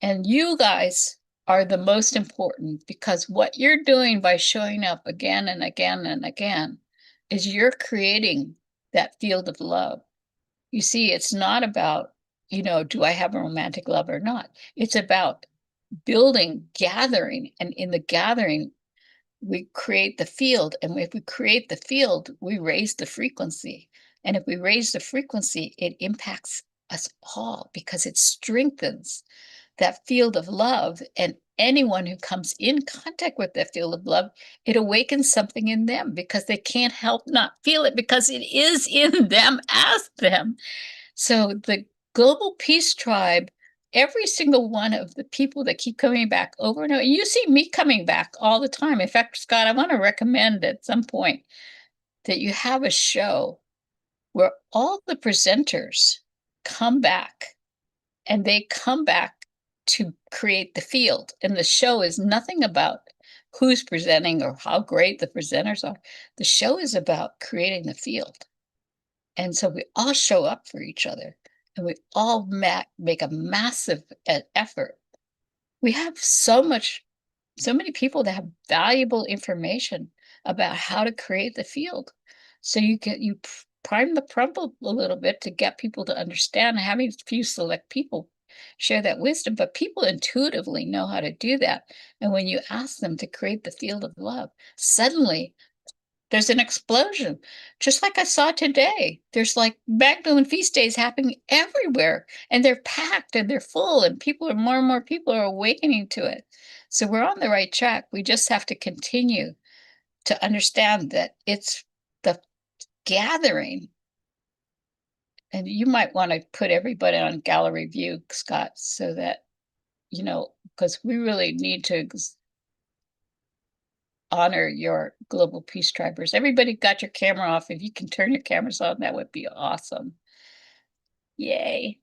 And you guys are the most important, because what you're doing by showing up again and again and again is you're creating that field of love. You see, it's not about, do I have a romantic love or not? It's about building, gathering, and in the gathering, we create the field. And if we create the field, we raise the frequency. And if we raise the frequency, it impacts us all because it strengthens that field of love. And anyone who comes in contact with that field of love, it awakens something in them because they can't help not feel it because it is in them as them. So the Global Peace Tribe, every single one of the people that keep coming back over and over, you see me coming back all the time. In fact, Scott, I want to recommend at some point that you have a show where all the presenters come back, and they come back to create the field. And the show is nothing about who's presenting or how great the presenters are. The show is about creating the field. And so we all show up for each other, and we all make a massive effort. We have so many people that have valuable information about how to create the field. So you prime the pump a little bit to get people to understand, having a few select people share that wisdom, but people intuitively know how to do that. And when you ask them to create the field of love, suddenly there's an explosion. Just like I saw today, there's like Magdalene feast days happening everywhere, and they're packed and they're full, and more and more people are awakening to it. So we're on the right track. We just have to continue to understand that it's the gathering. And you might want to put everybody on gallery view, Scott, so that, because we really need to honor your Global Peace Tribers. Everybody got your camera off. If you can turn your cameras on, that would be awesome. Yay.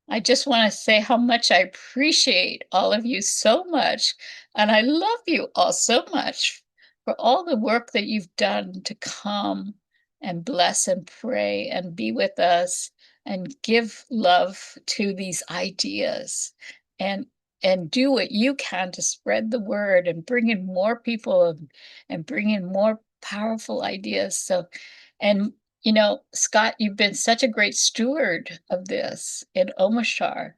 I just want to say how much I appreciate all of you so much. And I love you all so much for all the work that you've done to come and bless and pray and be with us and give love to these ideas and do what you can to spread the word and bring in more people and bring in more powerful ideas. So, and Scott, you've been such a great steward of this in Omashar.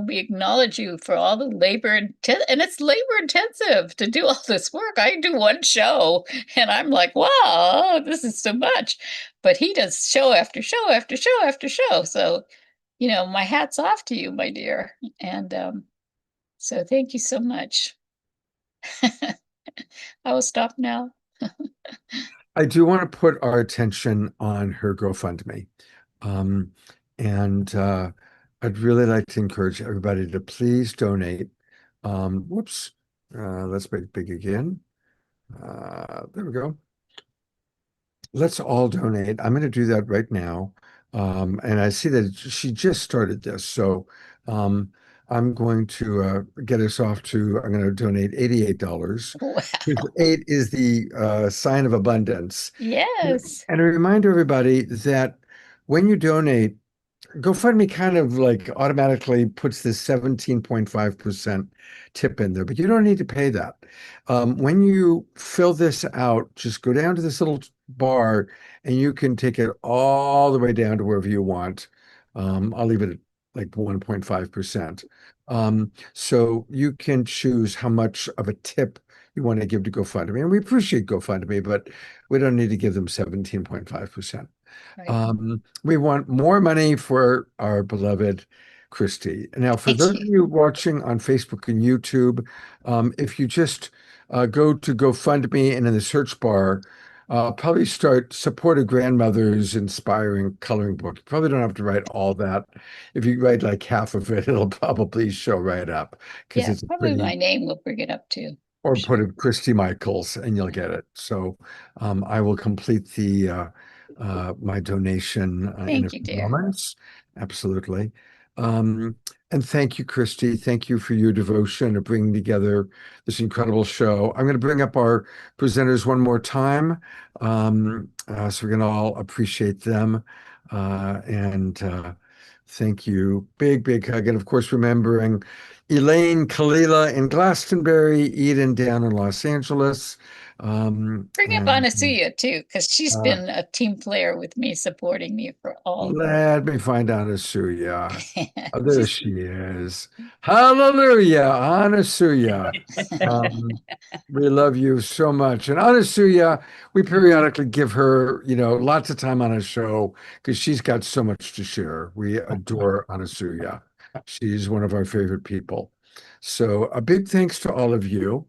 We acknowledge you for all the labor and it's labor intensive to do all this work. I do one show and I'm like, wow, this is so much. But he does show after show after show after show. So, my hat's off to you, my dear. And so thank you so much. I will stop now. I do want to put our attention on her GoFundMe. And I'd really like to encourage everybody to please donate. Whoops. Let's make it big again. There we go. Let's all donate. I'm going to do that right now. And I see that she just started this. So I'm going to get us off to, I'm going to donate $88. Wow. 8 is the sign of abundance. Yes. And I remind everybody that when you donate, GoFundMe kind of like automatically puts this 17.5% tip in there, but you don't need to pay that. When you fill this out, just go down to this little bar and you can take it all the way down to wherever you want. I'll leave it at like 1.5%. So you can choose how much of a tip you want to give to GoFundMe. And we appreciate GoFundMe, but we don't need to give them 17.5%. Right. We want more money for our beloved Christy. Now, for Thank those of you. you watching on Facebook and YouTube, if you just go to GoFundMe and in the search bar, probably start Support a Grandmother's Inspiring Coloring Book. You probably don't have to write all that. If you write like half of it, it'll probably show right up because Yeah, it's a probably pretty, my name will bring it up too. or put it Christy Michaels and you'll get it. So I will complete the my donation in a Thank you, few dear. moments. Absolutely. And thank you, Christy. Thank you for your devotion of bringing together this incredible show. I'm going to bring up our presenters one more time, so we can all appreciate them. And thank you. Big, big hug. And of course, remembering Elaine Kalila in Glastonbury, Eden down in Los Angeles. Bring up And Anasuya too, because she's been a team player with me, supporting me for all. let me find Anasuya. Oh, there She's- she is. Hallelujah, Anasuya. We love you so much. And Anasuya, we periodically give her, lots of time on a show because she's got so much to share. We adore Anasuya. She's one of our favorite people. So a big thanks to all of you.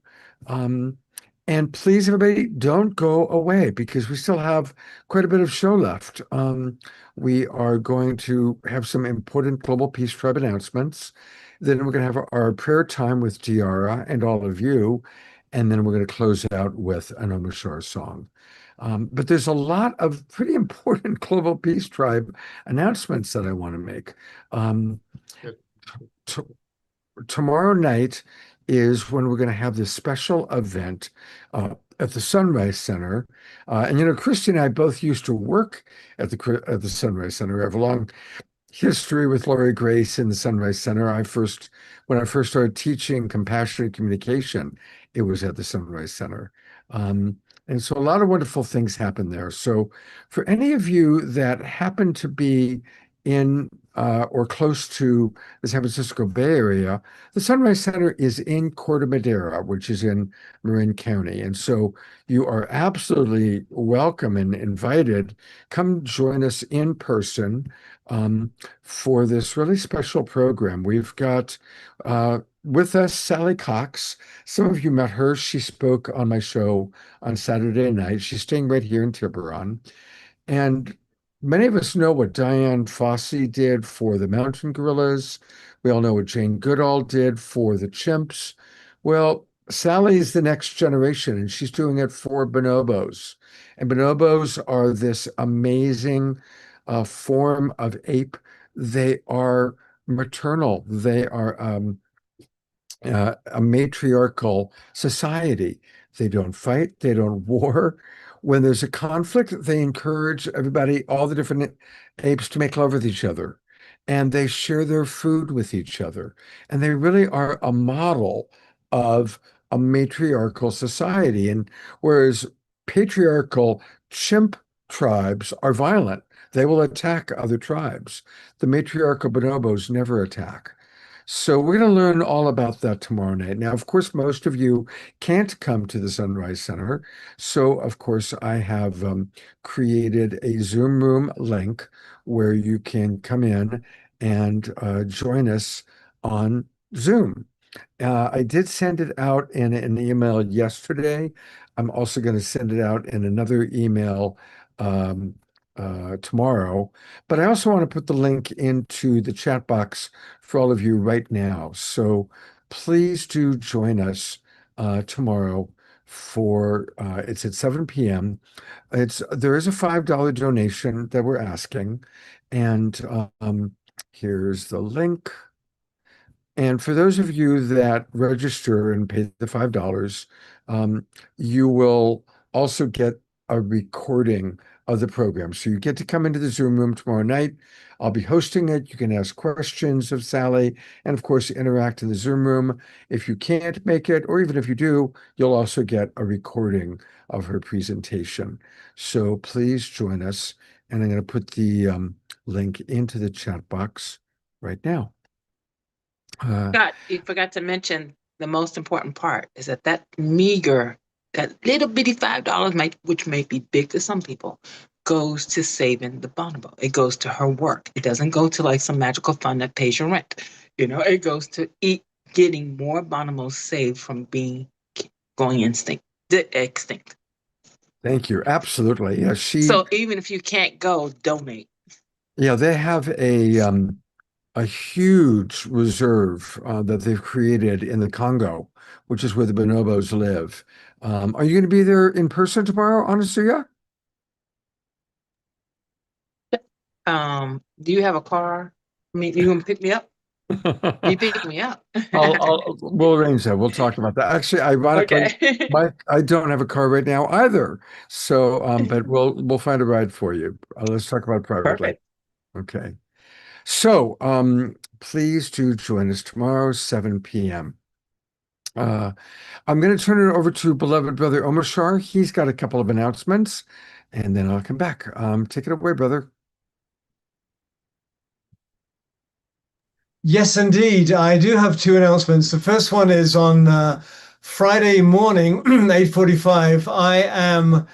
And please, everybody, don't go away because we still have quite a bit of show left. We are going to have some important Global Peace Tribe announcements. Then we're going to have our prayer time with Tiara and all of you. And then we're going to close out with an Omashar song. But there's a lot of pretty important Global Peace Tribe announcements that I want to make. Tomorrow night is when we're going to have this special event at the Sunrise Center. And Christy and I both used to work at the Sunrise Center. We have a long history with Lori Grace in the Sunrise Center. When I first started teaching compassionate communication, it was at the Sunrise Center. And so a lot of wonderful things happen there. So for any of you that happen to be in or close to the San Francisco Bay Area, the Sunrise Center is in Corte Madera, which is in Marin County. And so you are absolutely welcome and invited. Come join us in person for this really special program. We've got with us Sally Cox. Some of you met her. She spoke on my show on Saturday night. She's staying right here in Tiburon. And many of us know what Diane Fossey did for the mountain gorillas. We all know what Jane Goodall did for the chimps. Well, Sally's the next generation, and she's doing it for bonobos. And bonobos are this amazing form of ape. They are maternal. They are a matriarchal society. They don't fight, they don't war. When there's a conflict, they encourage everybody, all the different apes, to make love with each other. And they share their food with each other. And they really are a model of a matriarchal society. And whereas patriarchal chimp tribes are violent, they will attack other tribes. The matriarchal bonobos never attack. So we're going to learn all about that tomorrow night. Now, of course, most of you can't come to the Sunrise Center. So, of course, I have created a Zoom room link where you can come in and join us on Zoom. I did send it out in an email yesterday. I'm also going to send it out in another email um, tomorrow. But I also want to put the link into the chat box for all of you right now. So please do join us tomorrow for it's at 7 p.m. There is a $5 donation that we're asking, and here's the link. And for those of you that register and pay the $5, you will also get a recording of the program. So you get to come into the Zoom room tomorrow night. I'll be hosting it. You can ask questions of Sally and, of course, interact in the Zoom room. If you can't make it, or even if you do, you'll also get a recording of her presentation. So please join us. And I'm going to put the link into the chat box right now. Scott, you forgot to mention the most important part is that meager, that little bitty $5, which may be big to some people, goes to saving the bonobo. It goes to her work. It doesn't go to like some magical fund that pays your rent. It goes to getting more bonobos saved from going extinct. Thank you. Absolutely. Yeah, So even if you can't go, donate. Yeah, they have a huge reserve that they've created in the Congo, which is where the bonobos live. Are you going to be there in person tomorrow, Anasuya? Do you have a car? I mean, you gonna pick me up? You pick me up. We'll arrange that. We'll talk about that. Actually, ironically, Okay. I don't have a car right now either. So, but we'll find a ride for you. Let's talk about it privately. Perfect. Okay. So, please do join us tomorrow, 7 p.m. I'm going to turn it over to beloved brother Omashar. He's got a couple of announcements, and then I'll come back. Take it away, brother. Yes, indeed. I do have two announcements. The first one is on Friday morning, 8:45. I am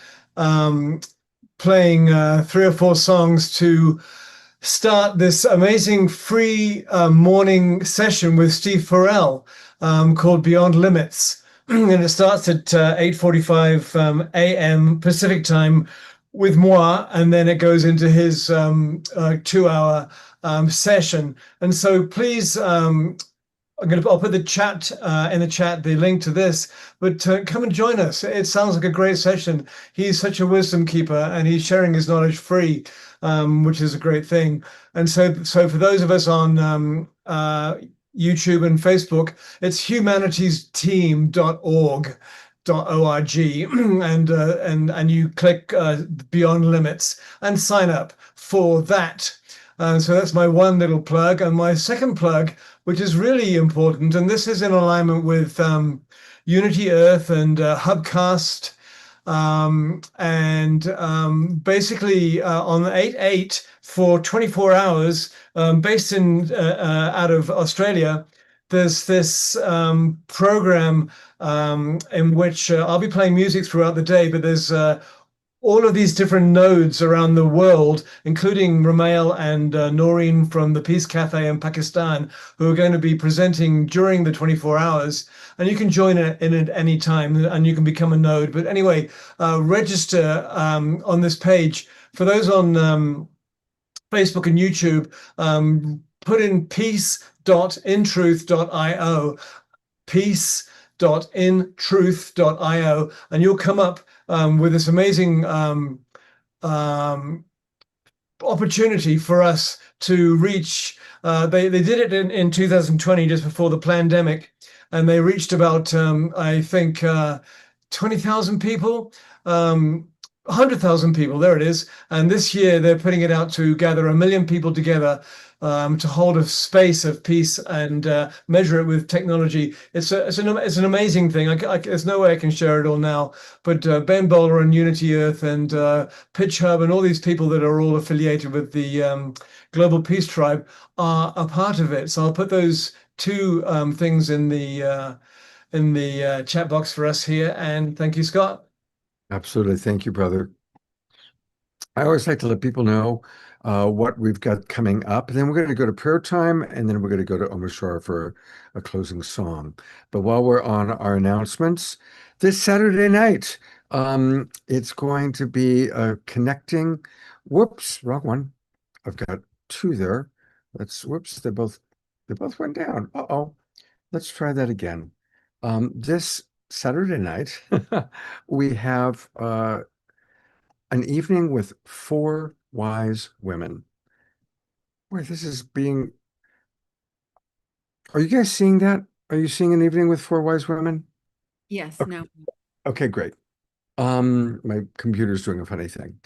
playing 3 or 4 songs to start this amazing free morning session with Steve Farrell called Beyond Limits. And it starts at 8:45 a.m. Pacific time with moi, and then it goes into his 2-hour session. And so please, I'll put the chat in the chat, the link to this, but come and join us. It sounds like a great session. He's such a wisdom keeper, and he's sharing his knowledge free, which is a great thing. And so for those of us on YouTube and Facebook, it's humanitiesteam.org. and you click Beyond Limits and sign up for that. So that's my one little plug. And my second plug, which is really important, and this is in alignment with Unity Earth and Hubcast, basically on 8/8 for 24 hours, based in out of Australia, there's this program in which I'll be playing music throughout the day, but there's all of these different nodes around the world, including Ramail and Noreen from the Peace Cafe in Pakistan, who are going to be presenting during the 24 hours. And you can join in at any time, and you can become a node. But anyway, register on this page. For those on Facebook and YouTube, put in peace.intruth.io, peace.intruth.io, and you'll come up with this amazing opportunity for us to reach. They did it in 2020, just before the pandemic, and they reached about I think 20,000 people. 100,000 people, there it is. And this year they're putting it out to gather 1 million people together to hold a space of peace and measure it with technology. It's an amazing thing. There's no way I can share it all now, but Ben Bowler and Unity Earth and Pitch Hub and all these people that are all affiliated with the Global Peace Tribe are a part of it. So I'll put those two things in the chat box for us here. And thank you, Scott. Absolutely. Thank you, brother. I always like to let people know what we've got coming up. And then we're going to go to prayer time, and then we're going to go to Omashar for a closing song. But while we're on our announcements, this Saturday night, it's going to be a connecting. Whoops, wrong one. I've got two there. Whoops, they both went down. Uh-oh. Let's try that again. This Saturday night, we have an evening with 4 wise women. Boy, this is being. Are you guys seeing that? Are you seeing an evening with 4 wise women? Yes, Okay. no. Okay, great. My computer's doing a funny thing.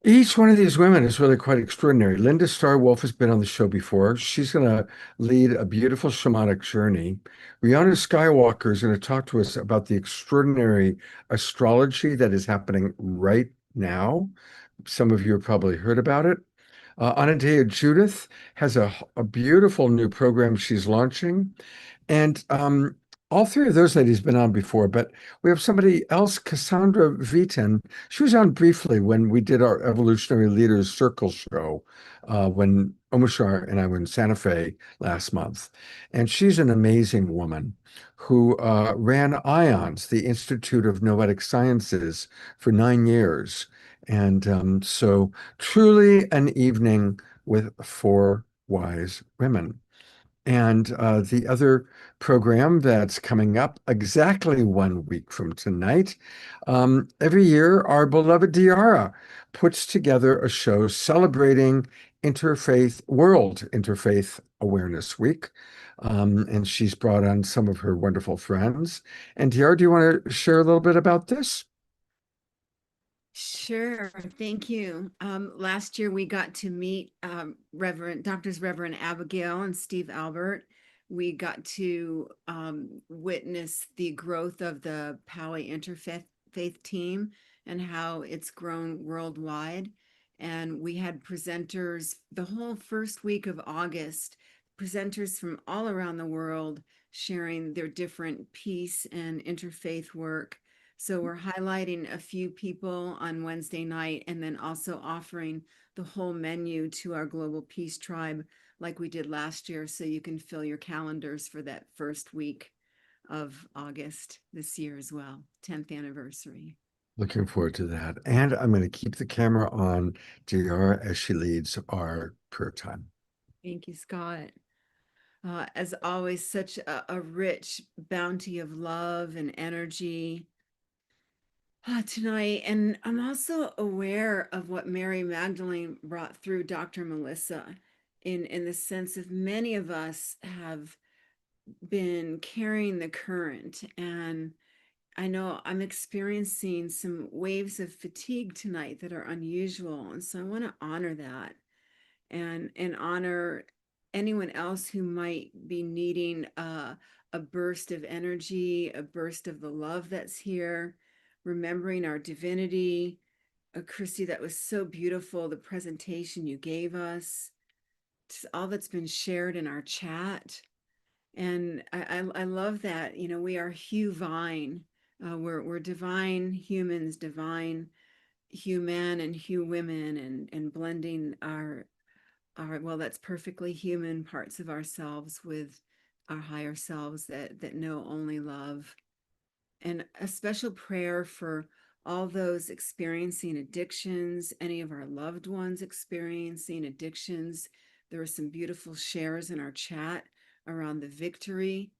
Each one of these women is really quite extraordinary. Linda Starr Wolf has been on the show before. She's going to lead a beautiful shamanic journey. Rihanna Skywalker is going to talk to us about the extraordinary astrology that is happening right now. Some of you have probably heard about it. Anadea Judith has a beautiful new program she's launching. And all 3 of those ladies have been on before, but we have somebody else, Cassandra Vitan. She was on briefly when we did our Evolutionary Leaders Circle show when Omashar and I were in Santa Fe last month. And she's an amazing woman who ran IONS, the Institute of Noetic Sciences, for 9 years. And so truly an evening with 4 wise women. And the other program that's coming up exactly 1 week from tonight, every year, our beloved Diara puts together a show celebrating World Interfaith Awareness Week. And she's brought on some of her wonderful friends. And Diara, do you want to share a little bit about this? Sure, thank you. Last year we got to meet Reverend Abigail and Steve Albert. We got to witness the growth of the Poway Interfaith team and how it's grown worldwide. And we had presenters the whole first week of August, presenters from all around the world sharing their different peace and interfaith work. So we're highlighting a few people on Wednesday night and then also offering the whole menu to our Global Peace Tribe like we did last year. So you can fill your calendars for that first week of August this year as well, 10th anniversary. Looking forward to that. And I'm going to keep the camera on Diara as she leads our prayer time. Thank you, Scott. As always, such a rich bounty of love and energy tonight. And I'm also aware of what Mary Magdalene brought through Dr. Melissa in the sense of many of us have been carrying the current. And I know I'm experiencing some waves of fatigue tonight that are unusual. And so I want to honor that and honor anyone else who might be needing a burst of energy, a burst of the love that's here, remembering our divinity. Christy, that was so beautiful, the presentation you gave us, just all that's been shared in our chat. And I love that, you know, we are Hugh Vine. We're divine humans, divine human and Hugh women, and blending our well, that's perfectly human parts of ourselves with our higher selves that know only love. And a special prayer for all those experiencing addictions, any of our loved ones experiencing addictions. There were some beautiful shares in our chat around the victory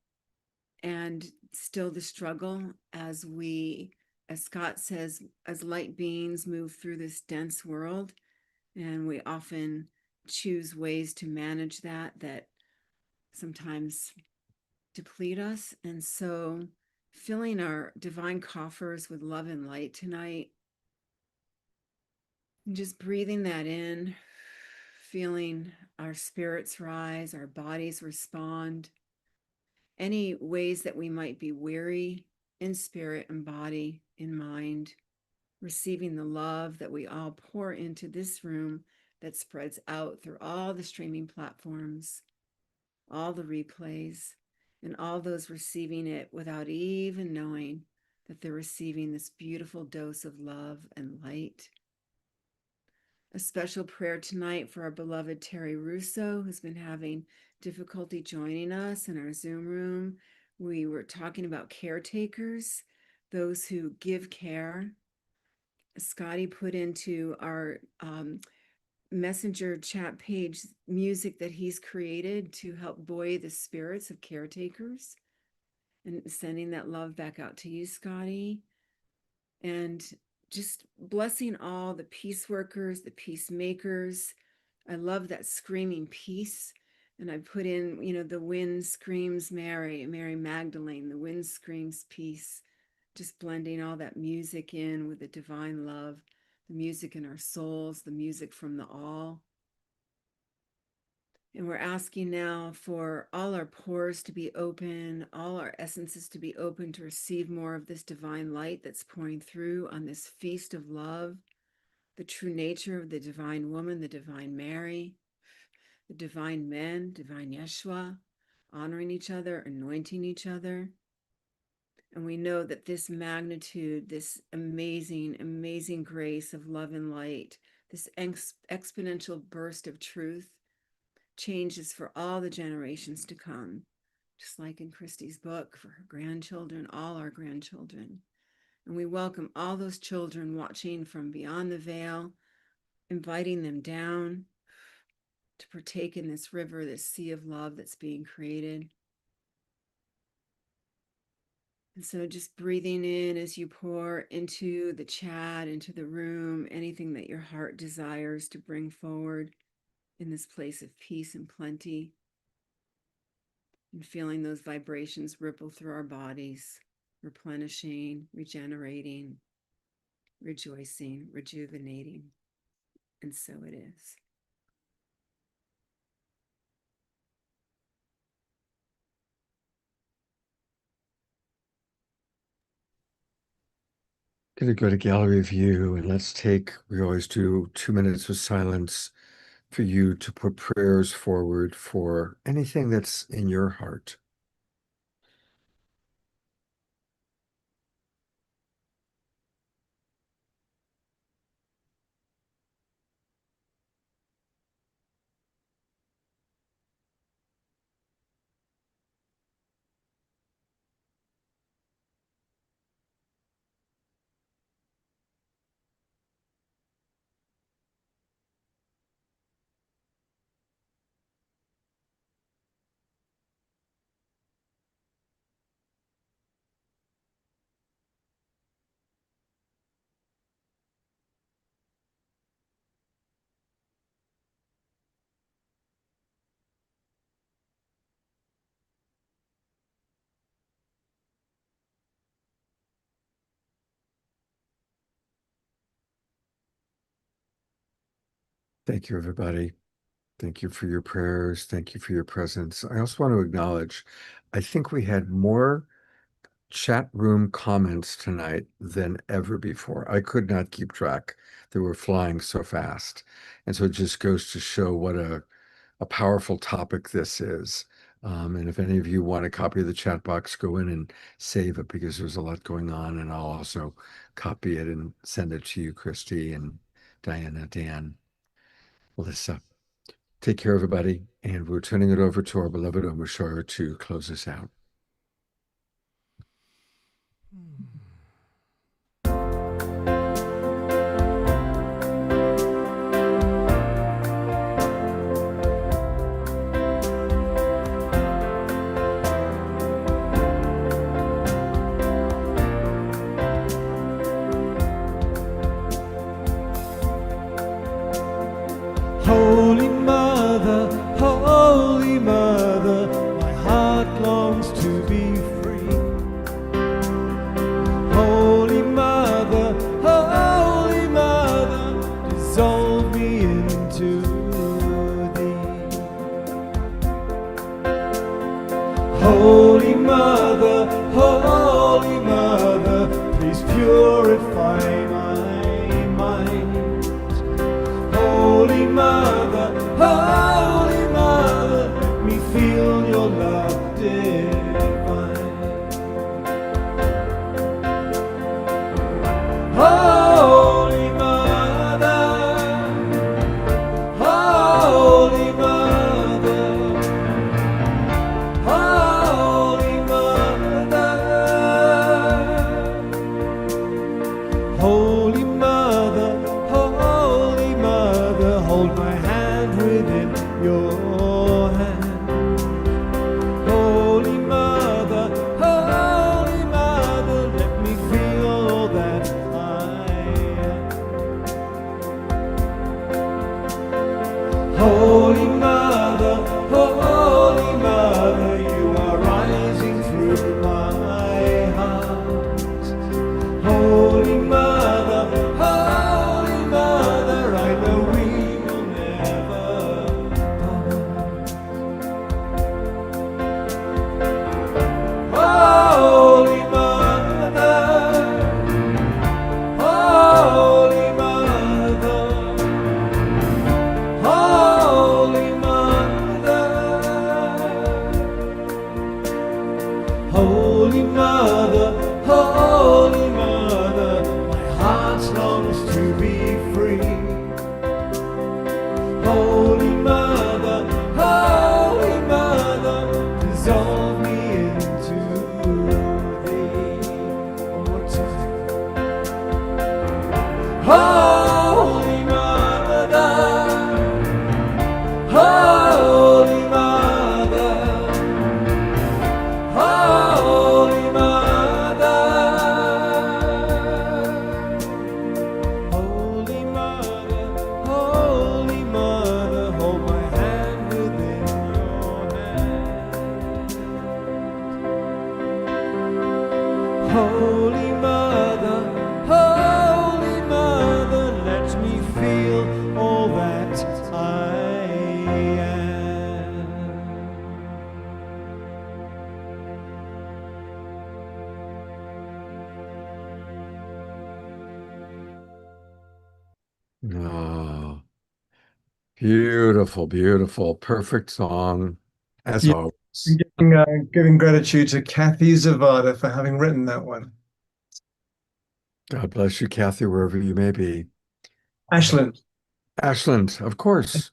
and still the struggle as we, as Scott says, as light beings move through this dense world. And we often choose ways to manage that sometimes deplete us. And so filling our divine coffers with love and light tonight, and just breathing that in, feeling our spirits rise, our bodies respond. Any ways that we might be weary in spirit and body, in mind, receiving the love that we all pour into this room that spreads out through all the streaming platforms, all the replays, and all those receiving it without even knowing that they're receiving this beautiful dose of love and light. A special prayer tonight for our beloved Terry Russo, who's been having difficulty joining us in our Zoom room. We were talking about caretakers, those who give care. Scotty put into our messenger chat page music that he's created to help buoy the spirits of caretakers, and sending that love back out to you, Scotty. And just blessing all the peace workers, the peacemakers. I love that screaming peace. And I put in, the wind screams Mary, Mary Magdalene, the wind screams peace. Just blending all that music in with the divine love, the music in our souls, the music from the all. And we're asking now for all our pores to be open, all our essences to be open to receive more of this divine light that's pouring through on this feast of love, the true nature of the divine woman, the divine Mary, the divine men, divine Yeshua, honoring each other, anointing each other. And we know that this magnitude, this amazing, amazing grace of love and light, this exponential burst of truth, changes for all the generations to come, just like in Christie's book for her grandchildren, all our grandchildren. And we welcome all those children watching from beyond the veil, inviting them down to partake in this river, this sea of love that's being created. And so just breathing in as you pour into the chat, into the room, anything that your heart desires to bring forward in this place of peace and plenty, and feeling those vibrations ripple through our bodies, replenishing, regenerating, rejoicing, rejuvenating. And so it is. Going to go to gallery view, and we always do 2 minutes of silence for you to put prayers forward for anything that's in your heart. Thank you, everybody. Thank you for your prayers. Thank you for your presence. I also want to acknowledge, I think we had more chat room comments tonight than ever before. I could not keep track. They were flying so fast. And so it just goes to show what a powerful topic this is. And if any of you want a copy of the chat box, go in and save it, because there's a lot going on. And I'll also copy it and send it to you, Christy and Diana, Dan, Melissa. Take care, everybody. And we're turning it over to our beloved Omashara to close us out. Holy Mother, please purify my mind. Holy Mother, let me feel your love divine. Holy Mother, Holy Mother, Holy Mother, Holy Mother, Holy Mother, hold my hand within your hand. Holy Mother, let me feel all that I am. Holy Mother, you are rising through my heart. Holy Mother, I know we will never part. Holy Mother, Holy Mother, Holy Mother, Holy Mother, my heart longs to be free. Holy Mother, dissolve me into thee. One more time. Holy Mother, Holy Mother, Holy Mother, Holy Mother, hold my hand within your hand. Holy Mother, let me feel all that I am. Oh, beautiful, beautiful, perfect song, as Yeah. always. Giving gratitude to Kathy Zavada for having written that one. God bless you, Kathy, wherever you may be. Ashland. Ashland, of course.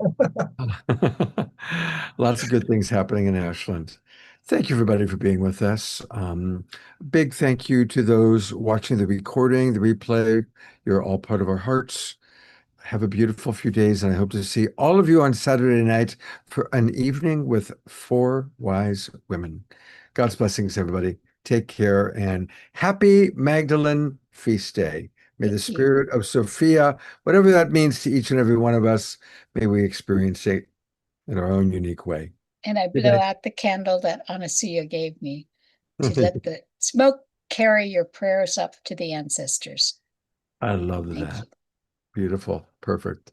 Lots of good things happening in Ashland. Thank you, everybody, for being with us. Big thank you to those watching the recording, the replay. You're all part of our hearts. Have a beautiful few days, and I hope to see all of you on Saturday night for an evening with 4 wise women. God's blessings, everybody. Take care, and happy Magdalene Feast Day. May the Thank you. spirit of Sophia, whatever that means to each and every one of us, may we experience it in our own unique way. And I Good blow night. out the candle that Anasia gave me to let the smoke carry your prayers up to the ancestors. I love Thank that. you. Beautiful. Perfect.